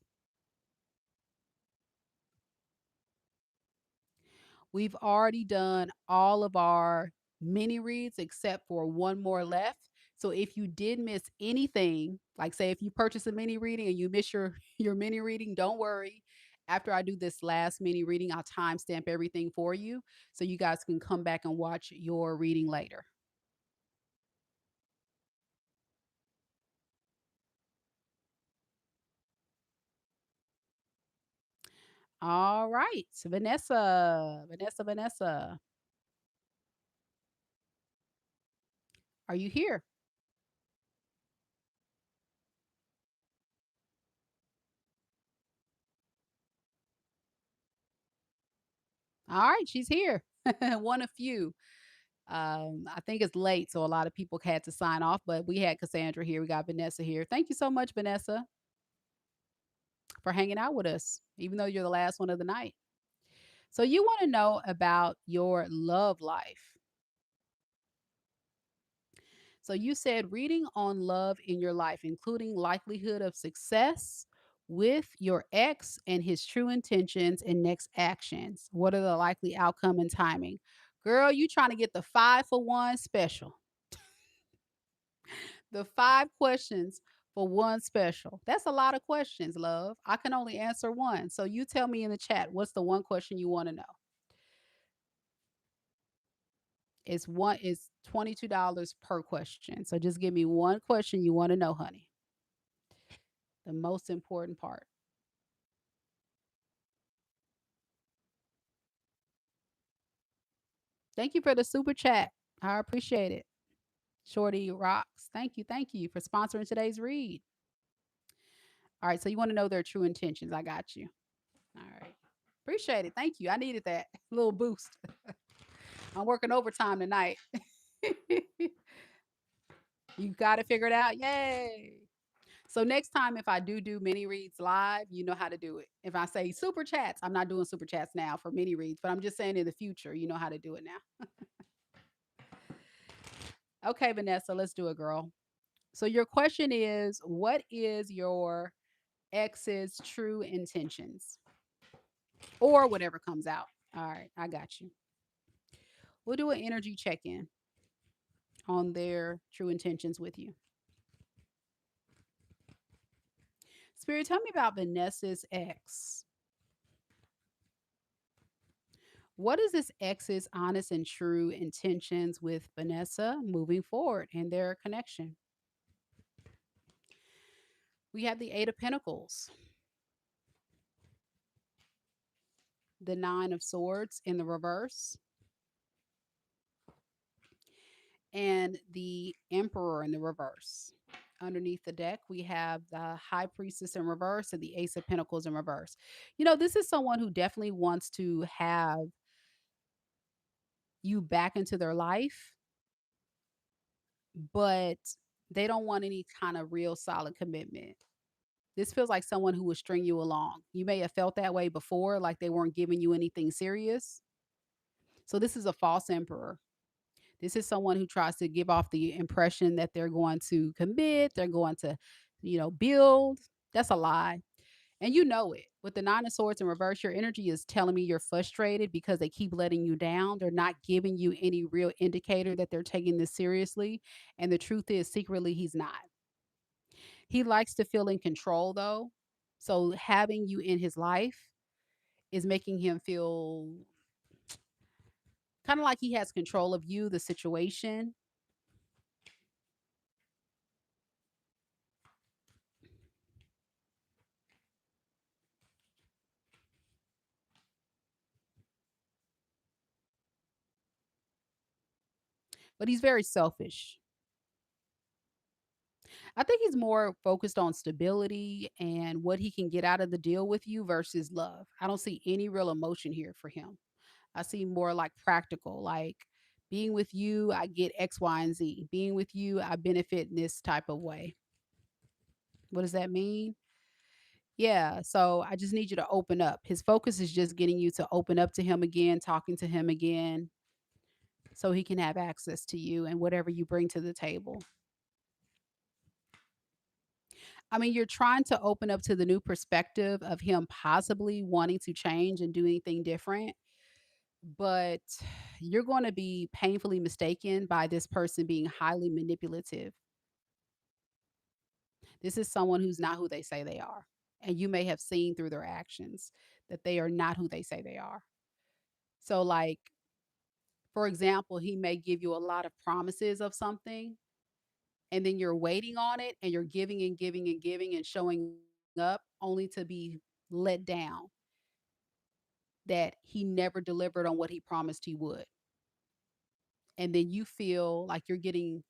We've already done all of our mini reads except for one more left. So if you did miss anything, like say if you purchase a mini reading and you miss your mini reading, don't worry. After I do this last mini reading, I'll timestamp everything for you so you guys can come back and watch your reading later. All right. So Vanessa, are you here? All right, she's here. One of few. I think it's late, so a lot of people had to sign off, but we had Casandra here. We got Vanessa here. Thank you so much, Vanessa, for hanging out with us, even though you're the last one of the night. So, you want to know about your love life. So, you said reading on love in your life, including likelihood of success with your ex and his true intentions and next actions. What are the likely outcome and timing? Girl, you trying to get the 5 for 1 special. The 5 questions for one special. That's a lot of questions, love. I can only answer one. So you tell me in the chat, what's the one question you want to know? It's $22 per question. So just give me one question you want to know, honey. The most important part. Thank you for the super chat. I appreciate it. Shorty rocks. Thank you for sponsoring today's read. All right, so you want to know their true intentions. I got you. All right. Appreciate it. Thank you. I needed that little boost. I'm working overtime tonight. You got it figured out. Yay. So next time, if I do mini reads live, you know how to do it. If I say super chats, I'm not doing super chats now for mini reads, but I'm just saying in the future, you know how to do it now. Okay, Vanessa, let's do it, girl. So your question is, what is your ex's true intentions? Or whatever comes out. All right, I got you. We'll do an energy check-in on their true intentions with you. Spirit, tell me about Vanessa's ex. What is this ex's honest and true intentions with Vanessa moving forward in their connection? We have the Eight of Pentacles, the Nine of Swords in the reverse, and the Emperor in the reverse. Underneath the deck, we have the High Priestess in reverse and the Ace of Pentacles in reverse. You know, this is someone who definitely wants to have you back into their life, but they don't want any kind of real solid commitment. This feels like someone who would string you along. You may have felt that way before, like they weren't giving you anything serious. So this is a false emperor. This is someone who tries to give off the impression that they're going to commit, they're going to, build. That's a lie. And you know it. With the Nine of Swords in reverse, your energy is telling me you're frustrated because they keep letting you down. They're not giving you any real indicator that they're taking this seriously. And the truth is, secretly, he's not. He likes to feel in control, though. So having you in his life is making him feel kind of like he has control of you, the situation. But he's very selfish. I think he's more focused on stability and what he can get out of the deal with you versus love. I don't see any real emotion here for him. I see more like practical, like being with you, I get X, Y, and Z. Being with you, I benefit in this type of way. What does that mean? Yeah. So I just need you to open up. His focus is just getting you to open up to him again, talking to him again, so he can have access to you and whatever you bring to the table. I mean, you're trying to open up to the new perspective of him possibly wanting to change and do anything different, but you're going to be painfully mistaken by this person being highly manipulative. This is someone who's not who they say they are. And you may have seen through their actions that they are not who they say they are. So, like, for example, he may give you a lot of promises of something, and then you're waiting on it and you're giving and giving and giving and showing up only to be let down that he never delivered on what he promised he would. And then you feel like you're getting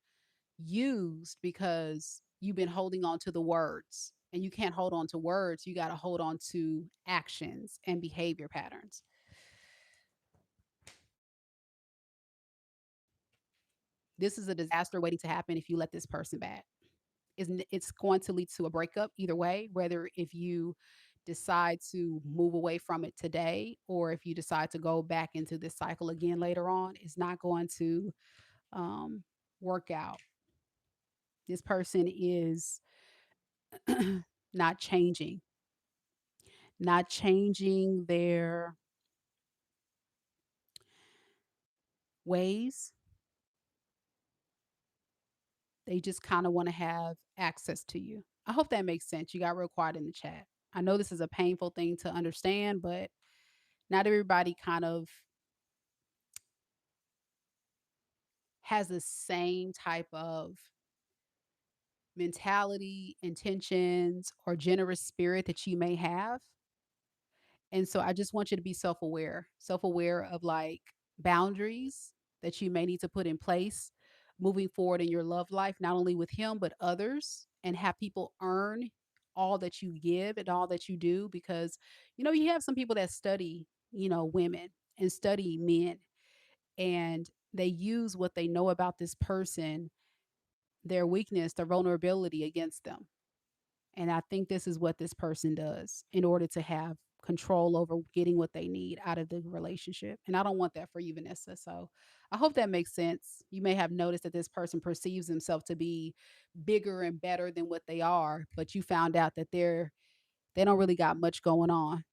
used because you've been holding on to the words, and you can't hold on to words. You got to hold on to actions and behavior patterns. This is a disaster waiting to happen if you let this person back. It's going to lead to a breakup either way, whether if you decide to move away from it today or if you decide to go back into this cycle again later on, it's not going to um, work out. This person is not changing, not changing their ways. They just kind of want to have access to you. I hope that makes sense. You got real quiet in the chat. I know this is a painful thing to understand, but not everybody kind of has the same type of mentality, intentions, or generous spirit that you may have. And so I just want you to be self aware of like boundaries that you may need to put in place moving forward in your love life, not only with him, but others, and have people earn all that you give and all that you do. Because, you have some people that study, women and study men, and they use what they know about this person, their weakness, their vulnerability against them. And I think this is what this person does in order to have control over getting what they need out of the relationship. And I don't want that for you, Vanessa. So I hope that makes sense. You may have noticed that this person perceives himself to be bigger and better than what they are, but you found out that they don't really got much going on.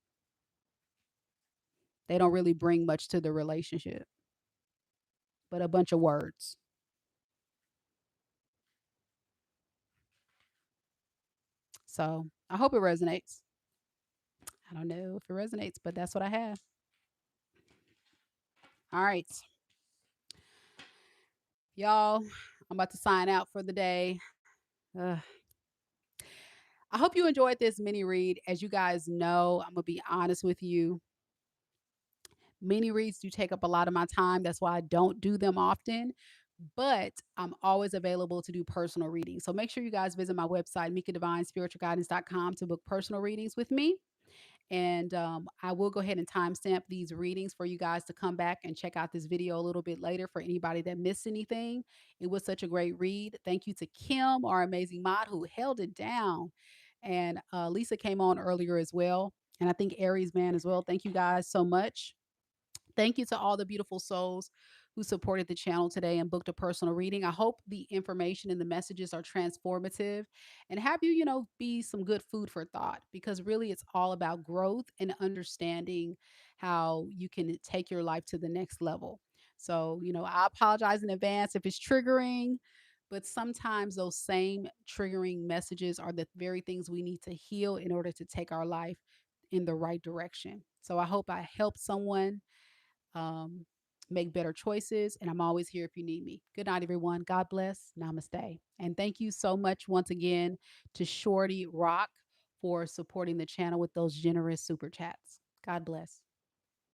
They don't really bring much to the relationship, but a bunch of words. So I hope it resonates. I don't know if it resonates, but that's what I have. All right, y'all. I'm about to sign out for the day. Ugh. I hope you enjoyed this mini read. As you guys know, I'm gonna be honest with you. Mini reads do take up a lot of my time. That's why I don't do them often. But I'm always available to do personal readings. So make sure you guys visit my website, MikaDivineSpiritualGuidance.com, to book personal readings with me. And I will go ahead and timestamp these readings for you guys to come back and check out this video a little bit later for anybody that missed anything. It was such a great read. Thank you to Kim, our amazing mod, who held it down. And Lisa came on earlier as well. And I think Aries Man as well. Thank you guys so much. Thank you to all the beautiful souls who supported the channel today and booked a personal reading. I hope the information and the messages are transformative and have you, be some good food for thought, because really it's all about growth and understanding how you can take your life to the next level. So, I apologize in advance if it's triggering, but sometimes those same triggering messages are the very things we need to heal in order to take our life in the right direction. So I hope I helped someone um, make better choices. And I'm always here if you need me. Good night, everyone. God bless. Namaste. And thank you so much once again to Shorty Rock for supporting the channel with those generous super chats. God bless.